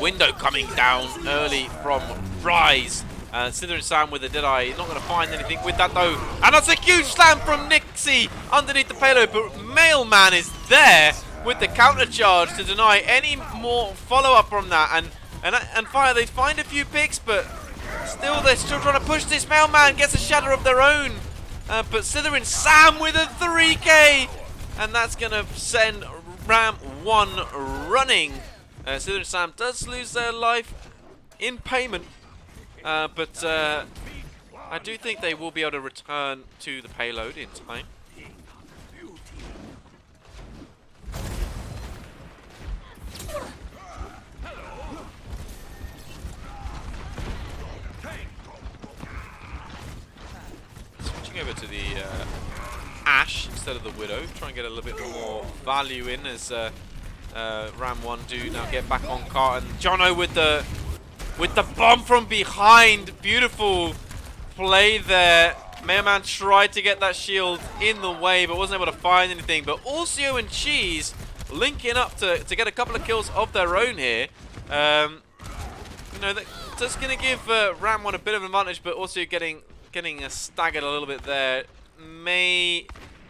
Window coming down early from Rise. Sither and Sam with a Deadeye. Not going to find anything with that though. And that's a huge slam from Nixie underneath the payload. But Mailman is there with the counter charge to deny any more follow-up from that. And Fire, they find a few picks, but still they're still trying to push this. Mailman gets a shatter of their own. But Sither and Sam with a 3K. And that's going to send Ram1 running. Sither and Sam does lose their life in payment. But I do think they will be able to return to the payload in time. Switching over to the Ash instead of the Widow. Try and get a little bit more value in as Ram1 do now get back on cart. And Jono with the bomb from behind. Beautiful play there. Mailman tried to get that shield in the way, but wasn't able to find anything. But Orcio and Cheese linking up to get a couple of kills of their own here. You know, that's going to give Ram1 a bit of an advantage, but also getting staggered a little bit there may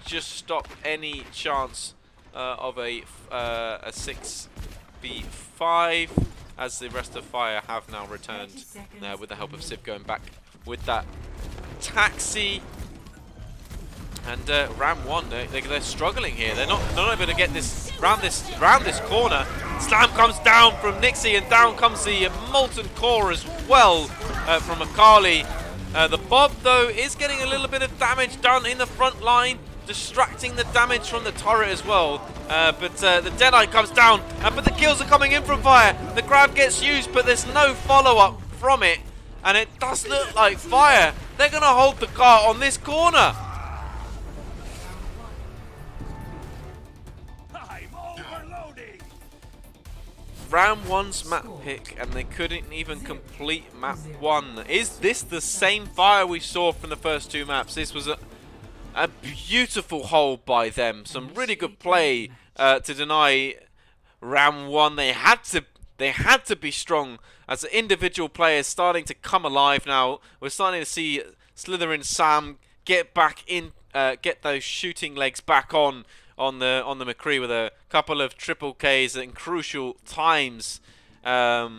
just stop any chance of a 6v5. As the rest of Fire have now returned with the help of Civ going back with that taxi. And Ram1, they're struggling here. They're not able to get this round this corner. Slam comes down from Nixie, and down comes the molten core as well from Akali. The Bob though is getting a little bit of damage done in the front line, distracting the damage from the turret as well. But the Deadeye comes down, but the kills are coming in from Fire. The grab gets used, but there's no follow-up from it. And it does look like Fire, they're going to hold the car on this corner. Ram1's map pick, and they couldn't even complete map 1. Is this the same Fire we saw from the first 2 maps? This was a beautiful hold by them. Some really good play to deny Ram1. They had to be strong as the individual players starting to come alive now. We're starting to see Slytherin Sam get back in, get those shooting legs back on the McCree with a couple of triple Ks in crucial times there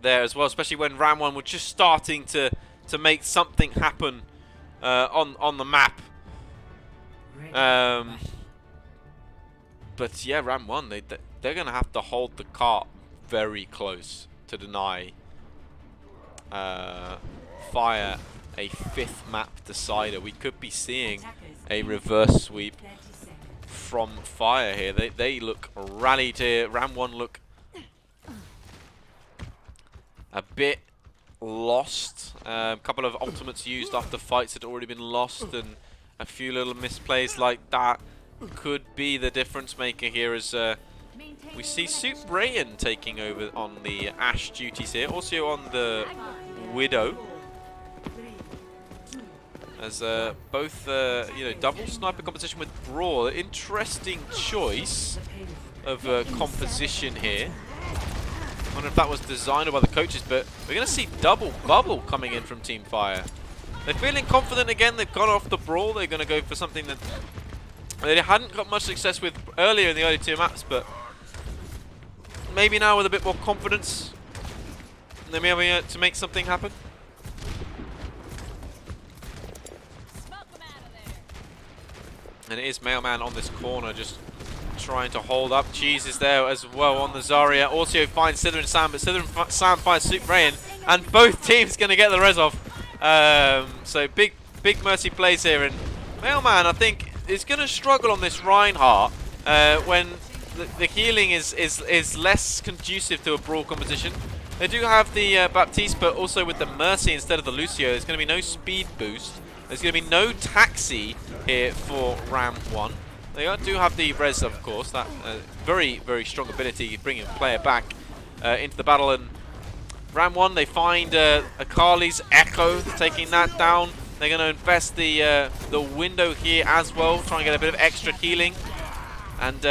as well, especially when Ram1 were just starting to make something happen on the map. But yeah, Ram1, they're gonna have to hold the cart very close to deny Fire a 5th map decider. We could be seeing a reverse sweep from Fire here. They look rallied here. Ram1 look a bit lost. A couple of ultimates used after fights had already been lost, and a few little misplays like that could be the difference maker here as we see Suprayan taking over on the Ashe duties here, also on the Widow. As both, double sniper competition with Brawl. Interesting choice of composition here. I wonder if that was designed by the coaches, but we're going to see double bubble coming in from Team Fire. They're feeling confident again. They've gone off the Brawl. They're going to go for something that they hadn't got much success with earlier in the early 2 maps, but maybe now with a bit more confidence, they may be able to make something happen. And it is Mailman on this corner, just trying to hold up. Cheese is there as well on the Zarya. Also finds Slytherin Sam, but Slytherin Sam finds Suprayan, and both teams going to get the res off. So big mercy plays here, and Mailman, I think, is going to struggle on this Reinhardt when the healing is less conducive to a Brawl competition. They do have the Baptiste, but also with the Mercy instead of the Lucio, there's going to be no speed boost. There's going to be no taxi here for Ram1. They do have the res, of course. That very, very strong ability bringing a player back into the battle. And Ram1, they find Akali's Echo, taking that down. They're going to invest the window here as well, trying to get a bit of extra healing. And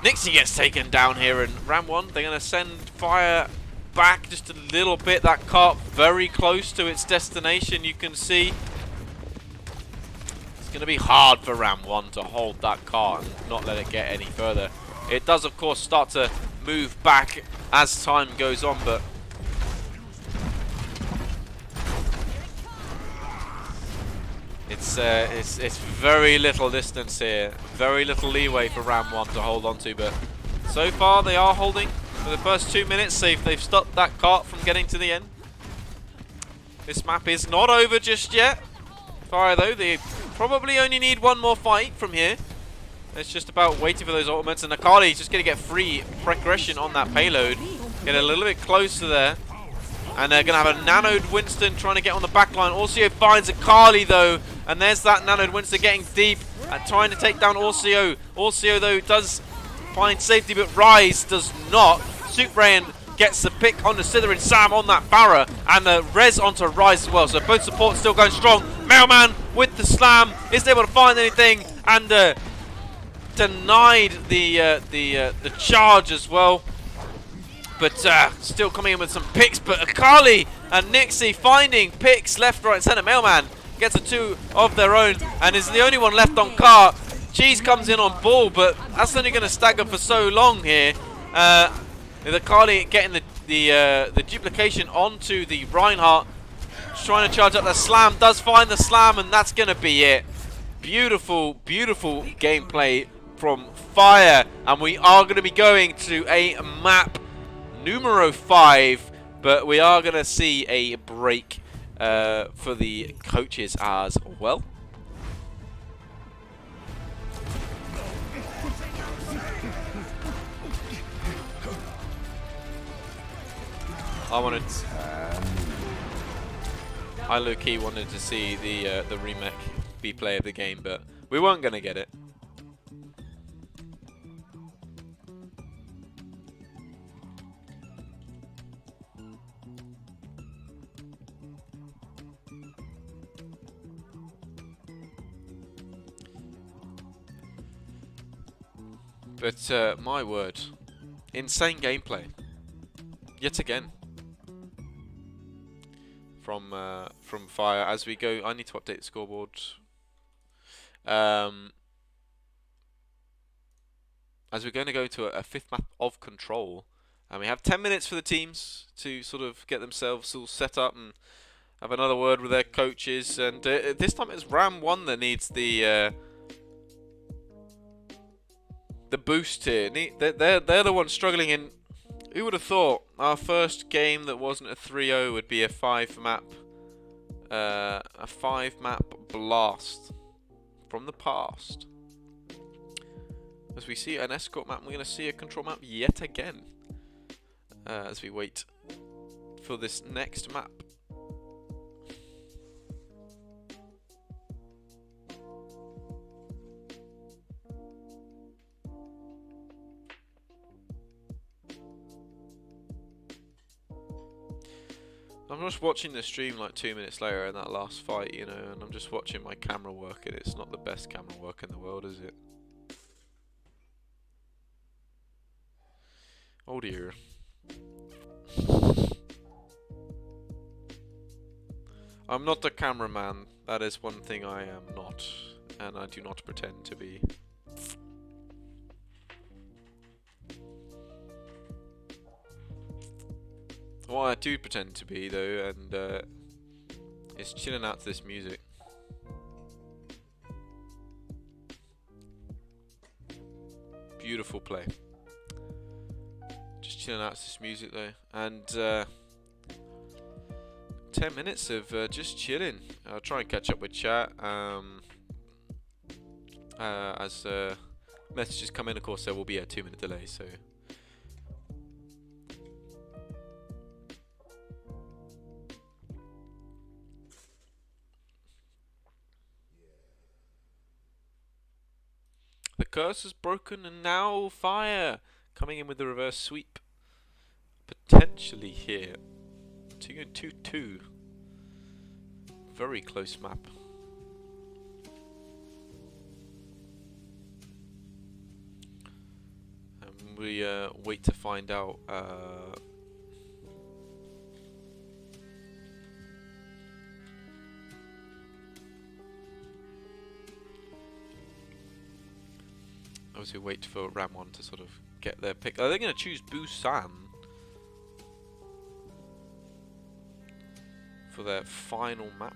Nixie gets taken down here, and Ram1, they're going to send Fire back just a little bit. That cart very close to its destination, you can see. It's going to be hard for Ram1 to hold that cart and not let it get any further. It does, of course, start to move back as time goes on, but it's very little distance here, very little leeway for Ram1 to hold on to. But so far they are holding. For the first 2 minutes, they've stopped that cart from getting to the end. This map is not over just yet. Fire though, they probably only need one more fight from here. It's just about waiting for those ultimates, and Akali's just going to get free progression on that payload. Get a little bit closer there. And they're going to have a nanoed Winston trying to get on the back line. Orcio finds Akali though, and there's that nanoed Winston getting deep and trying to take down Orcio. Orcio though does find safety, but Rise does not. Suprayan gets the pick on the Slytherin Sam on that Barra, and the res onto Rise as well. So both supports still going strong. Mailman with the slam isn't able to find anything, and denied the charge as well. But still coming in with some picks. But Akali and Nixie finding picks left, right, and centre. Mailman gets a 2 of their own and is the only one left on cart. Cheese comes in on ball, but that's only going to stagger for so long here. With Akali getting the duplication onto the Reinhardt, trying to charge up the slam, does find the slam, and that's going to be it. Beautiful, beautiful gameplay from Fire, and we are going to be going to a map numero 5, but we are going to see a break for the coaches as well. I low-key wanted to see the remake be play of the game, but we weren't gonna get it. But my word, insane gameplay yet again from Fire. As we go, I need to update the scoreboard. As we're going to go to a 5th map of Control, and we have 10 minutes for the teams to sort of get themselves all set up and have another word with their coaches. And this time it's Ram1 that needs the boost here. They're the ones struggling in. Who would have thought our first game that wasn't a 3-0 would be a 5-map blast from the past. As we see an escort map, we're going to see a control map yet again as we wait for this next map. I'm just watching the stream like 2 minutes later in that last fight, you know, and I'm just watching my camera work, and it's not the best camera work in the world, is it? Oh dear. I'm not a cameraman. That is one thing I am not, and I do not pretend to be. What I do pretend to be, though, and is chilling out to this music. Beautiful play. Just chilling out to this music, though, and 10 minutes of just chilling. I'll try and catch up with chat as messages come in. Of course, there will be a 2-minute delay, so. The curse is broken, and now Fire coming in with the reverse sweep. Potentially here. 2-2. Very close map. And we wait to find out. Obviously wait for Ram1 to sort of get their pick. Are they going to choose Busan for their final map?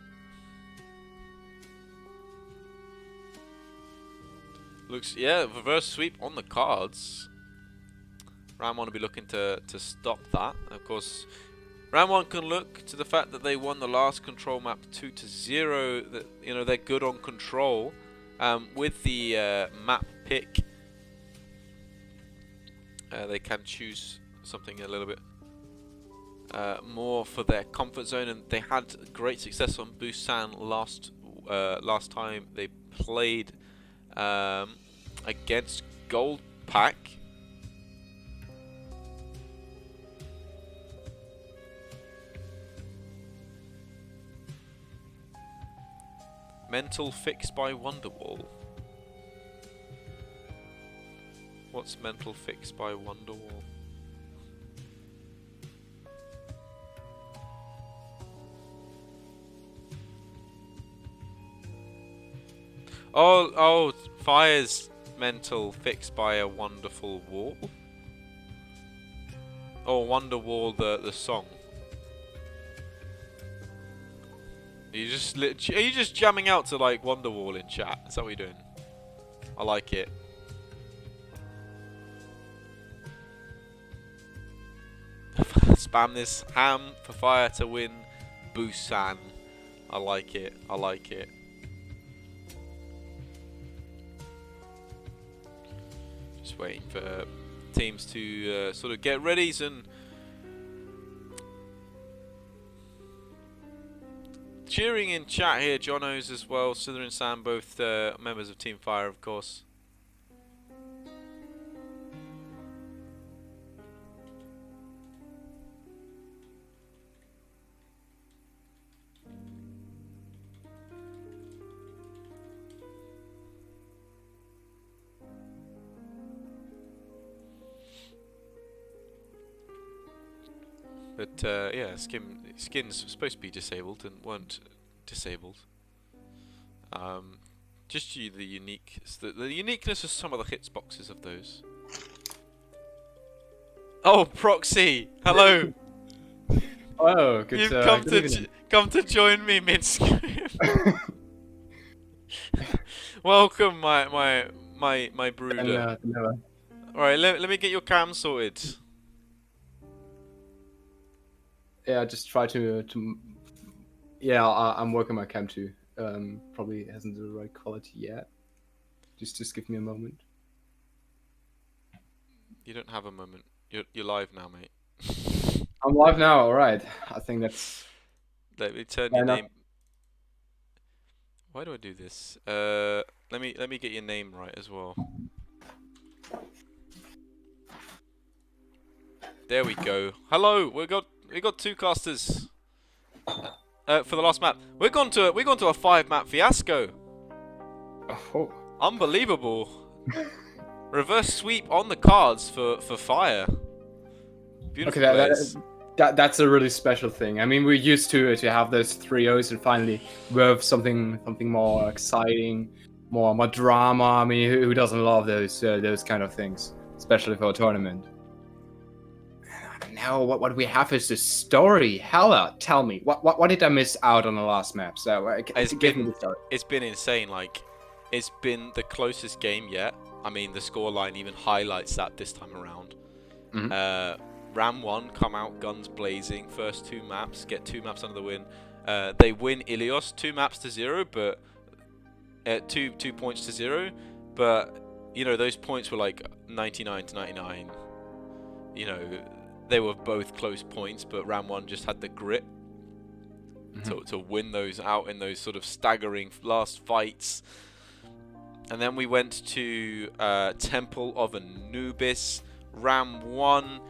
Looks, yeah, reverse sweep on the cards. Ram1 will be looking to stop that. Of course, Ram1 can look to the fact that they won the last control map 2-0. That, you know, they're good on control. With the map pick, they can choose something a little bit more for their comfort zone, and they had great success on Busan last time they played against Gold Pack. Mental fix by Wonderwall. What's mental fix by Wonderwall? Oh, Fire's mental fix by a wonderful wall. Oh, Wonderwall the song. Are you just jamming out to like Wonderwall in chat? Is that what you're doing? I like it. Spam this ham for fire to win Busan. I like it. I like it. Just waiting for teams to sort of get ready and cheering in chat here. Jono's as well. Sither and Sam, both members of Team Fire, of course. But yeah, skins supposed to be disabled and weren't disabled. Just the uniqueness of some of the hitboxes of those. Oh, Proxy! Hello. Oh, good. You've come to join me mid-screen. Welcome, my brooder. All right, let me get your cam sorted. Yeah, just try to yeah, I'm working my cam too. Probably hasn't the right quality yet. Just give me a moment. You don't have a moment. You're live now, mate. I'm live now. All right. I think that's. Let me turn your name. Why do I do this? Let me get your name right as well. There we go. Hello. We got two casters. For the last map, we're going to a 5-map fiasco. Oh. Unbelievable. Reverse sweep on the cards for Fire. Beautiful. Okay, that's a really special thing. I mean, we're used to have those 3-0s and finally with something more exciting, more drama. I mean, who doesn't love those kind of things, especially for a tournament? Now what we have is the story. Hella, tell me, what did I miss out on the last map? So give me the story. It's been insane. Like, it's been the closest game yet. I mean, the scoreline even highlights that this time around. Mm-hmm. Ram1 come out guns blazing. First 2 maps, get 2 maps under the win. They win Ilios 2 maps to 0, but 2 points to 0. But you know, those points were like 99 to 99. You know, they were both close points, but Ram1 just had the grit to win those out in those sort of staggering last fights. And then we went to Temple of Anubis. Ram1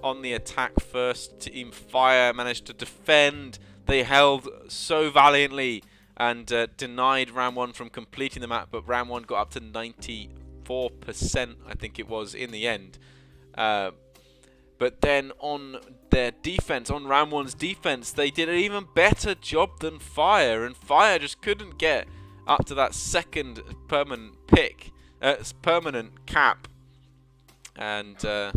on the attack first. Team Fire managed to defend. They held so valiantly and denied Ram1 from completing the map, but Ram1 got up to 94%, I think it was, in the end. But then on their defense, on Ram1's defense, they did an even better job than Fire, and Fire just couldn't get up to that second permanent pick, permanent cap, and so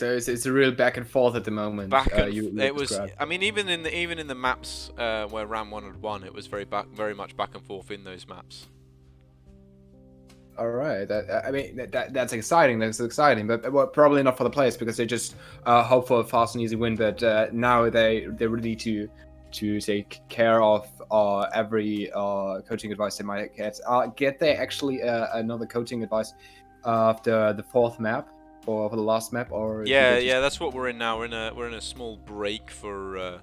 it's a real back and forth at the moment. It was. I mean, even in the maps where Ram1 had won, it was very much back and forth in those maps. All right, that's exciting. That's exciting, but well, probably not for the players because they just hope for a fast and easy win. But now they really need to take care of every coaching advice they might get. Get they actually another coaching advice after the 4th map or for the last map? Or yeah, that's what we're in now. We're in a small break for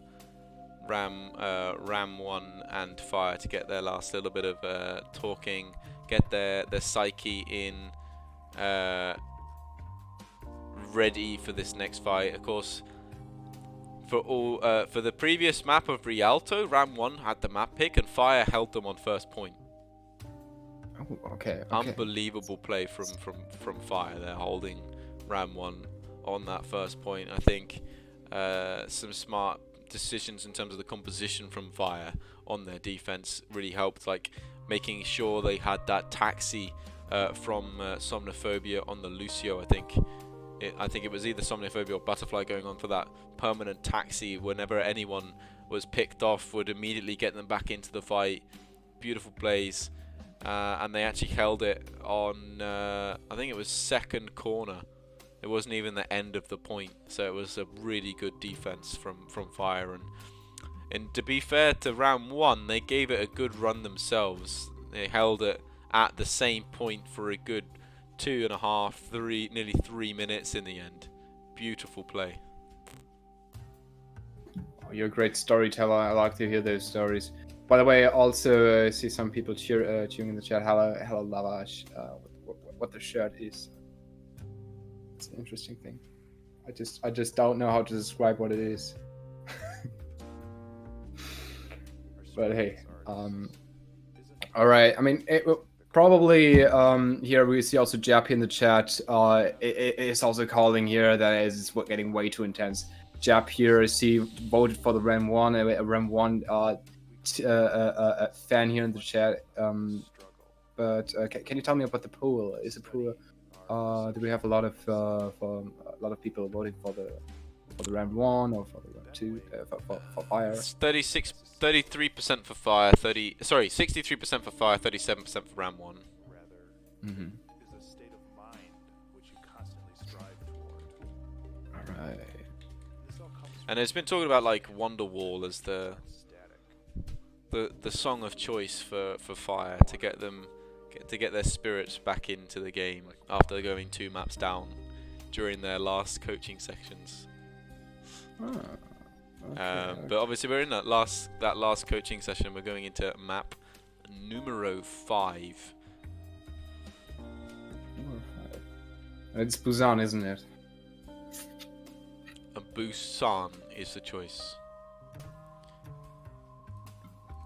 Ram1 and Fire to get their last little bit of talking. Get their psyche in ready for this next fight. Of course, for the previous map of Rialto, Ram1 had the map pick and Fire held them on first point. Oh, okay. Unbelievable play from Fire. They're holding Ram1 on that first point. I think some smart decisions in terms of the composition from Fire on their defense really helped, like making sure they had that taxi from Somnophobia on the Lucio, I think, I think it was either Somniophobia or Butterfly going on for that permanent taxi. Whenever anyone was picked off, would immediately get them back into the fight. Beautiful plays, and they actually held it on. I think it was second corner. It wasn't even the end of the point, so it was a really good defense from Fire. And to be fair to round 1, they gave it a good run themselves. They held it at the same point for a good 2.5, nearly 3 minutes in the end. Beautiful play. Oh, you're a great storyteller. I like to hear those stories. By the way, I also see some people cheering in the chat. Hello, Lavash. What the shirt is. It's an interesting thing. I just don't know how to describe what it is. But hey, all right. I mean, probably here we see also Jap in the chat. It is also calling here that it's getting way too intense. Jap here, he voted for the Ram1. Ram1 fan here in the chat. But can you tell me about the pool? Is the pool? Do we have a lot of people voting for the Ram1 or for the Ram2 for Fire? It's 33% for Fire, 63% for Fire, 37% for Ram1. Mm-hmm. Is a state of mind which you constantly strive toward. All right. And it's been talking about like Wonderwall as the song of choice for Fire to get their spirits back into the game after going 2 maps down during their last coaching sections. But obviously we're in that last coaching session. We're going into map numero 5. It's Busan, isn't it? Busan is the choice.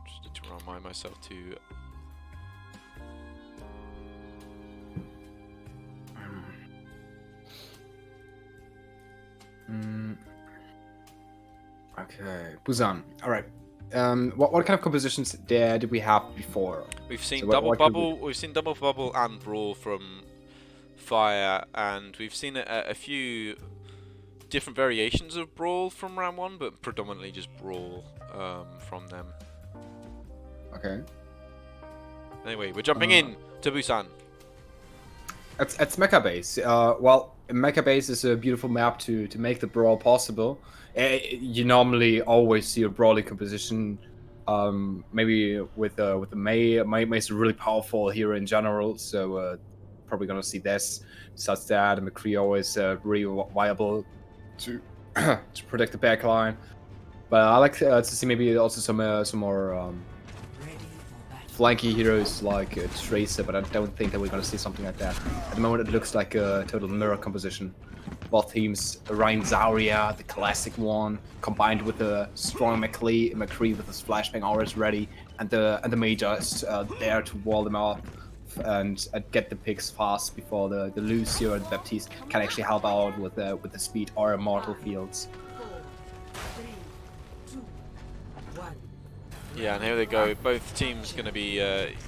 Just need to remind myself to. Okay, Busan. All right. What kind of compositions did we have before? We've seen So double what could bubble. We've seen double bubble and brawl from Fire, and we've seen a few different variations of brawl from Ram1, but predominantly just brawl from them. Okay. Anyway, we're jumping in to Busan. It's Mecha Base. Well, Mecha Base is a beautiful map to make the brawl possible. You normally always see a brawling composition. Maybe with the Mei. Mei's really powerful here in general, so probably gonna see this. Besides that, McCree always really viable to to protect the backline. But I like to see maybe also some more flanky heroes like Tracer, but I don't think that we're gonna see something like that. At the moment, it looks like a total mirror composition. Both teams, Ryan Zarya, the classic one, combined with the strong McCree with his flashbang always ready, and the Mei just there to wall them up and get the picks fast before the Lucio and Baptiste can actually help out with the speed or immortal fields. 4, 3, 2, 1. Yeah, and here they go. Both teams going to be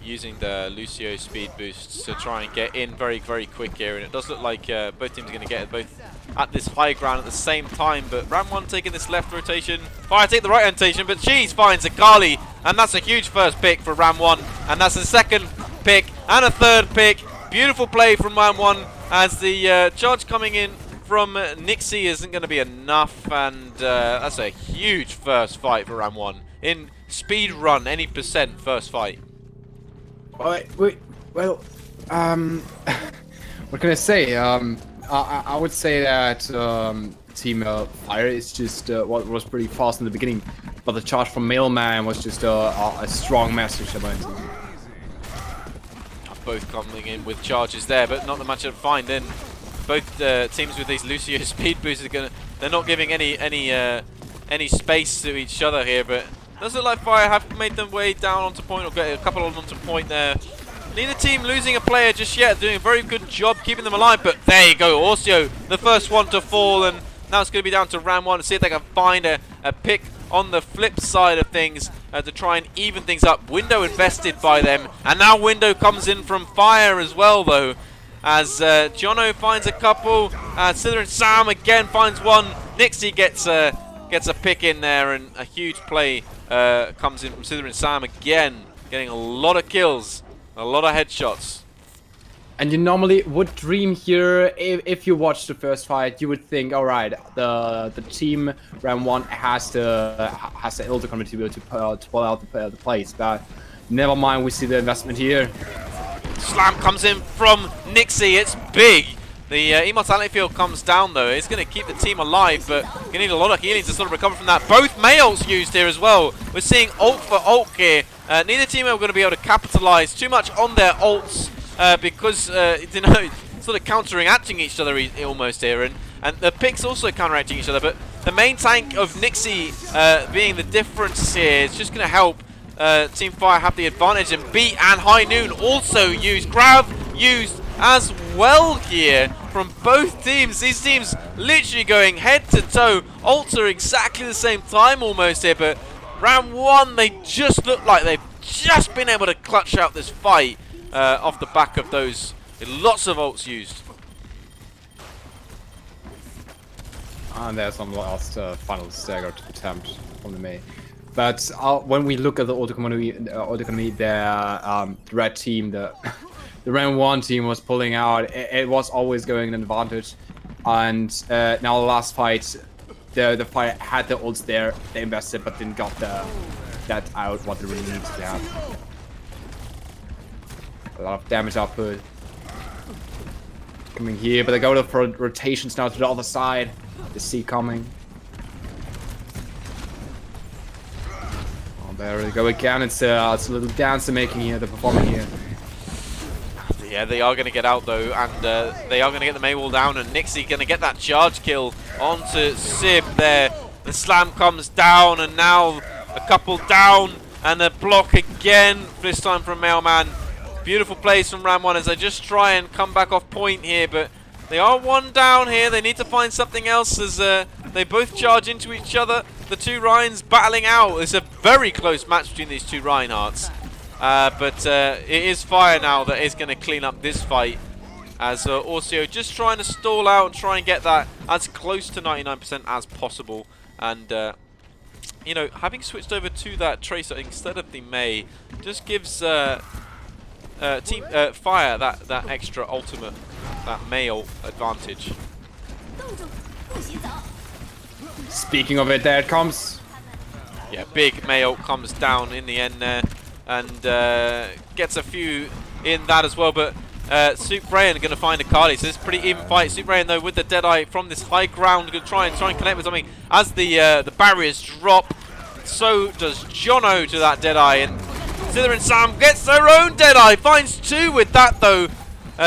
using the Lucio speed boosts to try and get in very, very quick here. And it does look like both teams are going to get it both at this high ground at the same time. But Ram1 taking this left rotation. Fire take the right rotation, but Cheese finds Akali. And that's a huge first pick for Ram1. And that's a second pick and a third pick. Beautiful play from Ram1 as the charge coming in from Nixie isn't going to be enough. And that's a huge first fight for Ram1. In speed run, any percent first fight. Well, what can I say? I would say that Team Fire is just what was pretty fast in the beginning, but the charge from Mailman was just a strong message about it. Both coming in with charges there, but not the match to find. Then both teams with these Lucio speed boosts are they're not giving any space to each other here, but does look like Fire have made them way down onto point, or get a couple of them onto point there. Neither team losing a player just yet, doing a very good job keeping them alive, but there you go, Orcio, the first one to fall, and now it's going to be down to Ram1 to see if they can find a pick on the flip side of things to try and even things up. Window invested by them, and now Window comes in from Fire as well, though. as Jono finds a couple. Sither and Sam again finds one. Nixie gets a pick in there, and a huge play comes in from Sither and Sam again, getting a lot of kills, a lot of headshots. And you normally would dream here, if you watch the first fight, you would think, all right, the team Ram1 has the elder community to pull out the plays, but never mind, we see the investment here. Slam comes in from Nixie, it's big. The immortality field comes down though. It's going to keep the team alive, but you need a lot of healing to sort of recover from that. Both Mei ults used here as well. We're seeing ult for ult here. Neither team are going to be able to capitalize too much on their ults because you know, sort of counteracting each other almost here, and the picks also counteracting each other. But the main tank of Nixie being the difference here is just going to help Team Fire have the advantage, and Beat and High Noon also used. Grav used as well here from both teams. These teams literally going head to toe. Ults are exactly the same time almost here, but Ram1, they just look like they've just been able to clutch out this fight off the back of those. Lots of ults used. And there's some last final stagger attempt from the Mei. But when we look at the old economy, the red team, the Ram1 team was pulling out. It was always going an advantage, and now the last fight, the fight had the ults there. They invested, but didn't got that out what they really needed to have. A lot of damage output coming here, but they go for rotations now to the other side. The C coming. Oh, there we go again. It's a little dance they're making here. They're performing here. Yeah, they are going to get out though, and they are going to get the Mei wall down, and Nixie going to get that charge kill onto Sib there. The slam comes down, and now a couple down, and a block again, this time from Mailman. Beautiful plays from Ram1 as they just try and come back off point here, but they are one down here. They need to find something else as they both charge into each other. The two Ryans battling out. It's a very close match between these two Reinhardts. But it is Fire now that is going to clean up this fight, as Orcio just trying to stall out and try and get that as close to 99% as possible. And you know, having switched over to that Tracer instead of the Mei just gives Team Fire that extra ultimate, that Mei ult advantage. Speaking of it, there it comes. Yeah, big Mei ult comes down in the end there, and gets a few in that as well. But Soup Rayan going to find Akali, so it's a pretty even fight. Soup Rayan though with the Deadeye from this high ground, going to try and connect with something as the barriers drop. So does Jono to that Deadeye, and Sither and Sam gets their own Deadeye, finds two with that though.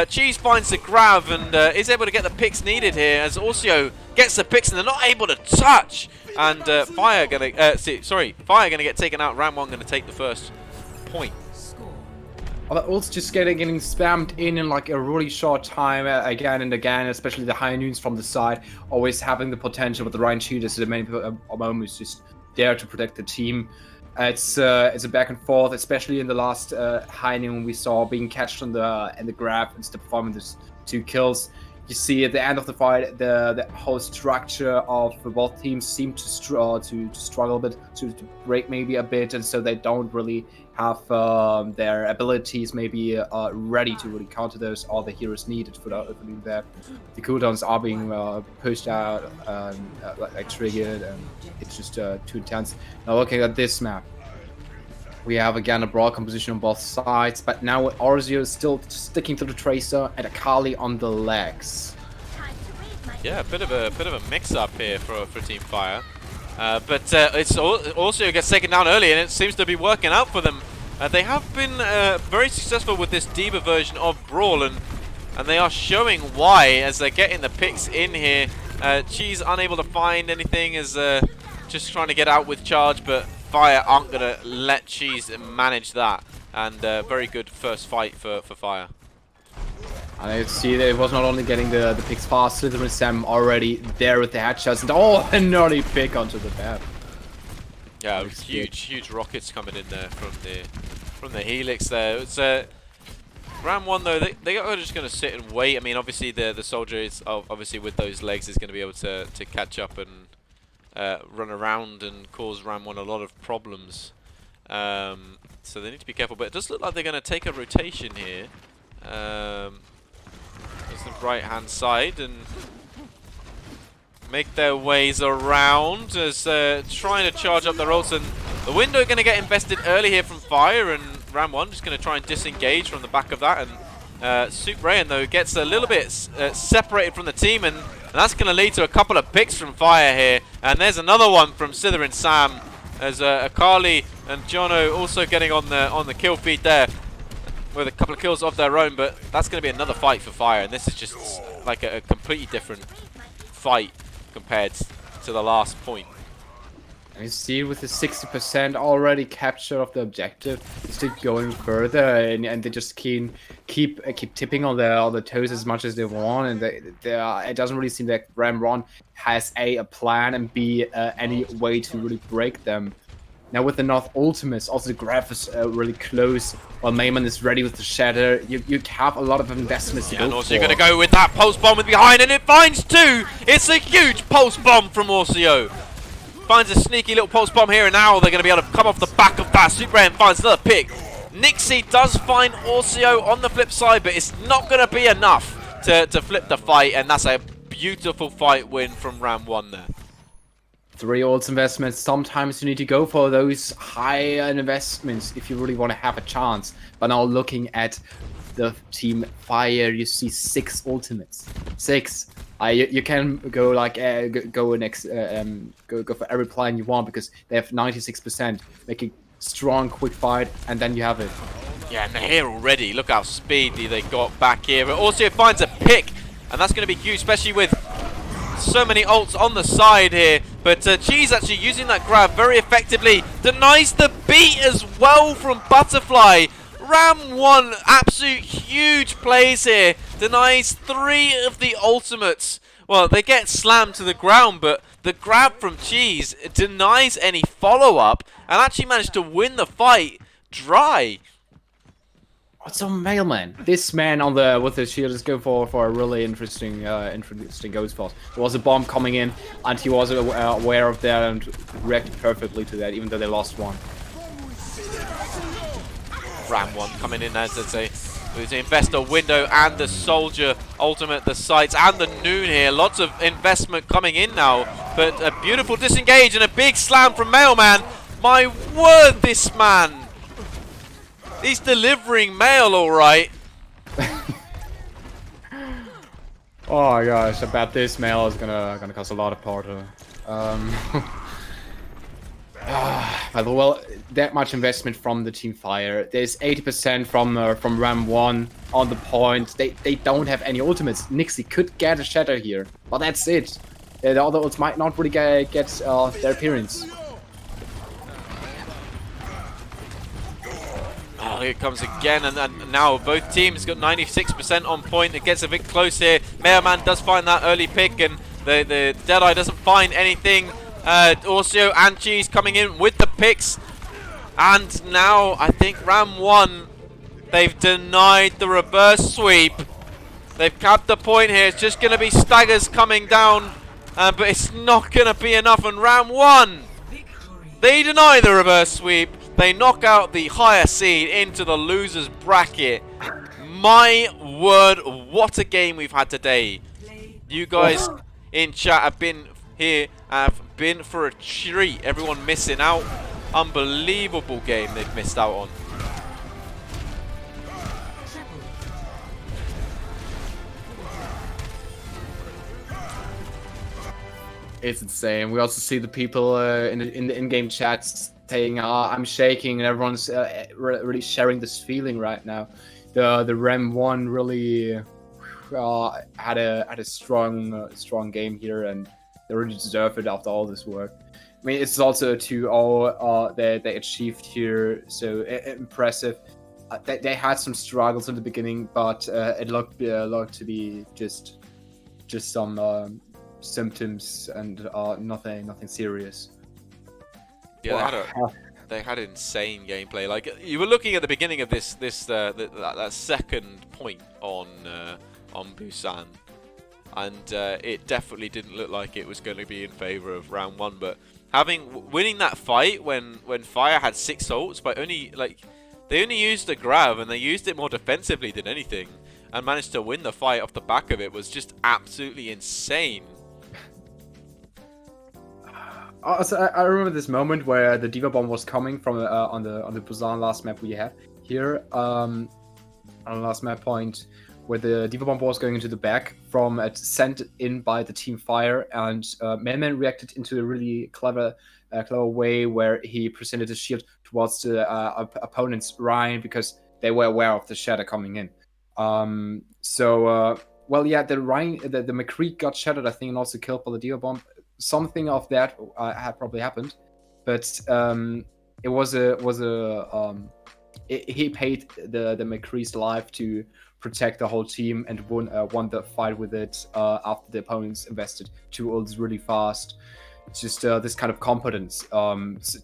Cheese finds the Grav and is able to get the picks needed here, as Orcio gets the picks and they're not able to touch. And Fire gonna Fire gonna get taken out. Ram1 gonna take the first point. Well, ults just getting spammed in like a really short time again and again, especially the High Noons from the side, always having the potential with the Ryan shooters. So the main moment is just there to protect the team. It's a back and forth, especially in the last High Noon we saw being catched in the grab instead of performing these 2 kills. You see at the end of the fight, the whole structure of both teams seem to struggle a bit, to break maybe a bit, and so they don't really have their abilities maybe ready to really counter those, all the heroes needed for doing that. The cooldowns are being pushed out, like triggered, and it's just too intense. Now looking at this map, we have again a broad composition on both sides, but now Orcio is still sticking to the Tracer and Akali on the legs. Yeah, a bit of a mix-up here for Team Fire, but it's also gets taken down early, and it seems to be working out for them. They have been very successful with this D.Va version of Brawl, and they are showing why as they're getting the picks in here. Cheese unable to find anything, as just trying to get out with charge, but Fire aren't going to let Cheese manage that, and very good first fight for Fire. And you see that it was not only getting the picks fast, Sither and Sam already there with the headshots, and an early pick onto the map. Yeah, huge rockets coming in there from the Helix there. It's Ram1 though, they are just going to sit and wait. I mean, obviously the soldier is obviously with those legs is going to be able to catch up and run around and cause Ram1 a lot of problems. So they need to be careful. But it does look like they're going to take a rotation here. It's the right hand side and make their ways around as trying to charge up their ults, and the window going to get invested early here from Fire, and Ram1 just going to try and disengage from the back of that, and Suprayan though gets a little bit separated from the team, and that's going to lead to a couple of picks from Fire here, and there's another one from Sither and Sam as Akali and Jono also getting on the kill feed there with a couple of kills of their own, but that's going to be another fight for Fire, and this is just like a completely different fight compared to the last point. And you see with the 60% already capture of the objective, still going further, and they just keep tipping on the toes as much as they want, and it doesn't really seem like Ram1 has a plan and B any way to really break them. Now with the North ultimates, also the graph is really close, while Mayman is ready with the Shatter. You have a lot of investments to go and also for. you're going to go with that pulse bomb with behind, and it finds two! It's a huge pulse bomb from Orcio. Finds a sneaky little pulse bomb here, and now they're going to be able to come off the back of that. Suprayan finds another pick. Nixie does find Orcio on the flip side, but it's not going to be enough to flip the fight, and that's a beautiful fight win from Ram1 there. 3 ults investments. Sometimes you need to go for those higher investments if you really want to have a chance. But now looking at the team Fire, you see 6 ultimates. 6. You can go like go for every plan you want because they have 96%. Make a strong, quick fight, and then you have it. Yeah, and they're here already. Look how speedy they got back here. But also finds a pick, and that's going to be huge, especially with so many ults on the side here. But Cheese actually using that grab very effectively. Denies the beat as well from Butterfly. Ram1, absolute huge plays here. Denies 3 of the ultimates. Well, they get slammed to the ground, but the grab from Cheese denies any follow-up and actually managed to win the fight dry. What's a Mailman? This man with the shield is going for a really interesting ghost force. There was a bomb coming in, and he was aware of that and reacted perfectly to that, even though they lost one. Ram1 coming in as it's the investor window and the soldier ultimate, the sights and the noon here. Lots of investment coming in now, but a beautiful disengage and a big slam from Mailman. My word, this man! He's delivering mail, all right. Oh my gosh, I bet this mail is gonna cost a lot of porter. Well, that much investment from the team Fire. There's 80% from Ram1 on the point. They don't have any ultimates. Nixie could get a shatter here, but that's it. The other ults might not really get their appearance. Oh, here it comes again, and now both teams got 96% on point. It gets a bit close here. Mailman does find that early pick, and the Deadeye doesn't find anything. Orcio and Cheese coming in with the picks, and now I think Ram1, they've denied the reverse sweep. They've capped the point here. It's just going to be staggers coming down, but it's not going to be enough. And Ram1, they deny the reverse sweep. They knock out the higher seed into the losers bracket. My word, what a game we've had today. You guys in chat have been here, have been for a treat. Everyone missing out. Unbelievable game they've missed out on. It's insane. We also see the people in the in-game chats saying, "I'm shaking," and everyone's really sharing this feeling right now. The Ram1 really had a strong game here, and they really deserve it after all this work. I mean, it's also to all they achieved here, so impressive. They had some struggles in the beginning, but it looked to be just some symptoms and nothing serious. Yeah, they had insane gameplay. Like you were looking at the beginning of that second point on Busan, and it definitely didn't look like it was going to be in favor of round 1. But winning that fight when Fire had 6 ults, but they only used the grab, and they used it more defensively than anything, and managed to win the fight off the back of it, was just absolutely insane. Also, I remember this moment where the Diva Bomb was coming from on the Busan last map we have here, on the last map point, where the Diva Bomb was going into the back from sent in by the Team Fire, and Man reacted into a really clever way where he presented his shield towards the opponent's Ryan, because they were aware of the shatter coming in. Well, yeah, the McCree got shattered, I think, and also killed by the Diva Bomb. Something of that had probably happened, but it was he paid the McCree's life to protect the whole team, and won the fight with it after the opponents invested 2 ults really fast. It's just this kind of competence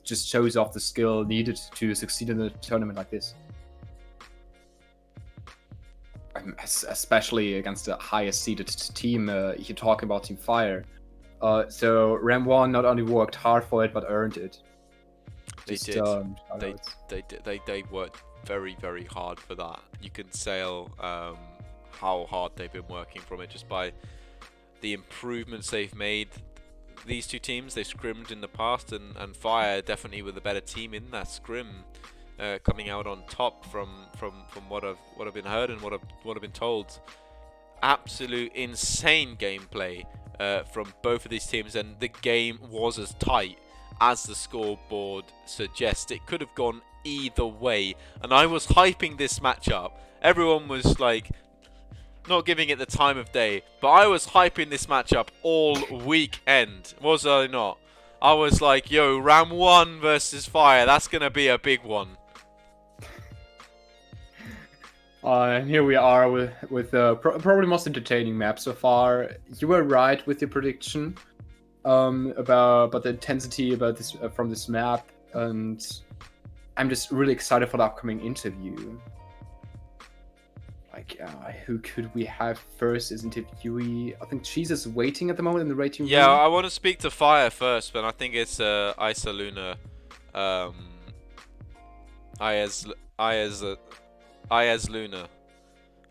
just shows off the skill needed to succeed in a tournament like this. Especially against the highest seeded team, you're talking about Team Fire. So Ram1 not only worked hard for it, but earned it. They worked very, very hard for that. You can tell how hard they've been working from it just by the improvements they've made. These two teams, they scrimmed in the past, and Fire definitely were the better team in that scrim, coming out on top from what I've been heard and what I've been told. Absolute insane gameplay from both of these teams, and the game was as tight as the scoreboard suggests. It could have gone either way, and I was hyping this matchup. Everyone was like not giving it the time of day, but I was hyping this matchup all weekend, was I not? I was like, yo, Ram1 versus Fire, that's gonna be a big one. And here we are with probably most entertaining map so far. You were right with your prediction about the intensity from this map, and I'm just really excited for the upcoming interview. Like, who could we have first as interviewee? I think she's just waiting at the moment in the rating room. Yeah, I want to speak to Fire first, but I think it's Isa Luna. Ayaz Luna.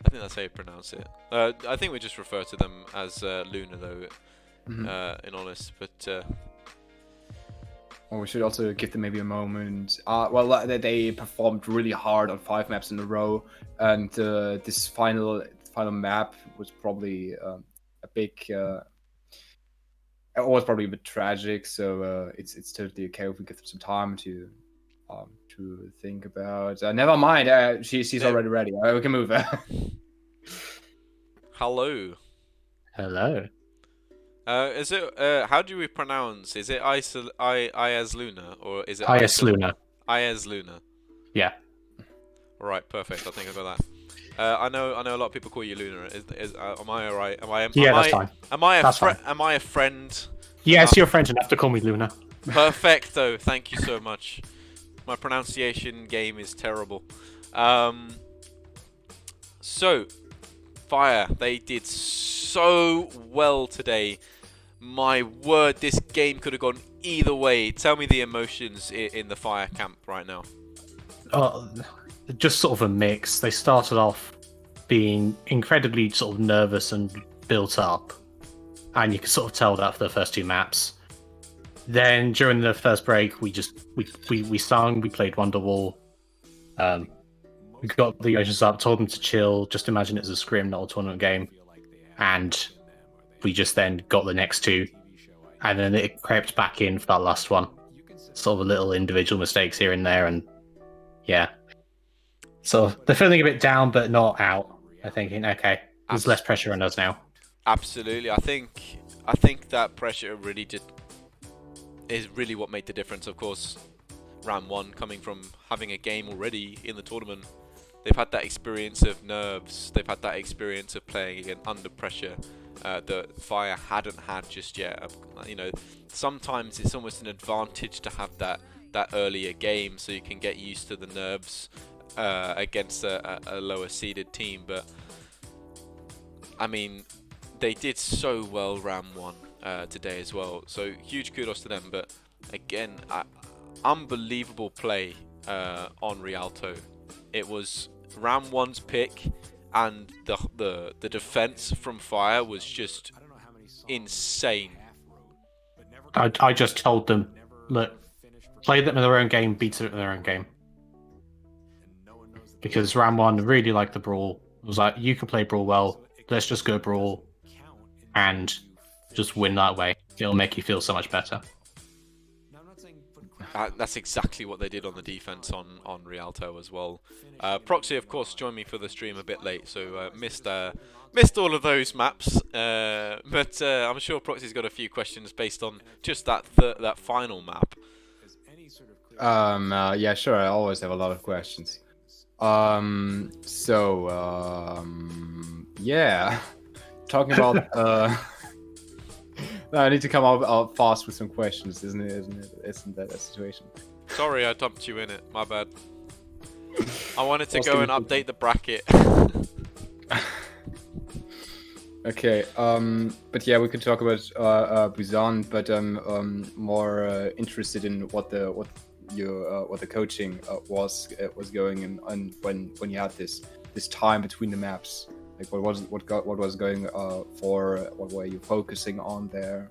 I think that's how you pronounce it. I think we just refer to them as Luna, though, in honest. But well, we should also give them maybe a moment. Well, they performed really hard on 5 maps in a row, and this final map was probably a big. It was probably a bit tragic, so it's totally okay if we give them some time to think about. Never mind. She's already ready. We can move. Hello. Hello. Is it? How do we pronounce? Is it Ayaz Luna or is it Ayaz Luna? Ayaz Luna. Yeah. All right. Perfect. I think I got that. I know a lot of people call you Luna. Am I alright? That's fine. Am I a friend? Yes, you're a friend enough to call me Luna. Perfecto. Thank you so much. My pronunciation game is terrible. So, Fire, they did so well today. My word, this game could have gone either way. Tell me the emotions in the Fire camp right now. Just sort of a mix. They started off being incredibly sort of nervous and built up, and you can sort of tell that for the first 2 maps. Then during the first break, we sung, we played Wonderwall. We got the emotions up, told them to chill, just imagine it's a scrim, not a tournament game. And we just then got the next 2. And then it crept back in for that last one. Sort of a little individual mistakes here and there, and yeah. So they're feeling a bit down, but not out. They're thinking, okay, there's less pressure on us now. Absolutely. I think that pressure really is really what made the difference. Of course, Ram1 coming from having a game already in the tournament, they've had that experience of nerves, they've had that experience of playing again under pressure that Fire hadn't had just yet. You know, sometimes it's almost an advantage to have that that earlier game, so you can get used to the nerves against a lower seeded team. But I mean, they did so well Ram1 today as well. So huge kudos to them. But again, unbelievable play on Rialto. It was Ram1's pick, and the defense from Fire was just insane. I just told them, look, play them in their own game, beat them in their own game. Because Ram1 really liked the Brawl. It was like, you can play Brawl well, let's just go Brawl and just win that way. It'll make you feel so much better. That's exactly what they did on the defense on Rialto as well. Proxy, of course, joined me for the stream a bit late, so missed all of those maps. But I'm sure Proxy's got a few questions based on just that final map. Yeah, sure. I always have a lot of questions. Yeah, talking about I need to come out fast with some questions, isn't it? Isn't that a situation? Sorry, I dumped you in it. My bad. I wanted to go and update the bracket. Okay. But yeah, we could talk about Busan, but I'm more interested in what the coaching was going and when you had this time between the maps. Like what was going for? What were you focusing on there?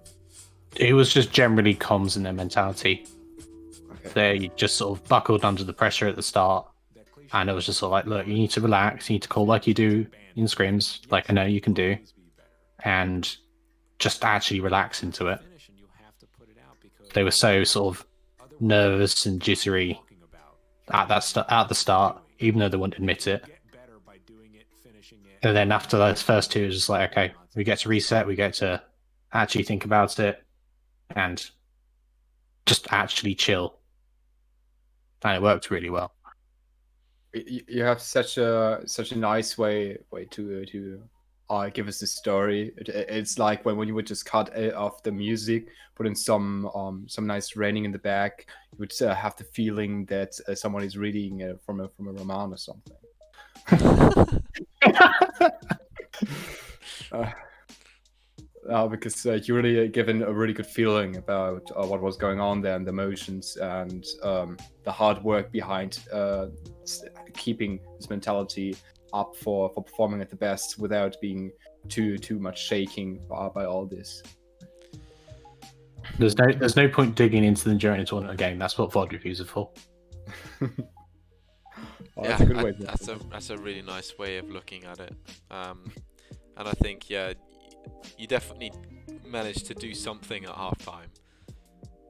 It was just generally comms and their mentality. Okay. They just sort of buckled under the pressure at the start, and it was just sort of like, look, you need to relax, you need to call like you do in scrims, like I know you can do, and just actually relax into it. They were so sort of nervous and jittery at the start, even though they wouldn't admit it. And then after those first two, it was just like, okay, we get to reset, we get to actually think about it, and just actually chill. And it worked really well. You have such a nice way to give us the story. It's like when you would just cut off the music, put in some nice raining in the back, you would have the feeling that someone is reading from a roman or something. Because you really given a really good feeling about what was going on there and the emotions and the hard work behind keeping this mentality up for performing at the best without being too much shaking by all this. There's no point digging into them during a tournament game. That's what VOD reviews are for. Well, that's a good way. That's a really nice way of looking at it. And I think you definitely managed to do something at halftime,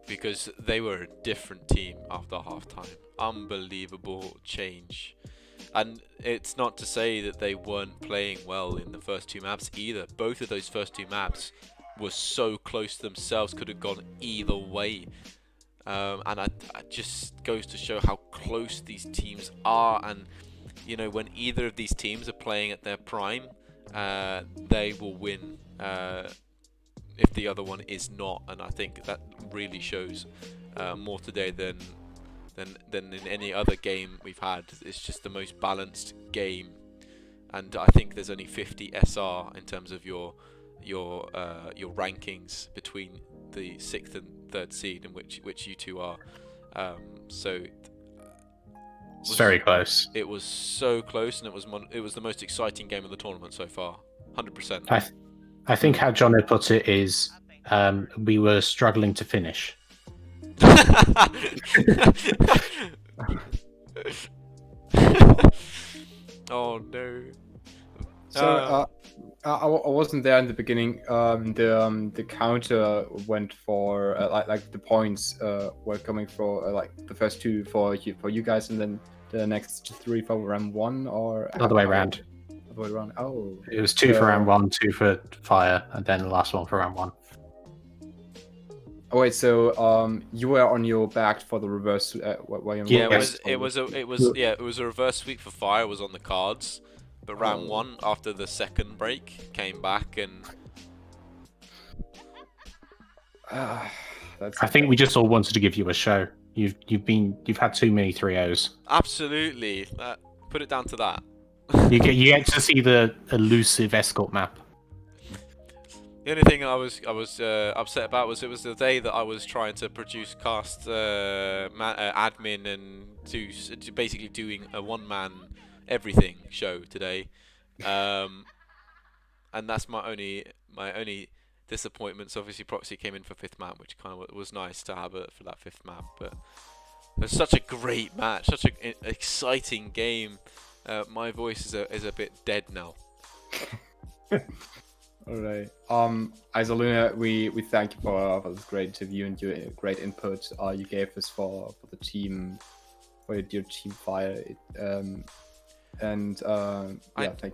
because they were a different team after halftime. Unbelievable change. And it's not to say that they weren't playing well in the first two maps either. Both of those first two maps were so close to themselves, could have gone either way. And it just goes to show how close these teams are. And, you know, when either of these teams are playing at their prime, they will win if the other one is not. And I think that really shows more today than in any other game we've had. It's just the most balanced game, and I think there's only 50 SR in terms of your rankings between the 6th and 3rd seed, in which you two are. So it's very close. It was so close, and it was the most exciting game of the tournament so far. 100%. I think how John had put it is, we were struggling to finish. Oh no. So I wasn't there in the beginning. The counter went for like the points were coming for like the first two for you guys, and then the next three for Ram1, or other way around. Other way around. Oh, it was 2 for Ram1, 2 for Fire, and then the last one for Ram1. Oh wait, so you were on your back for the reverse. Yeah, it was a reverse sweep for Fire was on the cards, but Ram1 after the second break came back and. I think we just all wanted to give you a show. You've had too many 3-0s. Absolutely. Put it down to that. You get to see the elusive escort map. The only thing I was upset about was it was the day that I was trying to produce cast admin and to basically doing a one-man everything show today, and that's my only disappointments. Obviously, Proxy came in for 5th map, which kind of was nice to have it for that 5th map. But it was such a great match, such an exciting game. My voice is a bit dead now. All right. Isoluna, we thank you for this great interview and your great input you gave us for the team, for your team fire. Thank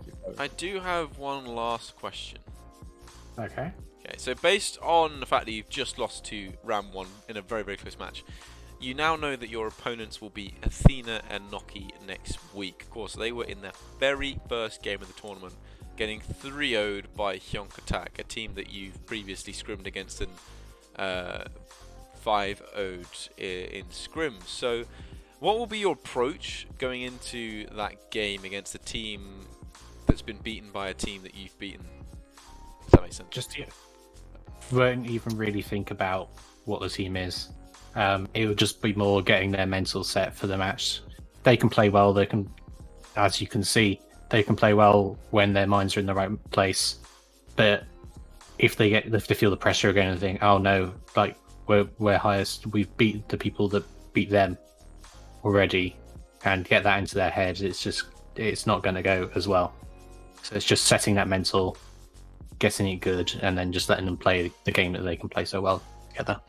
you. I do have one last question. Okay. Okay, so based on the fact that you've just lost to Ram1 in a very, very close match, you now know that your opponents will be Athena and Noki next week. Of course, they were in their very first game of the tournament, getting 3-0'd by Hyunk Attack, a team that you've previously scrimmed against and 5-0'd in scrims. So, what will be your approach going into that game against a team that's been beaten by a team that you've beaten? Does that make sense? Just won't even really think about what the team is. It will just be more getting their mental set for the match. They can play well. They can, as you can see, they can play well when their minds are in the right place. But if they feel the pressure again and think, oh no, like we're highest, we've beat the people that beat them already, and get that into their head, it's not going to go as well. So it's just setting that mental, getting it good, and then just letting them play the game that they can play so well together.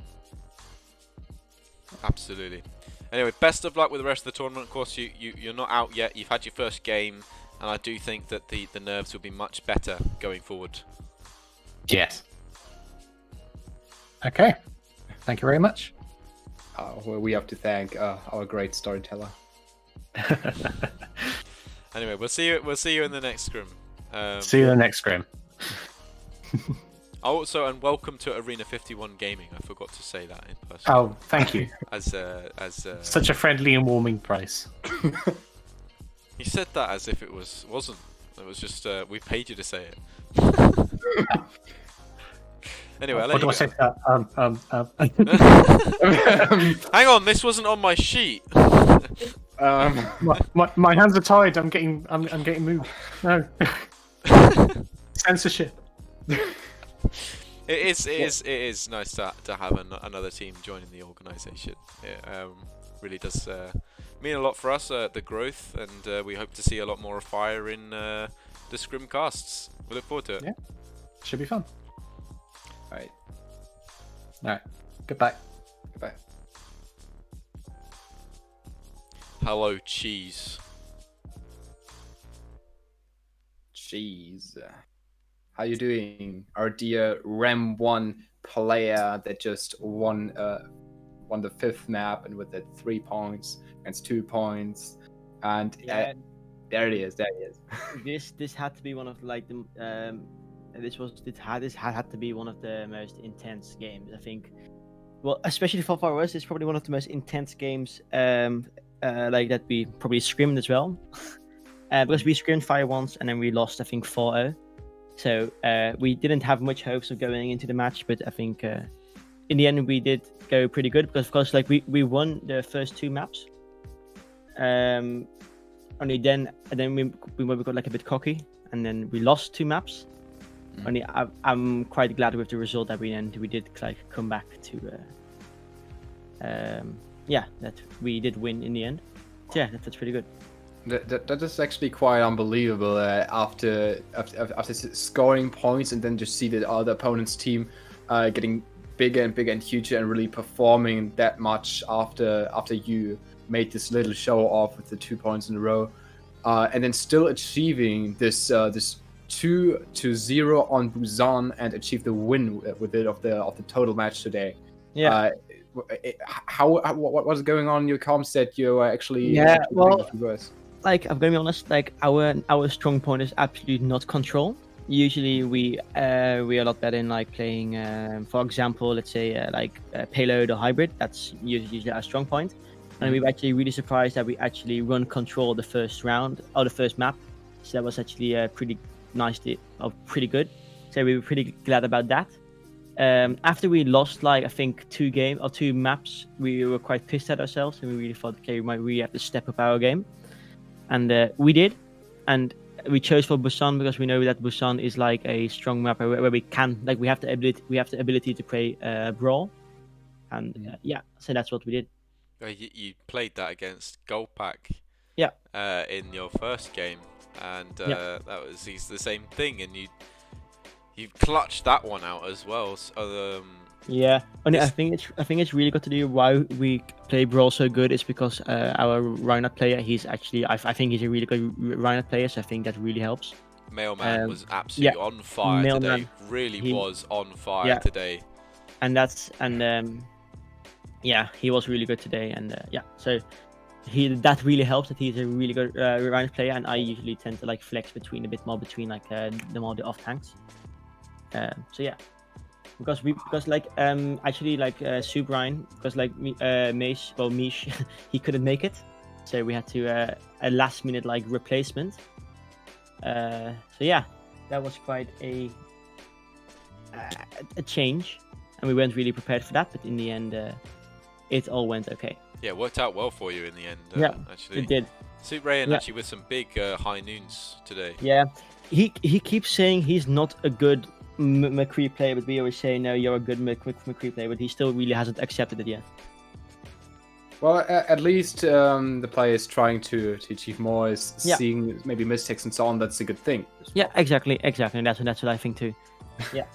Absolutely. Anyway, best of luck with the rest of the tournament. Of course, you're not out yet. You've had your first game, and I do think that the nerves will be much better going forward. Yes. Okay. Thank you very much. Well, we have to thank our great storyteller. Anyway, we'll see you in the next scrim. See you in the next scrim. Also, and welcome to Arena 51 Gaming. I forgot to say that in person. Oh, thank you. As Such a friendly and warming price. He said that as if it wasn't. It was just we paid you to say it. Anyway, I'll let what do you I go. say? Hang on, this wasn't on my sheet. My hands are tied. I'm getting moved. No. Censorship. It is nice to have another team joining the organisation. It really does mean a lot for us, the growth, and we hope to see a lot more fire in the scrim casts. We look forward to it. Yeah, should be fun. All right. Goodbye. Goodbye. Hello, cheese. Cheese. How you doing, our dear Ram1 player that just won the 5th map and with the 3 points against 2 points, and there it is. This had to be one of like the this had to be one of the most intense games, I think. Well, especially for us, it's probably one of the most intense games like that we probably scrimmed as well, because we scrimmed fire once and then we lost, I think, 4-0. So we didn't have much hopes of going into the match, but I think in the end we did go pretty good, because of course, like we won the first 2 maps. Only then we got like a bit cocky, and then we lost 2 maps. Only I'm quite glad with the result that we did like come back to that we did win in the end. So, yeah, that's pretty good. That is actually quite unbelievable. After scoring points and then just see the other opponent's team getting bigger and bigger and huger and really performing that much after you made this little show off with the 2 points in a row, and then still achieving this 2-0 on Busan and achieve the win with it of the total match today. Yeah. What was going on in your comms that you were actually well, like I'm gonna be honest, like our strong point is absolutely not control. usually we're a lot better in like playing, for example, let's say payload or hybrid. That's usually our strong point. And we were actually really surprised that we actually run control the first round or the first map. So that was actually pretty pretty good. So we were pretty glad about that. After we lost like I think 2 maps, we were quite pissed at ourselves, and we really thought, okay, we might really have to step up our game, and we did. And we chose for Busan because we know that Busan is like a strong map where we can we have the ability to play brawl, and so that's what we did. You played that against Goldpack. Yeah. In your first game, and that was the same thing, and you clutched that one out as well. So, yeah, and I think it's really good to do why we play brawl so good is because our Reinhardt player, he's actually I think he's a really good Reinhardt player, so I think that really helps. Mailman was absolutely on fire today. He was on fire today. And he was really good today, and so that really helps that he's a really good Reinhardt player, and I usually tend to like flex between like the off tanks. So yeah. Because like actually like Soup Ryan, because like Mish he couldn't make it, so we had to a last minute like replacement. So yeah, that was quite a change, and we weren't really prepared for that, but in the end it all went okay. Yeah, it worked out well for you in the end. Actually, it did. Soup Ryan actually with some big high noons today. Yeah, he keeps saying he's not a good McCree player, but we always say no, you're a good McCree player, but he still really hasn't accepted it yet. Well, at least the player is trying to achieve more, is seeing maybe mistakes and so on. That's a good thing. Yeah, exactly, and that's what I think too. Yeah.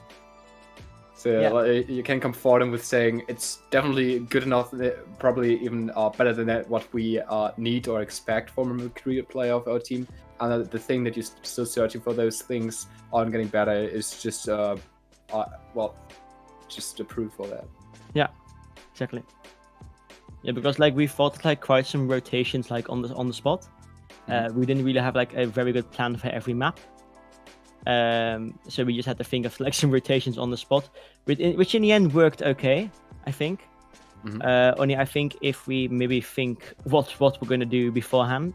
So you can comfort him with saying it's definitely good enough, probably even better than what we need or expect from a McCree player of our team. And the thing that you're still searching for, those things aren't getting better, is just just a proof for that. Yeah, exactly. Yeah, because like we thought like quite some rotations like on the spot. We didn't really have like a very good plan for every map. So we just had to think of like some rotations on the spot, which in the end worked okay, I think. Only I think if we maybe think what we're going to do beforehand,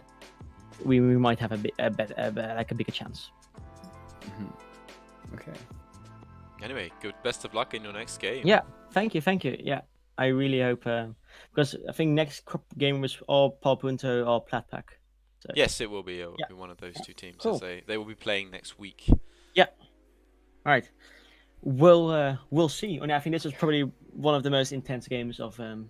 we might have a bigger chance. Okay. Anyway, good. Best of luck in your next game. Yeah, thank you. Yeah, I really hope because I think next game was all Pal Punto or Platpack. So. Yes, it will be. It will be one of those two teams. Cool. As they will be playing next week. Yeah. All right. We'll see. And I think this was probably one of the most intense games of the.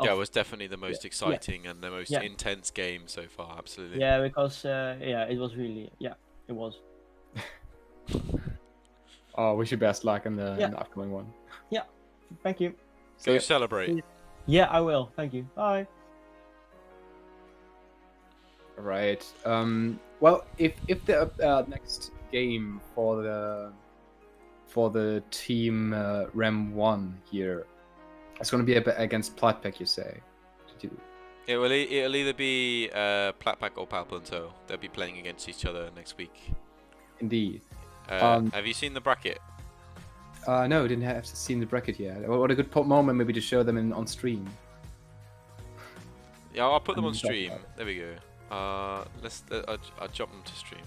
Yeah, it was definitely the most exciting and the most intense game so far. Absolutely. Yeah, because it was really it was. Wish you best luck in the upcoming one. Yeah. Thank you. Go celebrate. Yeah, I will. Thank you. Bye. Right. Well, if the next game for the team Ram1 here, it's going to be against Platpack, you say? It will either be Platpack or Palpunto. They'll be playing against each other next week. Indeed. Have you seen the bracket? No, didn't have seen the bracket yet. What a good moment maybe to show them on stream. Yeah, I'll put them on stream. There we go. I'll drop them to stream.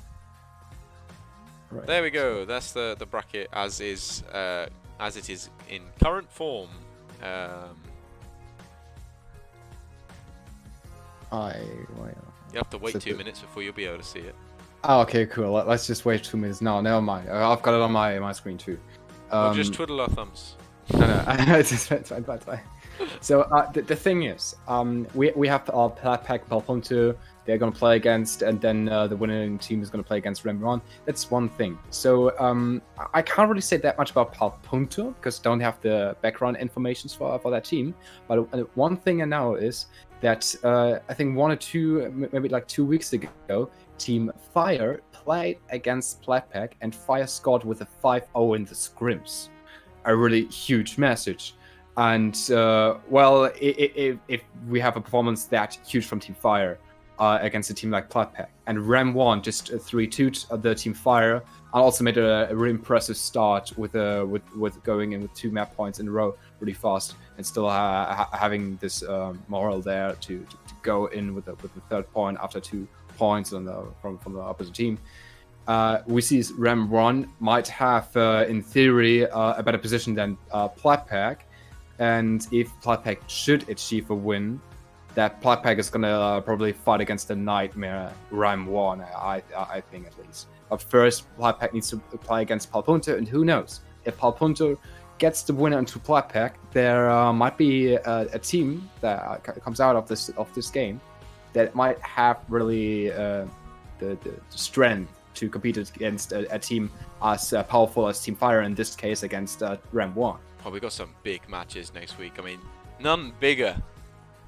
Right. There we go. That's the bracket as it is in current form. You have to wait 2 minutes before you'll be able to see it. Oh, okay, cool. Let's just wait 2 minutes. No, never mind. I've got it on my screen too. We'll just twiddle our thumbs. No, it's fine. So the thing is, we have our Platpack Palpunto. They're going to play against, and then the winning team is going to play against Ramrena. That's one thing. So I can't really say that much about Palpunto because I don't have the background information for that team. But one thing I know is that I think 1 or 2, maybe like 2 weeks ago, Team Fire played against Platpack, and Fire scored with a 5-0 in the scrims. A really huge message. And if we have a performance that huge from Team Fire, against a team like Plattpack. And Ram1 just 3-2'd the team Fire, and also made a really impressive start with going in with 2 map points in a row really fast, and still having this morale there to go in with the 3rd point after 2 points from the opposite team. We see Ram1 might have, in theory, a better position than Plattpack, and if Plattpack should achieve a win, that Plattpack is gonna probably fight against the nightmare Ram1, I think at least. But first, Plattpack needs to play against Palpunto, and who knows? If Palpunto gets the winner into Plattpack, there might be a team that comes out of this game that might have really the strength to compete against a team as powerful as Team Fire, in this case against Ram1. Oh, we got some big matches next week. I mean, none bigger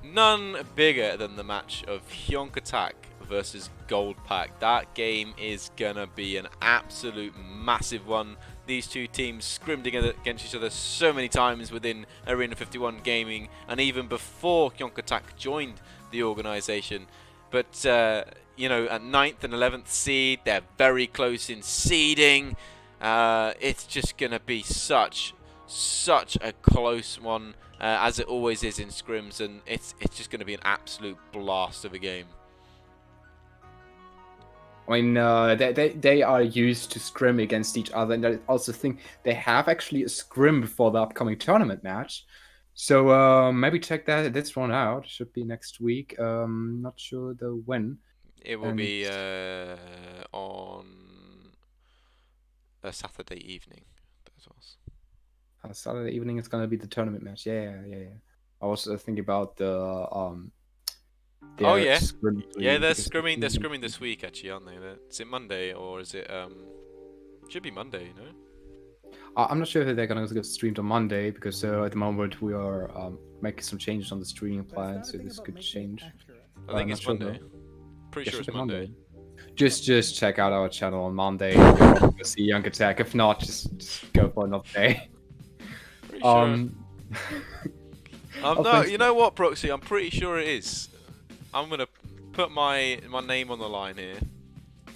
than the match of Hyonkatak versus Goldpack. That game is gonna be an absolute massive one. These two teams scrimmed against each other so many times within Arena 51 Gaming, and even before Hyonkatak joined the organization. But you know, at 9th and 11th seed, they're very close in seeding. It's just gonna be such a close one, as it always is in scrims, and it's just gonna be an absolute blast of a game. I mean, they are used to scrim against each other, and I also think they have actually a scrim before the upcoming tournament match. So maybe check this one out. Should be next week. Not sure the when. It will be on a Saturday evening. Saturday evening is gonna be the tournament match. Yeah. I was thinking about the oh yeah, they're scrimming this week actually, aren't they? Is it Monday or is it should be Monday, no? I'm not sure if they're gonna get streamed on Monday, because at the moment we are making some changes on the streaming plan, so this could change. I think it's Monday. Pretty sure it's Monday. Just check out our channel on Monday. You'll probably see Hyonkatak. If not, just go for another day. Pretty sure. No, you know what, Proxy? I'm pretty sure it is. I'm gonna put my name on the line here.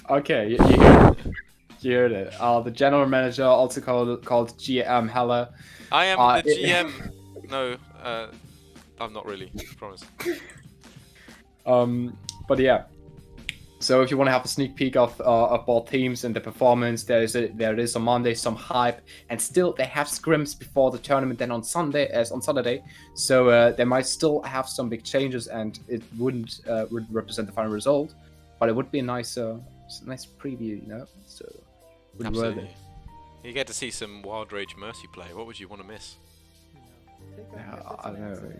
Okay, you heard it. The general manager, also called GM Hella. I am the GM. No, I'm not really. Promise. But yeah. So if you want to have a sneak peek of both teams and the performance, there is on Monday some hype, and still they have scrims before the tournament then on Saturday. So they might still have some big changes, and it wouldn't represent the final result, but it would be a nice preview, you know. So absolutely, you get to see some Wild Rage Mercy play. What would you want to miss? Yeah, I don't know.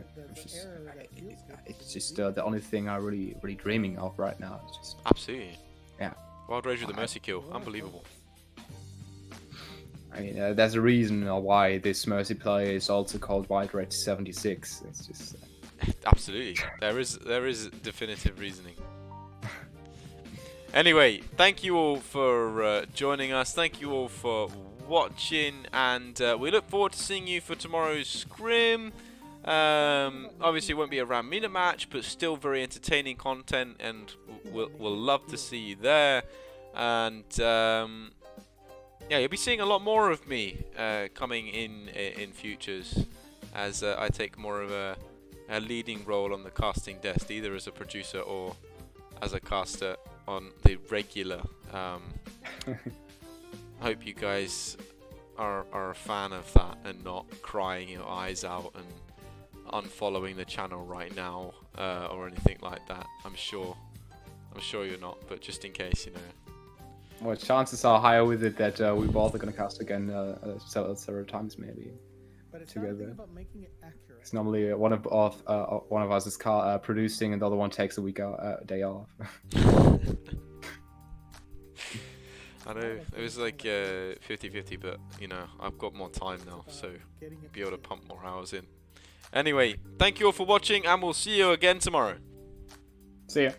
It's just the only thing I'm really dreaming of right now. It's just absolutely. Yeah. Wild Rage with the Mercy kill, unbelievable. I mean, there's a reason why this Mercy play is also called Wild Rage 76. It's just absolutely. There is definitive reasoning. Anyway, thank you all for joining us. Thank you all for watching, and we look forward to seeing you for tomorrow's scrim. Obviously it won't be a Ramrena match, but still very entertaining content, and we'll love to see you there. And yeah, you'll be seeing a lot more of me coming in futures, as I take more of a leading role on the casting desk, either as a producer or as a caster on the regular. Hope you guys are a fan of that and not crying your eyes out and unfollowing the channel right now or anything like that. I'm sure you're not, but just in case, you know. Well, chances are higher with it that we both are gonna cast again several times maybe together. It's normally one of us is producing, and the other one takes a day off. I know, it was like 50-50, but you know, I've got more time now, so be able to pump more hours in. Anyway, thank you all for watching, and we'll see you again tomorrow. See ya.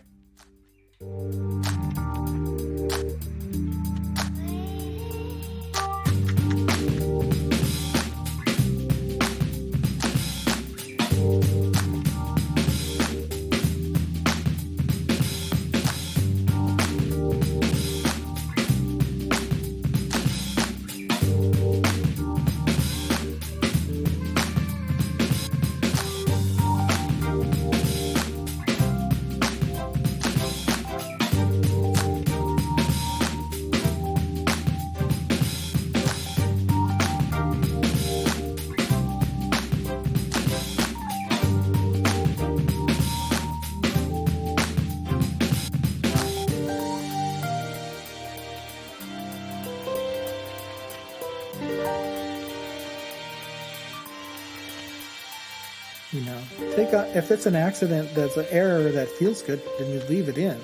You know, if it's an accident that's an error that feels good, then you leave it in.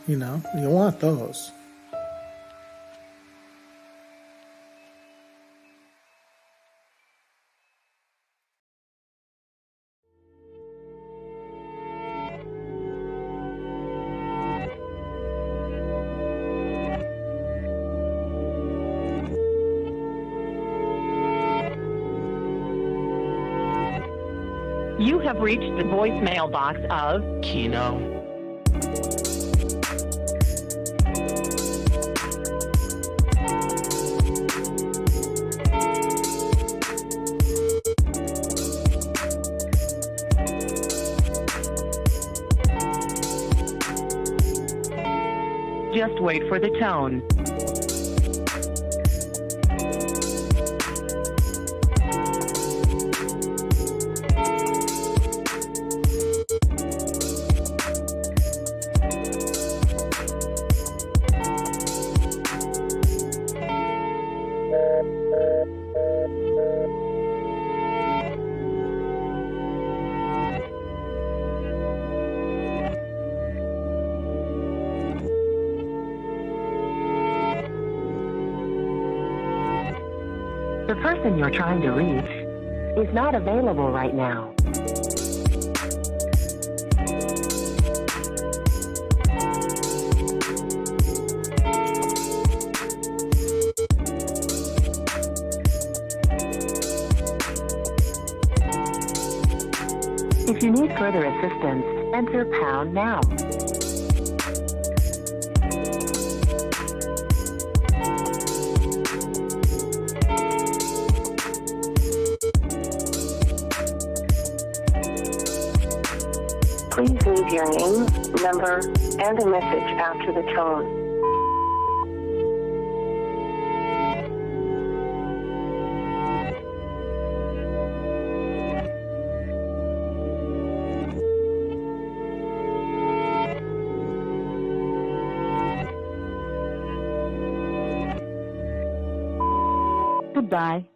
You know, you want those. You have reached the voicemail box of Kino. Just wait for the tone. The person you're trying to reach is not available right now. If you need further assistance, enter pound now. Please leave your name, number, and a message after the tone. Goodbye.